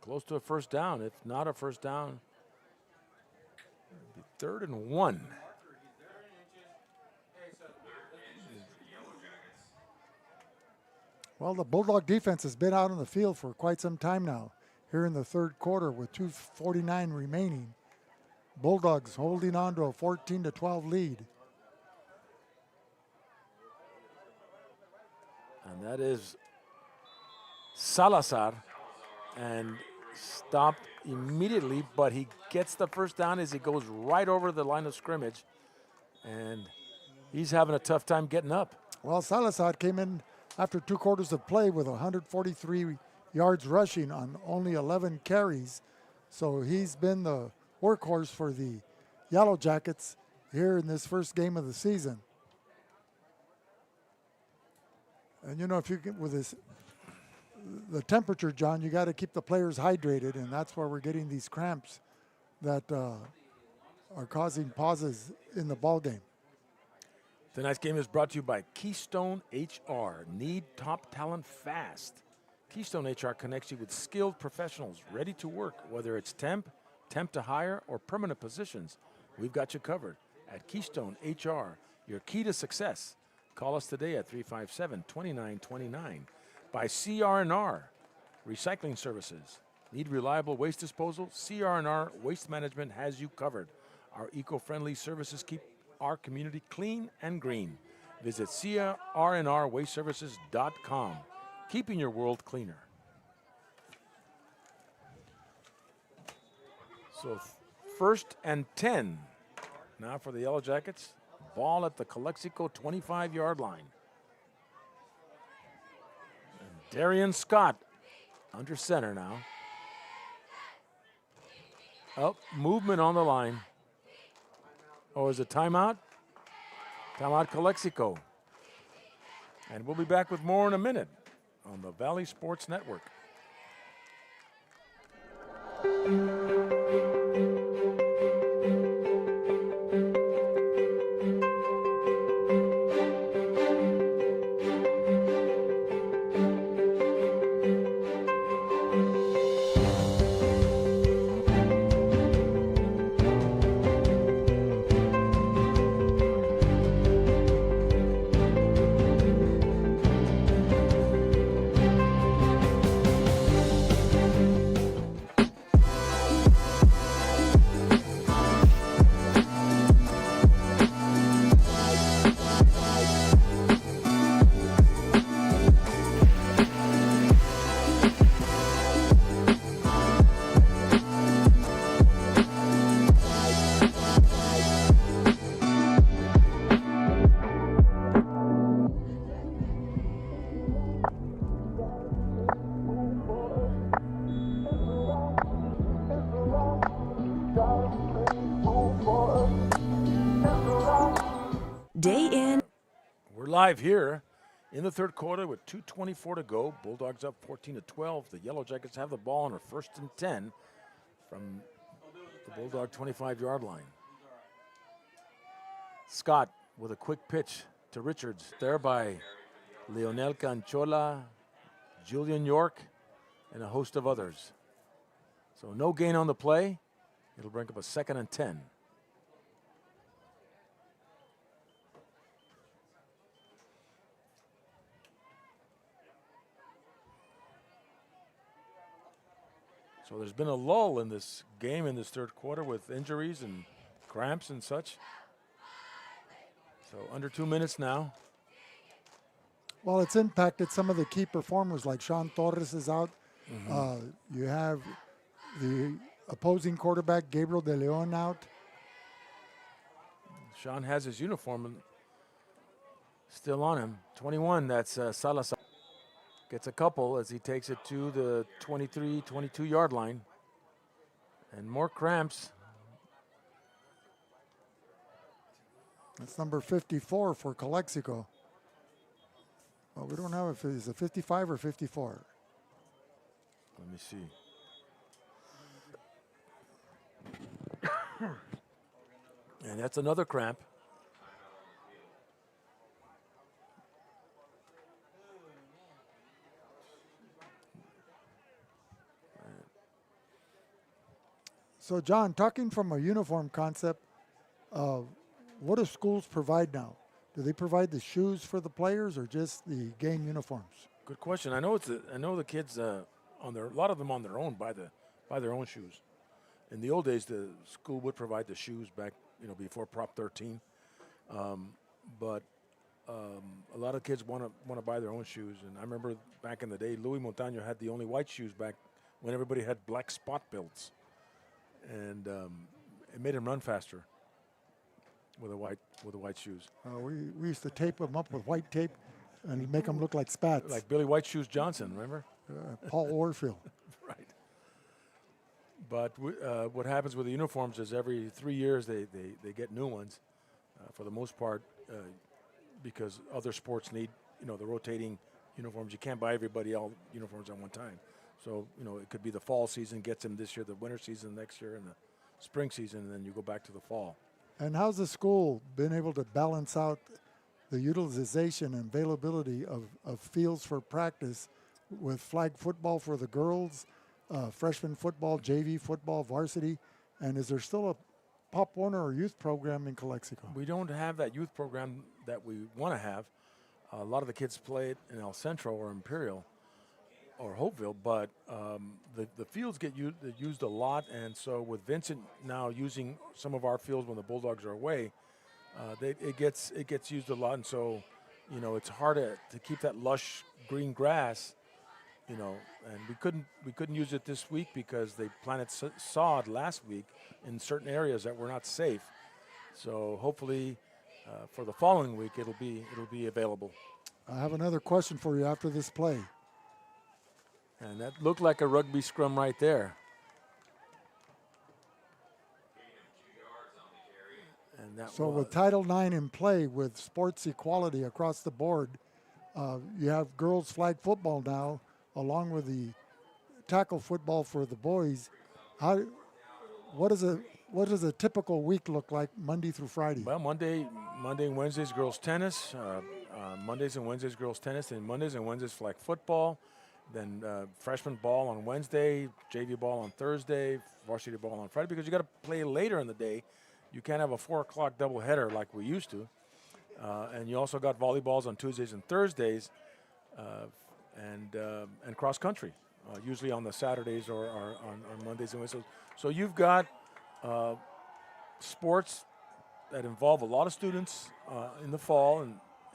close to a first down. If not a first down, it'll be 3rd and 1. Well, the Bulldog defense has been out on the field for quite some time now. Here in the third quarter with 2:49 remaining. Bulldogs holding on to a 14-12 lead. And that is Salazar, and stopped immediately, but he gets the first down as he goes right over the line of scrimmage, and he's having a tough time getting up. Well, Salazar came in after 2 quarters of play with 143 yards rushing on only 11 carries. So he's been the workhorse for the Yellowjackets here in this first game of the season. And you know, if you get with the temperature, John, you got to keep the players hydrated, and that's where we're getting these cramps that are causing pauses in the ball game. Tonight's game is brought to you by Keystone HR. Need top talent fast. Keystone HR connects you with skilled professionals ready to work, whether it's temp to hire, or permanent positions. We've got you covered at Keystone HR, your key to success. Call us today at 357-2929. By CR&R Recycling Services. Need reliable waste disposal? CR&R Waste Management has you covered. Our eco-friendly services keep our community clean and green. Visit crnrwasteservices.com. Keeping your world cleaner. So first and 10 now for the Yellowjackets. Ball at the Calexico 25-yard line. And Darian Scott under center now. Oh, movement on the line. Oh, is it timeout? Timeout Calexico. And we'll be back with more in a minute on the Valley Sports Network. Day in. We're live here in the third quarter with 2:24 to go. Bulldogs up 14-12. The Yellowjackets have the ball on a 1st and 10 from the Bulldog 25-yard line. Scott with a quick pitch to Richards, there by Leonel Canchola, Julian York, and a host of others. So no gain on the play. It'll bring up a 2nd and 10. So there's been a lull in this game in this third quarter with injuries and cramps and such. So under 2 minutes now. Well, it's impacted some of the key performers, like Sean Torres is out. You have the opposing quarterback, Gabriel De Leon, out. Sean has his uniform still on him. 21, that's Salazar. Gets a couple as he takes it to the 23, 22-yard line. And more cramps. That's number 54 for Calexico. Well, we don't know if it's a 55 or 54. Let me see. And that's another cramp. So, John, talking from a uniform concept, what do schools provide now? Do they provide the shoes for the players or just the game uniforms? Good question. I know the kids a lot of them on their own buy their own shoes. In the old days, the school would provide the shoes back, before Prop 13. But a lot of kids want to buy their own shoes. And I remember back in the day, Louis Montaño had the only white shoes back when everybody had black spot belts, and it made him run faster with the white shoes. We used to tape them up with white tape and make them look like spats. Like Billy White Shoes Johnson, remember? Paul Warfield. Right. But what happens with the uniforms is every 3 years they get new ones, for the most part, because other sports need the rotating uniforms. You can't buy everybody all uniforms at one time. So it could be the fall season gets them this year, the winter season next year, and the spring season, and then you go back to the fall. And how's the school been able to balance out the utilization and availability of fields for practice with flag football for the girls, freshman football, JV football, varsity, and is there still a Pop Warner or youth program in Calexico? We don't have that youth program that we want to have. A lot of the kids play it in El Centro or Imperial or Hopeville, but the fields get used a lot, and so with Vincent now using some of our fields when the Bulldogs are away, it gets used a lot, and so it's hard to keep that lush green grass, and we couldn't use it this week because they planted sod last week in certain areas that were not safe. So hopefully for the following week it'll be available. I have another question for you after this play. And that looked like a rugby scrum right there. And so with Title IX in play, with sports equality across the board, you have girls flag football now, along with the tackle football for the boys. What does a typical week look like Monday through Friday? Well, Monday and Wednesdays girls tennis, Mondays and Wednesdays girls tennis, and Mondays and Wednesdays flag football. Then freshman ball on Wednesday, JV ball on Thursday, varsity ball on Friday, because you got to play later in the day. You can't have a 4 o'clock doubleheader like we used to. And you also got volleyballs on Tuesdays and Thursdays, and cross country, usually on the Saturdays or on Mondays and Wednesdays. So you've got sports that involve a lot of students in the fall,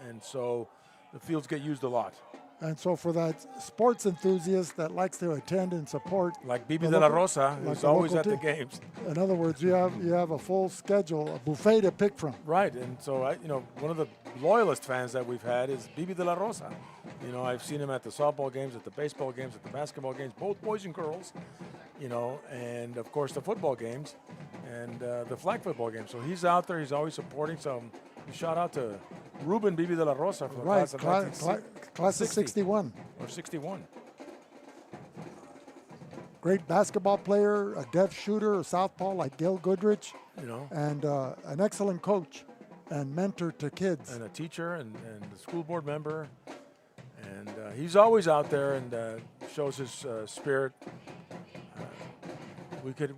and so the fields get used a lot. And so for that sports enthusiast that likes to attend and support, like Bibi de la Rosa, who's always at the games. In other words, you have a full schedule, a buffet to pick from. Right, and so one of the loyalist fans that we've had is Bibi de la Rosa. I've seen him at the softball games, at the baseball games, at the basketball games, both boys and girls. And of course the football games and the flag football games. So he's out there. He's always supporting. So shout out to Ruben Bibi de la Rosa from the class of 61. Or 61. Great basketball player, a deaf shooter, a southpaw like Gail Goodrich. And an excellent coach and mentor to kids. And a teacher and a school board member. And he's always out there and shows his spirit.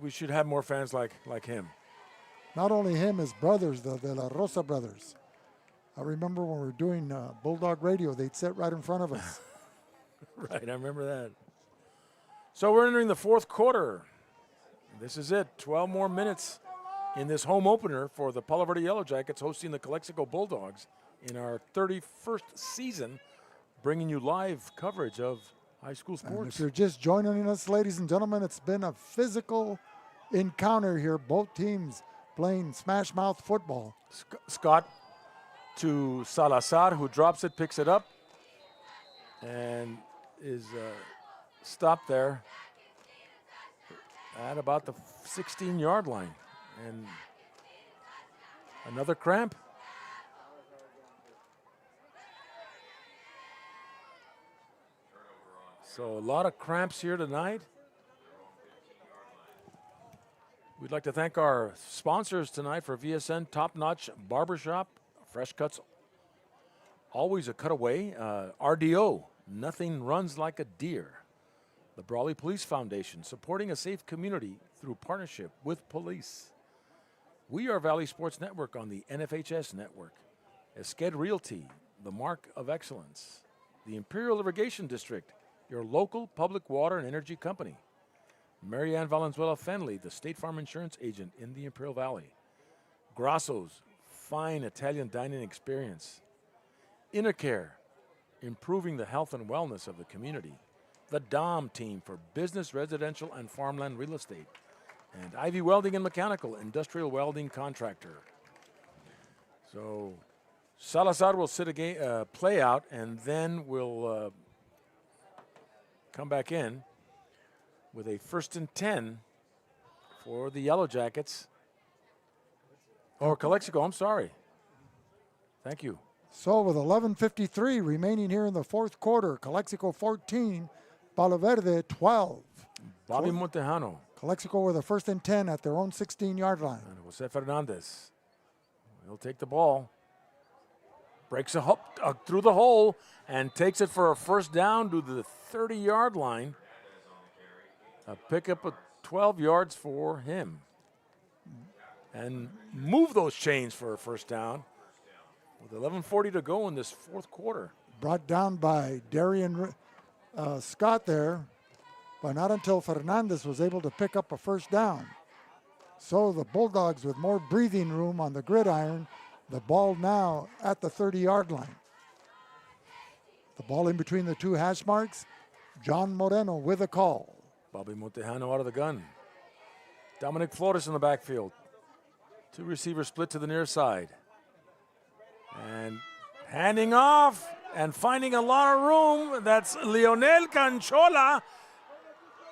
We should have more fans like him. Not only him, his brothers, the De La Rosa brothers. I remember when we were doing Bulldog Radio, they'd sit right in front of us. Right, I remember that. So we're entering the fourth quarter. This is it, 12 more minutes in this home opener for the Palo Verde Yellowjackets hosting the Calexico Bulldogs in our 31st season, bringing you live coverage of high school sports. And if you're just joining us, ladies and gentlemen, it's been a physical encounter here. Both teams playing smash mouth football. Scott to Salazar, who drops it, picks it up, and is stopped there at about the 16-yard line. And another cramp. So a lot of cramps here tonight. We'd like to thank our sponsors tonight for VSN, Top Notch Barbershop, fresh cuts, always a cutaway. RDO, nothing runs like a deer. The Brawley Police Foundation, supporting a safe community through partnership with police. We are Valley Sports Network on the NFHS network. Esqued Realty, the mark of excellence. The Imperial Irrigation District, your local public water and energy company. Marianne Valenzuela Fenley, the State Farm Insurance agent in the Imperial Valley. Grasso's, fine Italian dining experience. Intercare, improving the health and wellness of the community. the DOM team for business, residential, and farmland real estate. And Ivy Welding and Mechanical, industrial welding contractor. So Salazar will sit a game, play out, and then we'll come back in with a 1st and 10 for the Yellowjackets. Or Calexico, I'm sorry. Thank you. So with 11:53 remaining here in the fourth quarter, Calexico 14, Palo Verde 12. Bobby Montejano. Calexico with a 1st and 10 at their own 16-yard line. And Jose Fernandez. He'll take the ball. Breaks a hop through the hole and takes it for a 1st down to the 30-yard line. A pickup of 12 yards for him. And move those chains for a 1st down with 11:40 to go in this fourth quarter. Brought down by Darian Scott there, but not until Fernandez was able to pick up a 1st down. So the Bulldogs with more breathing room on the gridiron. The ball now at the 30-yard line. The ball in between the two hash marks. John Moreno with a call. Bobby Montejano out of the gun. Dominic Flores in the backfield. 2 receivers split to the near side. And handing off and finding a lot of room. That's Lionel Canchola.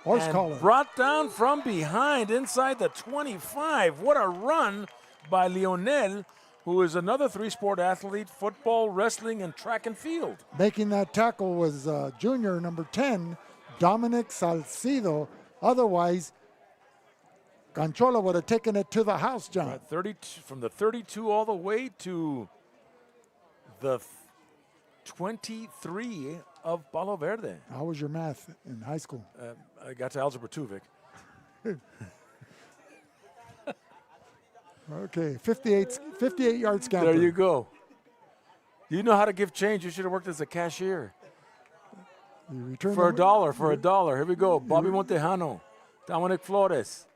Horse collar. Brought down from behind inside the 25. What a run by Lionel, who is another 3-sport athlete, football, wrestling, and track and field. Making that tackle was junior number 10, Dominic Salcido. Otherwise, Canchola would have taken it to the house, John. Right, 32, from the 32 all the way to the 23 of Palo Verde. How was your math in high school? I got to Algebra 2, Vic. Okay, 58-yard scamper. There you go. You know how to give change. You should have worked as a cashier. For a dollar. Here we go. Bobby Montejano. Dominic Flores.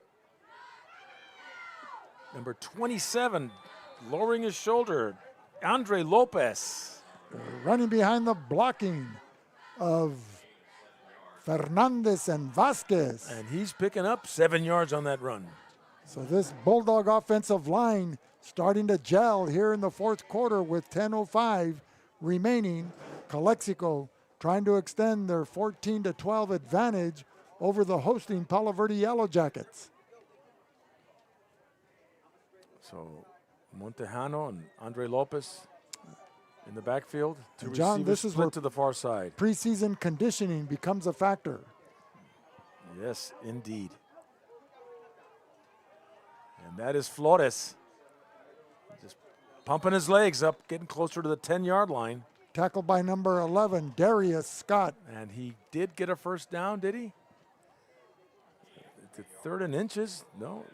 Number 27, lowering his shoulder. Andre Lopez. Running behind the blocking of Fernandez and Vasquez. And he's picking up 7 yards on that run. So this Bulldog offensive line starting to gel here in the fourth quarter with 10:05 remaining. Calexico trying to extend their 14-12 advantage over the hosting Palo Verde Yellowjackets. So Montejano and Andre Lopez in the backfield. And John, this is where to the far side. Preseason conditioning becomes a factor. Yes, indeed. And that is Flores. Just pumping his legs up, getting closer to the 10-yard line. Tackled by number 11, Darius Scott. And he did get a 1st down, did he? The 3rd and inches? No,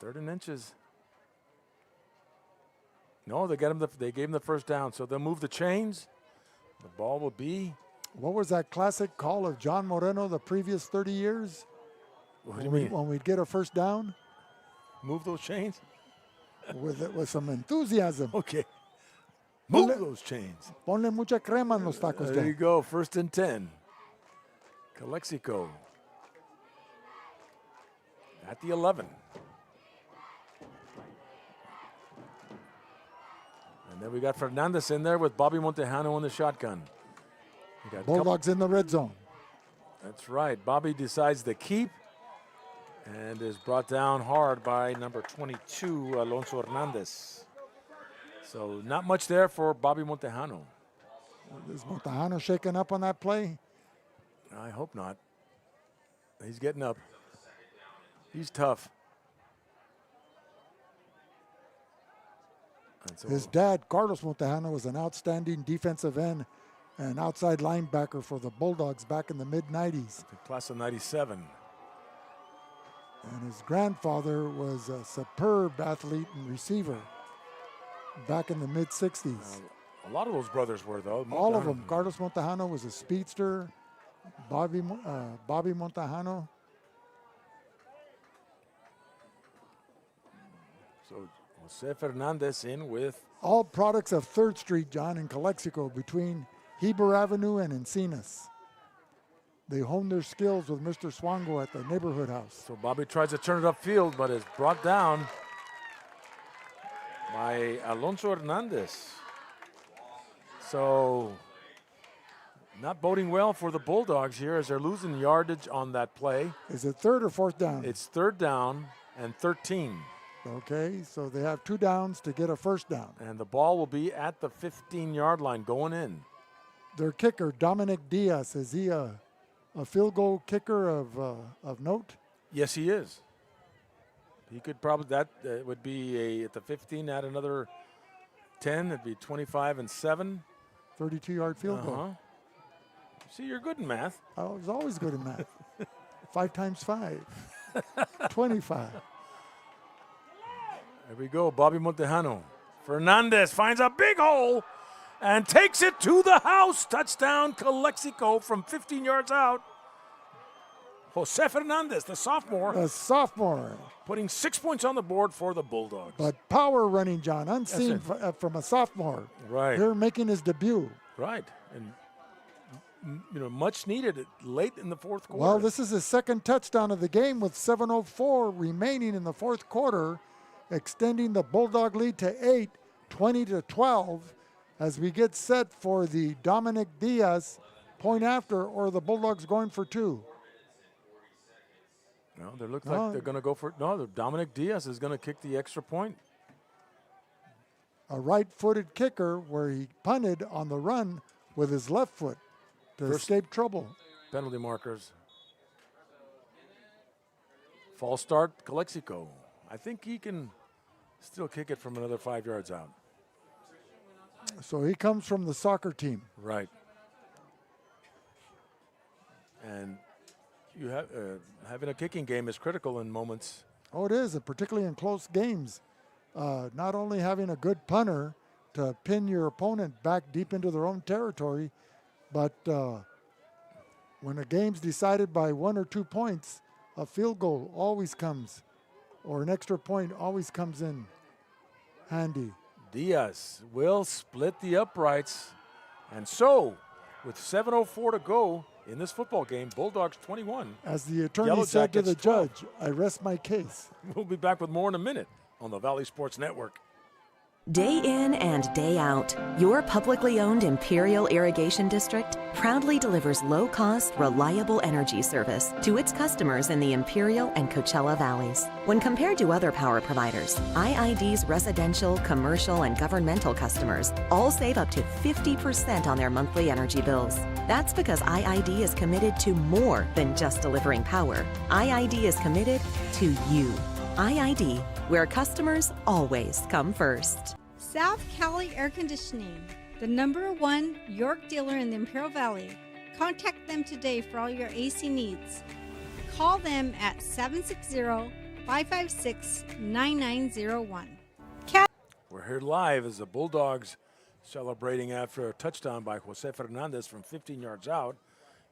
3rd and inches. No, they gave him the 1st down. So they'll move the chains. The ball will be. What was that classic call of John Moreno the previous 30 years? What do you mean? When we'd get a 1st down? Move those chains? with some enthusiasm. Okay. Move those chains. Ponle mucha crema en los tacos. There you go. 1st and 10. Calexico at the 11. And then we got Fernandez in there with Bobby Montejano in the shotgun. Bulldogs in the red zone. That's right. Bobby decides to keep and is brought down hard by number 22, Alonso Hernandez. So not much there for Bobby Montejano. Is Montejano shaking up on that play? I hope not. He's getting up. He's tough. So his dad, Carlos Montejano, was an outstanding defensive end and outside linebacker for the Bulldogs back in the mid-90s. The class of 97. And his grandfather was a superb athlete and receiver back in the mid-60s. A lot of those brothers were, though. All of them. Carlos Montejano was a speedster. Bobby Montejano. So Jose Fernandez in with. All products of 3rd Street, John, in Calexico between Heber Avenue and Encinas. they hone their skills with Mr. Swango at the neighborhood house. So Bobby tries to turn it upfield, but is brought down by Alonso Hernandez. So not boding well for the Bulldogs here as they're losing yardage on that play. Is it third or fourth down? It's third down and 13. Okay, so they have 2 downs to get a first down. And the ball will be at the 15-yard line going in. Their kicker, Dominic Diaz, is he a field goal kicker of note? Yes, he is. He could probably, that would be at the 15, add another 10. It'd be 25 and 7. 32-yard field goal. See, you're good in math. I was always good in math. 5 times 5. 25. There we go, Bobby Montejano. Fernandez finds a big hole and takes it to the house. Touchdown, Calexico from 15 yards out. Jose Fernandez, the sophomore. The sophomore. Putting 6 points on the board for the Bulldogs. But power running, John, unseen from a sophomore. Right. Here making his debut. Right. And, much needed late in the fourth quarter. Well, this is his second touchdown of the game with 7:04 remaining in the fourth quarter, extending the Bulldog lead to 8, 20-12, as we get set for the Dominic Diaz point after, or the Bulldogs going for 2. No, they look like they're going to go for it. No, Dominic Diaz is going to kick the extra point. A right-footed kicker where he punted on the run with his left foot to escape trouble. Penalty markers. False start, Calexico. I think he can still kick it from another 5 yards out. So he comes from the soccer team. Right. And you have having a kicking game is critical in moments. Oh, it is, particularly in close games. Not only having a good punter to pin your opponent back deep into their own territory, but when a game's decided by 1 or 2 points, a field goal always comes, or an extra point always comes in handy. Diaz will split the uprights. And so, with 7:04 to go in this football game, Bulldogs 21. As the attorney said to the 12. judge, I rest my case. We'll be back with more in a minute on the Valley Sports Network. Day in and day out, your publicly owned Imperial Irrigation District proudly delivers low-cost, reliable energy service to its customers in the Imperial and Coachella Valleys. When compared to other power providers, IID's residential, commercial, and governmental customers all save up to 50% on their monthly energy bills. That's because IID is committed to more than just delivering power. IID is committed to you. IID, where customers always come first. South Cali Air Conditioning, the #1 York dealer in the Imperial Valley. Contact them today for all your AC needs. Call them at 760-556-9901. We're here live as the Bulldogs celebrating after a touchdown by Jose Fernandez from 15 yards out,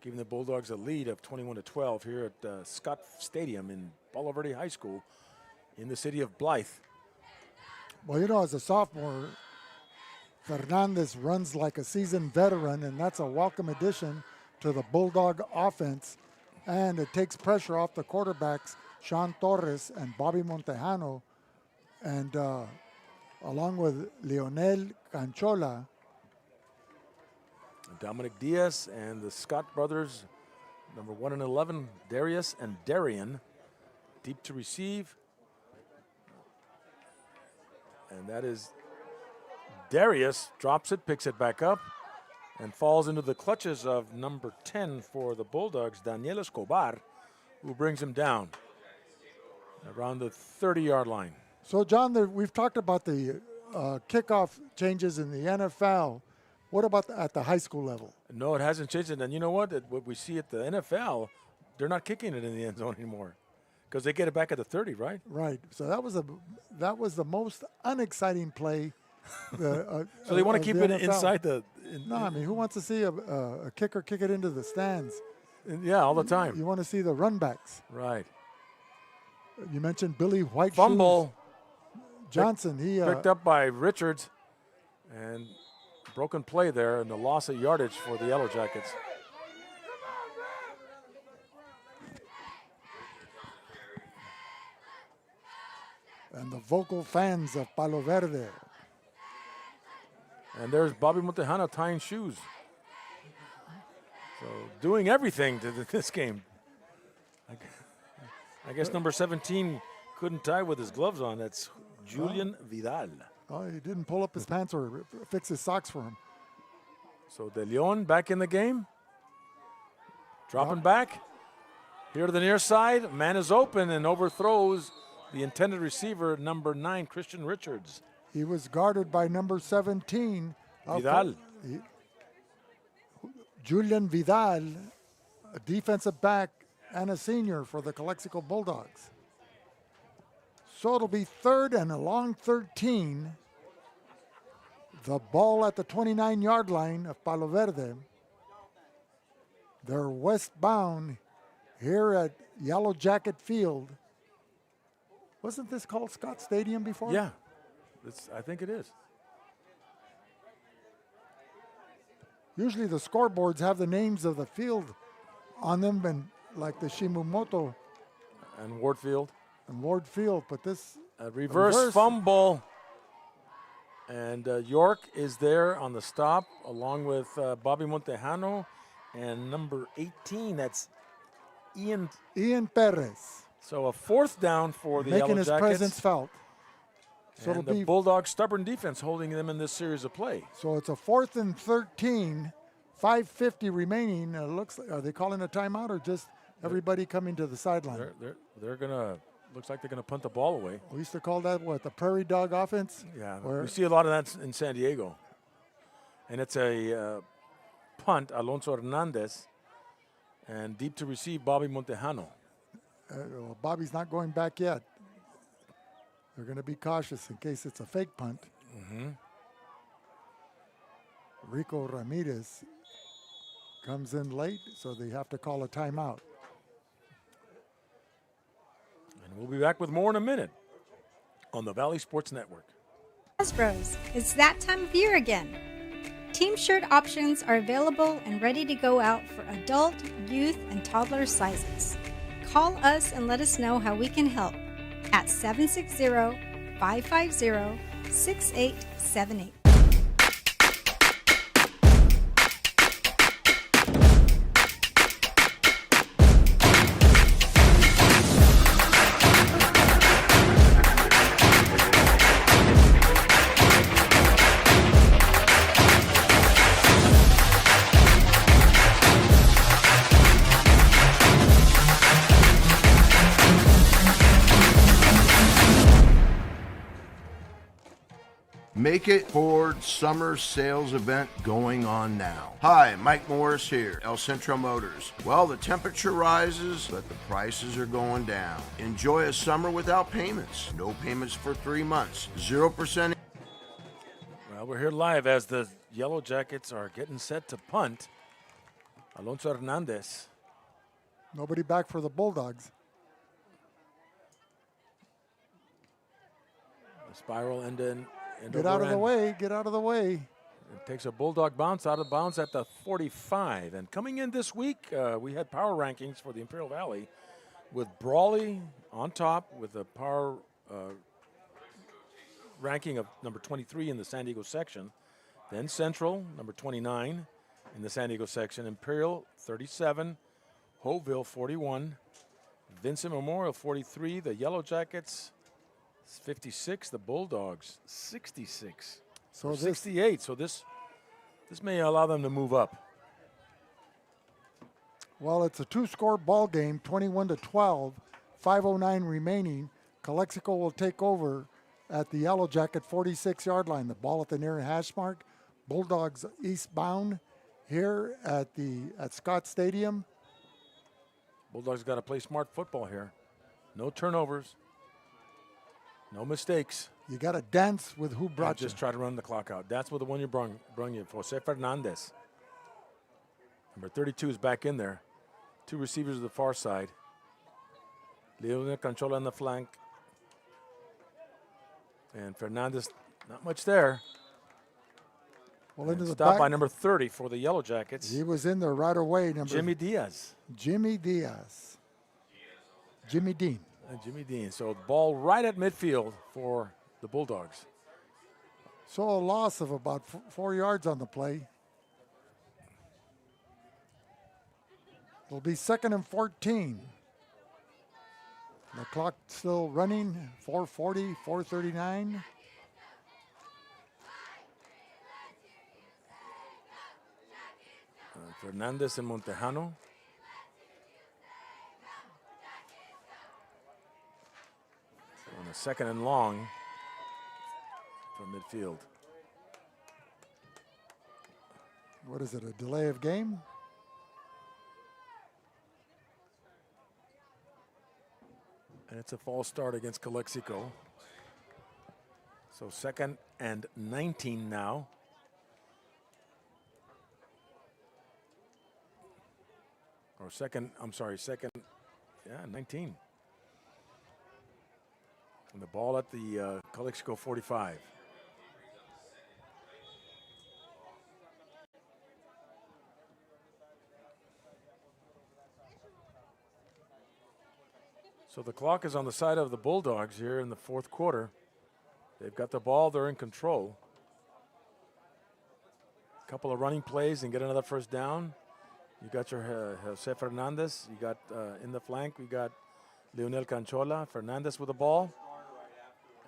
giving the Bulldogs a lead of 21-12 here at Scott Stadium in Palo Verde High School in the city of Blythe. Well, as a sophomore, Fernandez runs like a seasoned veteran, and that's a welcome addition to the Bulldog offense. And it takes pressure off the quarterbacks, Sean Torres and Bobby Montejano, and along with Leonel Canchola. Dominic Diaz and the Scott brothers, number 1 and 11, Darius and Darian, deep to receive. And that is Darius, drops it, picks it back up, and falls into the clutches of number 10 for the Bulldogs, Daniel Escobar, who brings him down around the 30-yard line. So, John, we've talked about the kickoff changes in the NFL. What about at the high school level? No, it hasn't changed. And you know what? What we see at the NFL, they're not kicking it in the end zone anymore because they get it back at the 30, right? Right. So that was the most unexciting play. So they want to keep it inside the. No, I mean, who wants to see a kicker kick it into the stands? Yeah, all the time. You want to see the runbacks. Right. You mentioned Billy White. Fumble. Johnson. He picked up by Richards, and broken play there, and the loss of yardage for the Yellowjackets. and the vocal fans of Palo Verde. And there's Bobby Montejano tying shoes. So doing everything to this game. I guess number 17 couldn't tie with his gloves on. That's Julian Vidal. Oh, he didn't pull up his pants or fix his socks for him. So De Leon back in the game. Dropping back. Here to the near side. Man is open and overthrows the intended receiver, number 9, Christian Richards. He was guarded by number 17. Vidal. Julian Vidal, a defensive back and a senior for the Calexico Bulldogs. So it'll be 3rd and a long 13. The ball at the 29-yard line of Palo Verde. They're westbound here at Yellowjacket Field. Wasn't this called Scott Stadium before? Yeah, I think it is. Usually the scoreboards have the names of the field on them, and like the Shimumoto and Ward Field. But this reverse fumble. And York is there on the stop, along with Bobby Montejano and number 18. That's Ian Perez. So a 4th down for the making Yellowjackets. His presence felt. So and the Bulldogs' stubborn defense holding them in this series of play. So it's a 4th and 13, 5:50 remaining. Are they calling a timeout or just everybody coming to the sideline? They're gonna. Looks like they're gonna punt the ball away. We used to call that what, the Prairie Dog offense? Yeah, we see a lot of that in San Diego. And it's a punt, Alonso Hernandez, and deep to receive Bobby Montejano. Well, Bobby's not going back yet. They're going to be cautious in case it's a fake punt. Rico Ramirez comes in late, so they have to call a timeout. And we'll be back with more in a minute on the Valley Sports Network. Hasbro's, it's that time of year again. Team shirt options are available and ready to go out for adult, youth, and toddler sizes. Call us and let us know how we can help at 760-550-6878. Make it Ford summer sales event going on now. Hi, Mike Morris here, El Centro Motors. Well, the temperature rises, but the prices are going down. Enjoy a summer without payments. No payments for 3 months. 0%. Well, we're here live as the Yellowjackets are getting set to punt. Alonso Hernandez. Nobody back for the Bulldogs. The spiral and then get out of the way. Get out of the way. It takes a Bulldog bounce out of bounds at the 45. And coming in this week, we had power rankings for the Imperial Valley with Brawley on top with a power ranking of number 23 in the San Diego section. Then Central, number 29 in the San Diego section. Imperial, 37. Hoville, 41. Vincent Memorial, 43. The Yellowjackets, 56. The Bulldogs, 66. So 68. So this may allow them to move up. Well, it's a 2-score ball game, 21-12, 5:09 remaining. Calexico will take over at the Yellowjacket 46-yard line. The ball at the near hash mark. Bulldogs eastbound here at Scott Stadium. Bulldogs got to play smart football here. No turnovers. No mistakes. You got to dance with who brought you. Just try to run the clock out. That's what the one you brung you. Jose Fernandez. Number 32 is back in there. 2 receivers to the far side. Leona Canchola on the flank. And Fernandez, not much there. Well, into the stopped back by number 30 for the Yellowjackets. He was in there right away. Jimmy Diaz. Jimmy Dean. Jimmy Dean. So ball right at midfield for the Bulldogs. So a loss of about 4 yards on the play. It'll be 2nd and 14. The clock still running, 4:40, 4:39. Fernandez and Montejano. On a 2nd and long from midfield. What is it, a delay of game? And it's a false start against Calexico. So 2nd and 19 now. Or second, 19. And the ball at the Calexico 45. So the clock is on the side of the Bulldogs here in the 4th quarter. They've got the ball, they're in control. A couple of running plays and get another first down. You got your Jose Fernandez. You got in the flank, we got Leonel Canchola. Fernandez with the ball.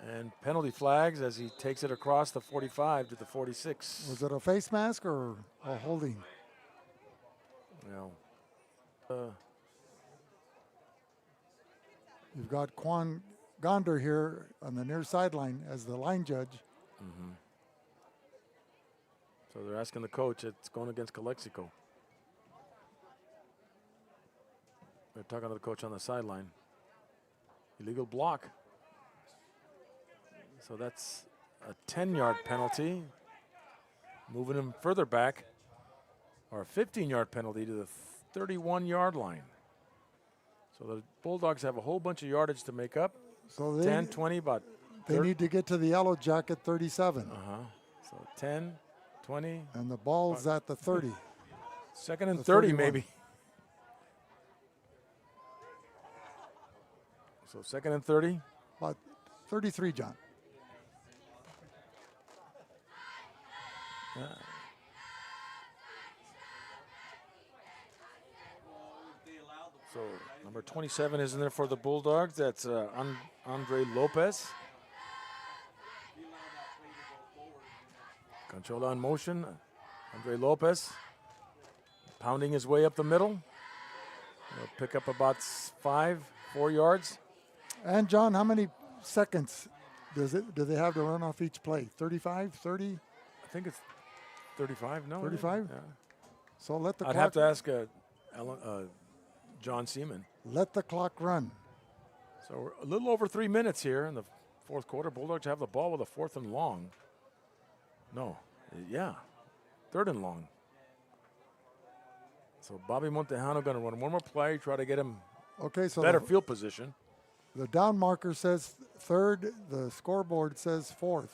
And penalty flags as he takes it across the 45 to the 46. Was it a face mask or a holding? No. You've got Quan Gonder here on the near sideline as the line judge. Mm-hmm. So they're asking the coach, it's going against Calexico. They're talking to the coach on the sideline. Illegal block. So that's a 10-yard penalty. Moving him further back. Or a 15-yard penalty to the 31-yard line. So the Bulldogs have a whole bunch of yardage to make up. So they, 10, 20, about they need to get to the yellow jacket 37. So 10, 20. And the ball's at the 30. 2nd and 30 maybe. So 2nd and 30. About 33, John. Yeah. So number 27 is in there for the Bulldogs. That's Andre Lopez. Conchola in motion. Andre Lopez pounding his way up the middle. He'll pick up about 4 yards. And John, how many seconds do they have to run off each play? 35, 30? I think it's 35. No, 35. Yeah. So let the I'd clock. have to ask John Seaman. Let the clock run. So we're a little over 3 minutes here in the 4th quarter. Bulldogs have the ball with a 4th and long. No, yeah, 3rd and long. So Bobby Montejano going to run one more play, try to get him better field position. The down marker says 3rd. The scoreboard says 4th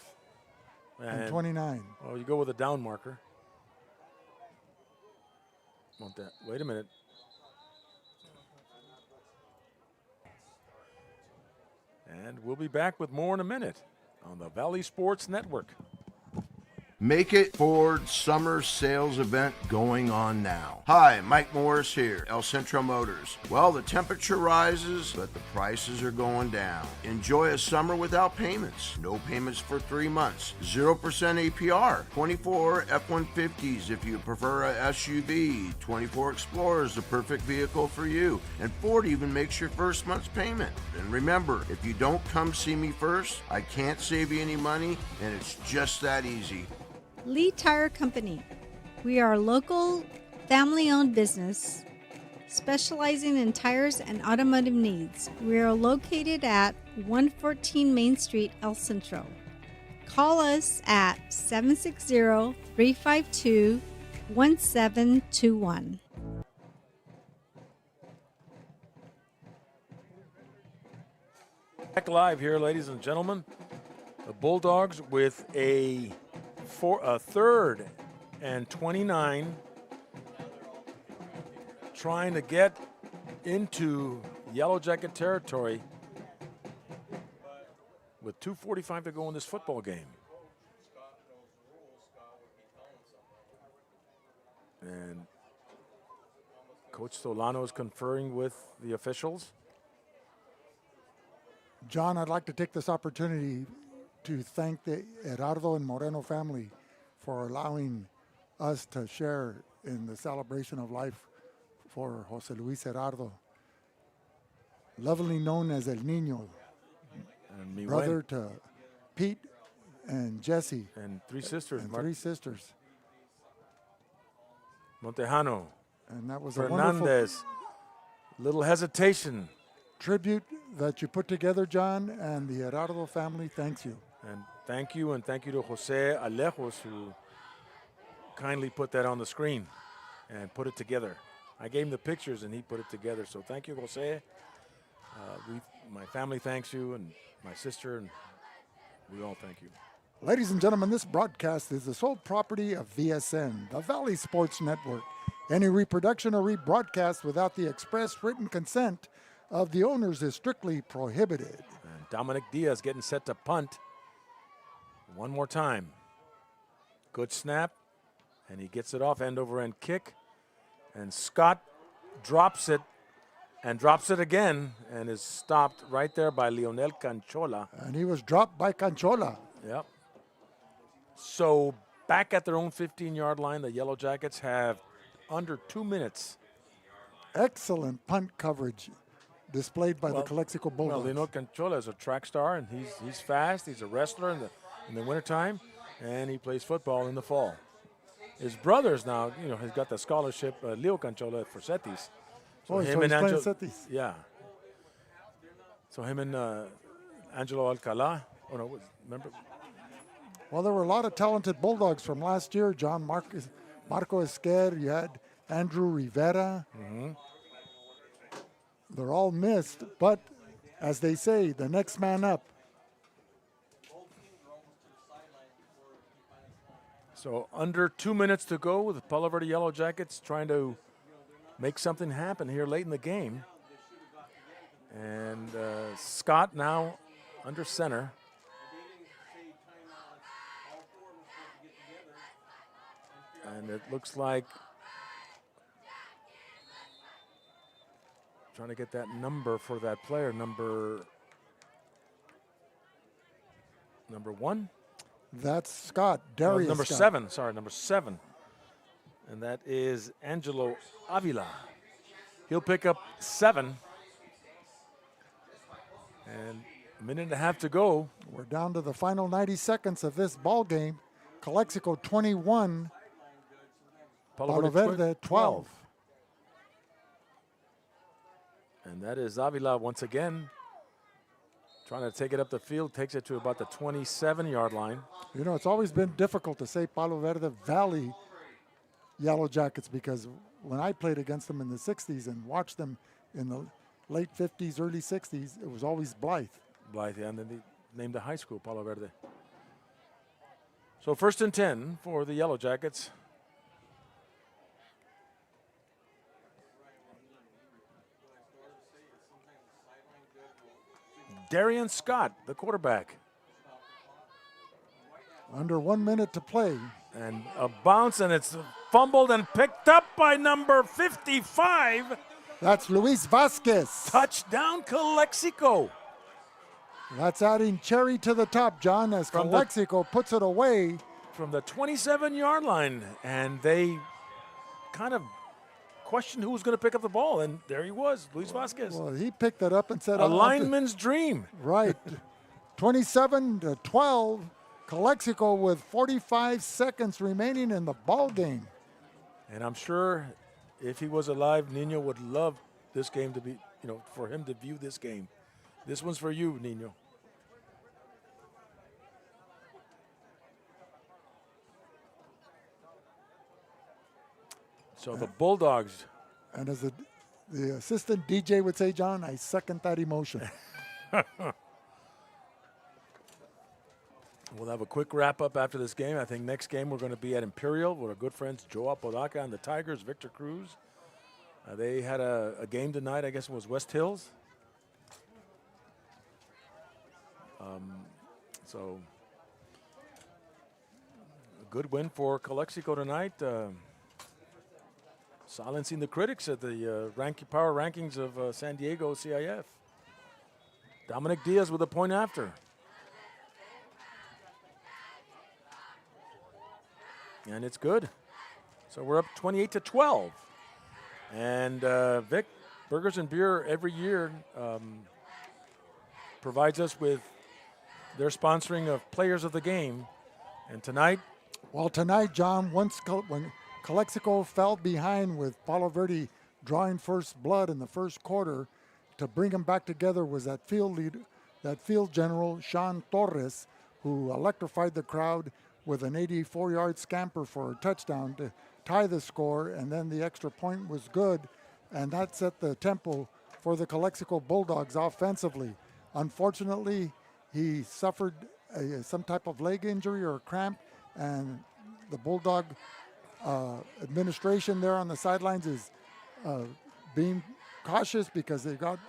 and 29. Well, you go with a down marker. Wait a minute. And we'll be back with more in a minute on the Valley Sports Network. Make It Ford Summer Sales Event going on now. Hi, Mike Morris here, El Centro Motors. Well, the temperature rises, but the prices are going down. Enjoy a summer without payments. No payments for 3 months. 0% APR. 24 F-150s if you prefer a SUV. 24 Explorer is the perfect vehicle for you. And Ford even makes your first month's payment. And remember, if you don't come see me first, I can't save you any money, and it's just that easy. Lee Tire Company. We are a local, family-owned business specializing in tires and automotive needs. We are located at 114 Main Street, El Centro. Call us at 760-352-1721. Back live here, ladies and gentlemen. The Bulldogs with a 3rd and 29, trying to get into Yellow Jacket territory 2:45 to go in this football game. And Coach Solano is conferring with the officials. John, I'd like to take this opportunity to thank the Gerardo and Moreno family for allowing us to share in the celebration of life for Jose Luis Gerardo, lovingly known as El Niño, And mi brother to Pete and Jesse. And three sisters. And three sisters. Montejano. And that was a wonderful Fernandez. Little hesitation. tribute that you put together, John, and the Gerardo family thanks you. And thank you to Jose Alejos, who kindly put that on the screen and put it together. I gave him the pictures and he put it together. So thank you, Jose. My family thanks you, and my sister, and we all thank you. Ladies and gentlemen, this broadcast is the sole property of VSN, the Valley Sports Network. Any reproduction or rebroadcast without the express written consent of the owners is strictly prohibited. And Dominic Diaz getting set to punt. One more time. Good snap, and he gets it off, end over end kick. And Scott drops it and drops it again and is stopped right there by Leonel Canchola. And he was dropped by Canchola. Yep. So back at their own 15-yard line, the Yellow Jackets have under 2 minutes. Excellent punt coverage displayed by the Calexico Bulldogs. Well, Leonel Canchola is a track star, and he's fast. He's a wrestler in the wintertime, and he plays football in the fall. His brothers now, he's got the scholarship, Leo Canchola for Cetis. So he's playing Cetis. Yeah. So him and Angelo Alcala. Oh, no, remember? Well, there were a lot of talented Bulldogs from last year. John Marco Esquer, you had Andrew Rivera. Mm-hmm. They're all missed, but as they say, the next man up. So under 2 minutes to go with the Palo Verde Yellow Jackets trying to make something happen here late in the game. And Scott now under center. And it looks like trying to get that number for that player, number 1. That's Scott, Darius number Scott. 7, sorry, number 7. And that is Angelo Avila. He'll pick up 7. And a minute and a half to go. We're down to the final 90 seconds of this ball game. Calexico 21, Palo Verde 12. And that is Avila once again trying to take it up the field, takes it to about the 27-yard line. It's always been difficult to say Palo Verde Valley Yellow Jackets because when I played against them in the 60s and watched them in the late 50s, early 60s, it was always Blythe. Blythe, yeah, and then they named the high school Palo Verde. So 1st and 10 for the Yellow Jackets. Darian Scott, the quarterback. Under 1 minute to play. And a bounce, and it's fumbled and picked up by number 55. That's Luis Vasquez. Touchdown, Calexico. That's adding cherry to the top, John, as Calexico puts it away. From the 27-yard line, and they kind of questioned who was going to pick up the ball, and there he was, Luis Vasquez. Well, he picked it up and said, a lineman's dream. Right. 27-12. Calexico with 45 seconds remaining in the ball game. And I'm sure if he was alive, Nino would love this game to be, for him to view this game. This one's for you, Nino. So the Bulldogs. And as the assistant DJ would say, John, I second that emotion. We'll have a quick wrap up after this game. I think next game we're going to be at Imperial with our good friends Joe Apodaca and the Tigers, Victor Cruz. They had a game tonight, I guess it was West Hills. So a good win for Calexico tonight. Silencing the critics at the power rankings of San Diego CIF. Dominic Diaz with a point after. And it's good. So we're up 28-12. And Vic, Burgers and Beer every year provides us with their sponsoring of Players of the Game. And tonight? Well, tonight, John, when Calexico fell behind with Palo Verde drawing first blood in the first quarter, to bring them back together was that field general, Sean Torres, who electrified the crowd with an 84-yard scamper for a touchdown to tie the score, and then the extra point was good, and that set the tempo for the Calexico Bulldogs offensively. Unfortunately, he suffered some type of leg injury or cramp, and the Bulldog administration there on the sidelines is being cautious because they've got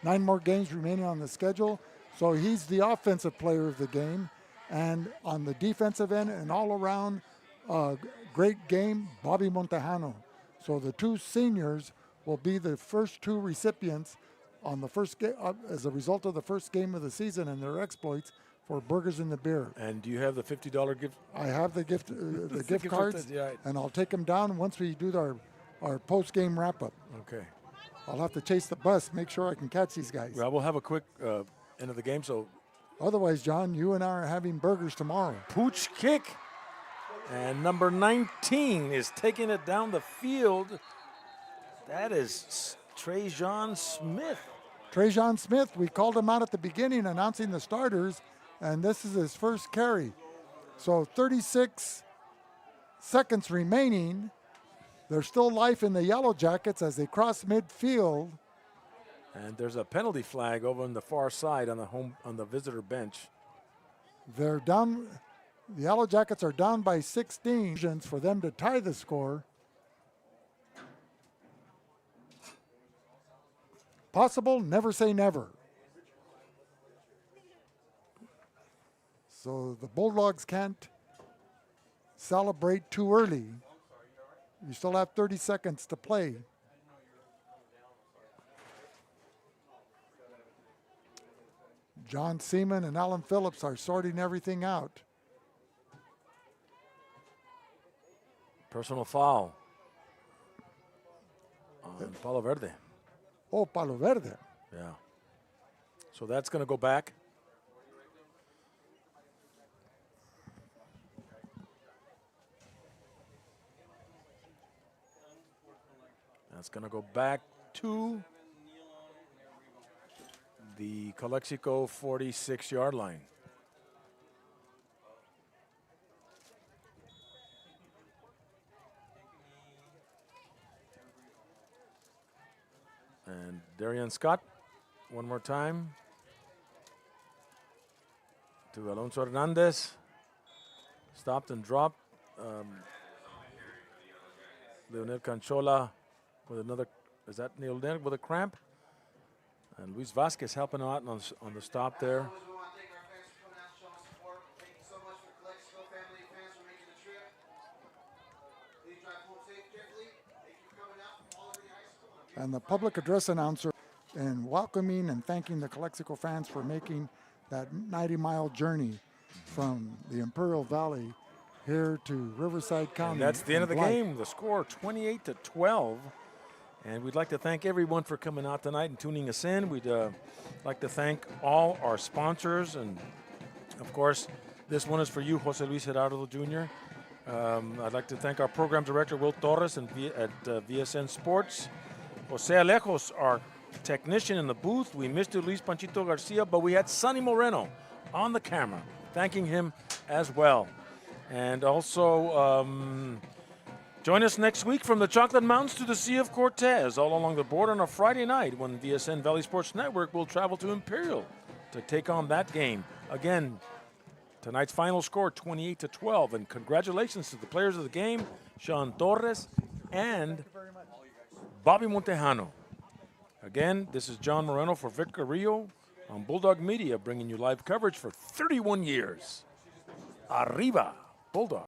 9 more games remaining on the schedule. So he's the offensive player of the game. And on the defensive end, and all around, great game, Bobby Montejano. So the 2 seniors will be the first 2 recipients on the first game as a result of the first game of the season and their exploits for Burgers and the Beer. And do you have the $50 gift? I have the gift cards, and I'll take them down once we do our post-game wrap-up. Okay. I'll have to chase the bus, make sure I can catch these guys. Well, we'll have a quick end of the game, so. Otherwise, John, you and I are having burgers tomorrow. Pooch kick. And number 19 is taking it down the field. That is Trajan Smith. Trajan Smith, we called him out at the beginning announcing the starters, and this is his first carry. So 36 seconds remaining. There's still life in the Yellowjackets as they cross midfield. And there's a penalty flag over on the far side on the visitor bench. They're down. The Yellowjackets are down by 16 for them to tie the score. Possible, never say never. So the Bulldogs can't celebrate too early. You still have 30 seconds to play. John Seaman and Alan Phillips are sorting everything out. Personal foul on Palo Verde. Oh, Palo Verde. Yeah. So that's going to go back. That's going to go back to the Calexico 46-yard line. And Darian Scott, one more time. To Alonso Hernandez. Stopped and dropped. Leonel Canchola with another, is that Leonel with a cramp? And Luis Vasquez helping out on the stop there. And the public address announcer and welcoming and thanking the Calexico fans for making that 90-mile journey from the Imperial Valley here to Riverside County. And that's the end of the game. The score 28-12. And we'd like to thank everyone for coming out tonight and tuning us in. We'd like to thank all our sponsors. And, of course, this one is for you, Jose Luis Gerardo Jr. I'd like to thank our program director, Will Torres, at VSN Sports. Jose Alejos, our technician in the booth. We missed Luis Panchito Garcia, but we had Sonny Moreno on the camera, thanking him as well. And also, join us next week from the Chocolate Mountains to the Sea of Cortez, all along the border on a Friday night when VSN Valley Sports Network will travel to Imperial to take on that game. Again, tonight's final score, 28-12. And congratulations to the players of the game, Sean Torres and Bobby Montejano. Again, this is John Moreno for Vic Carrillo on Bulldog Media, bringing you live coverage for 31 years. Arriba, Bulldog.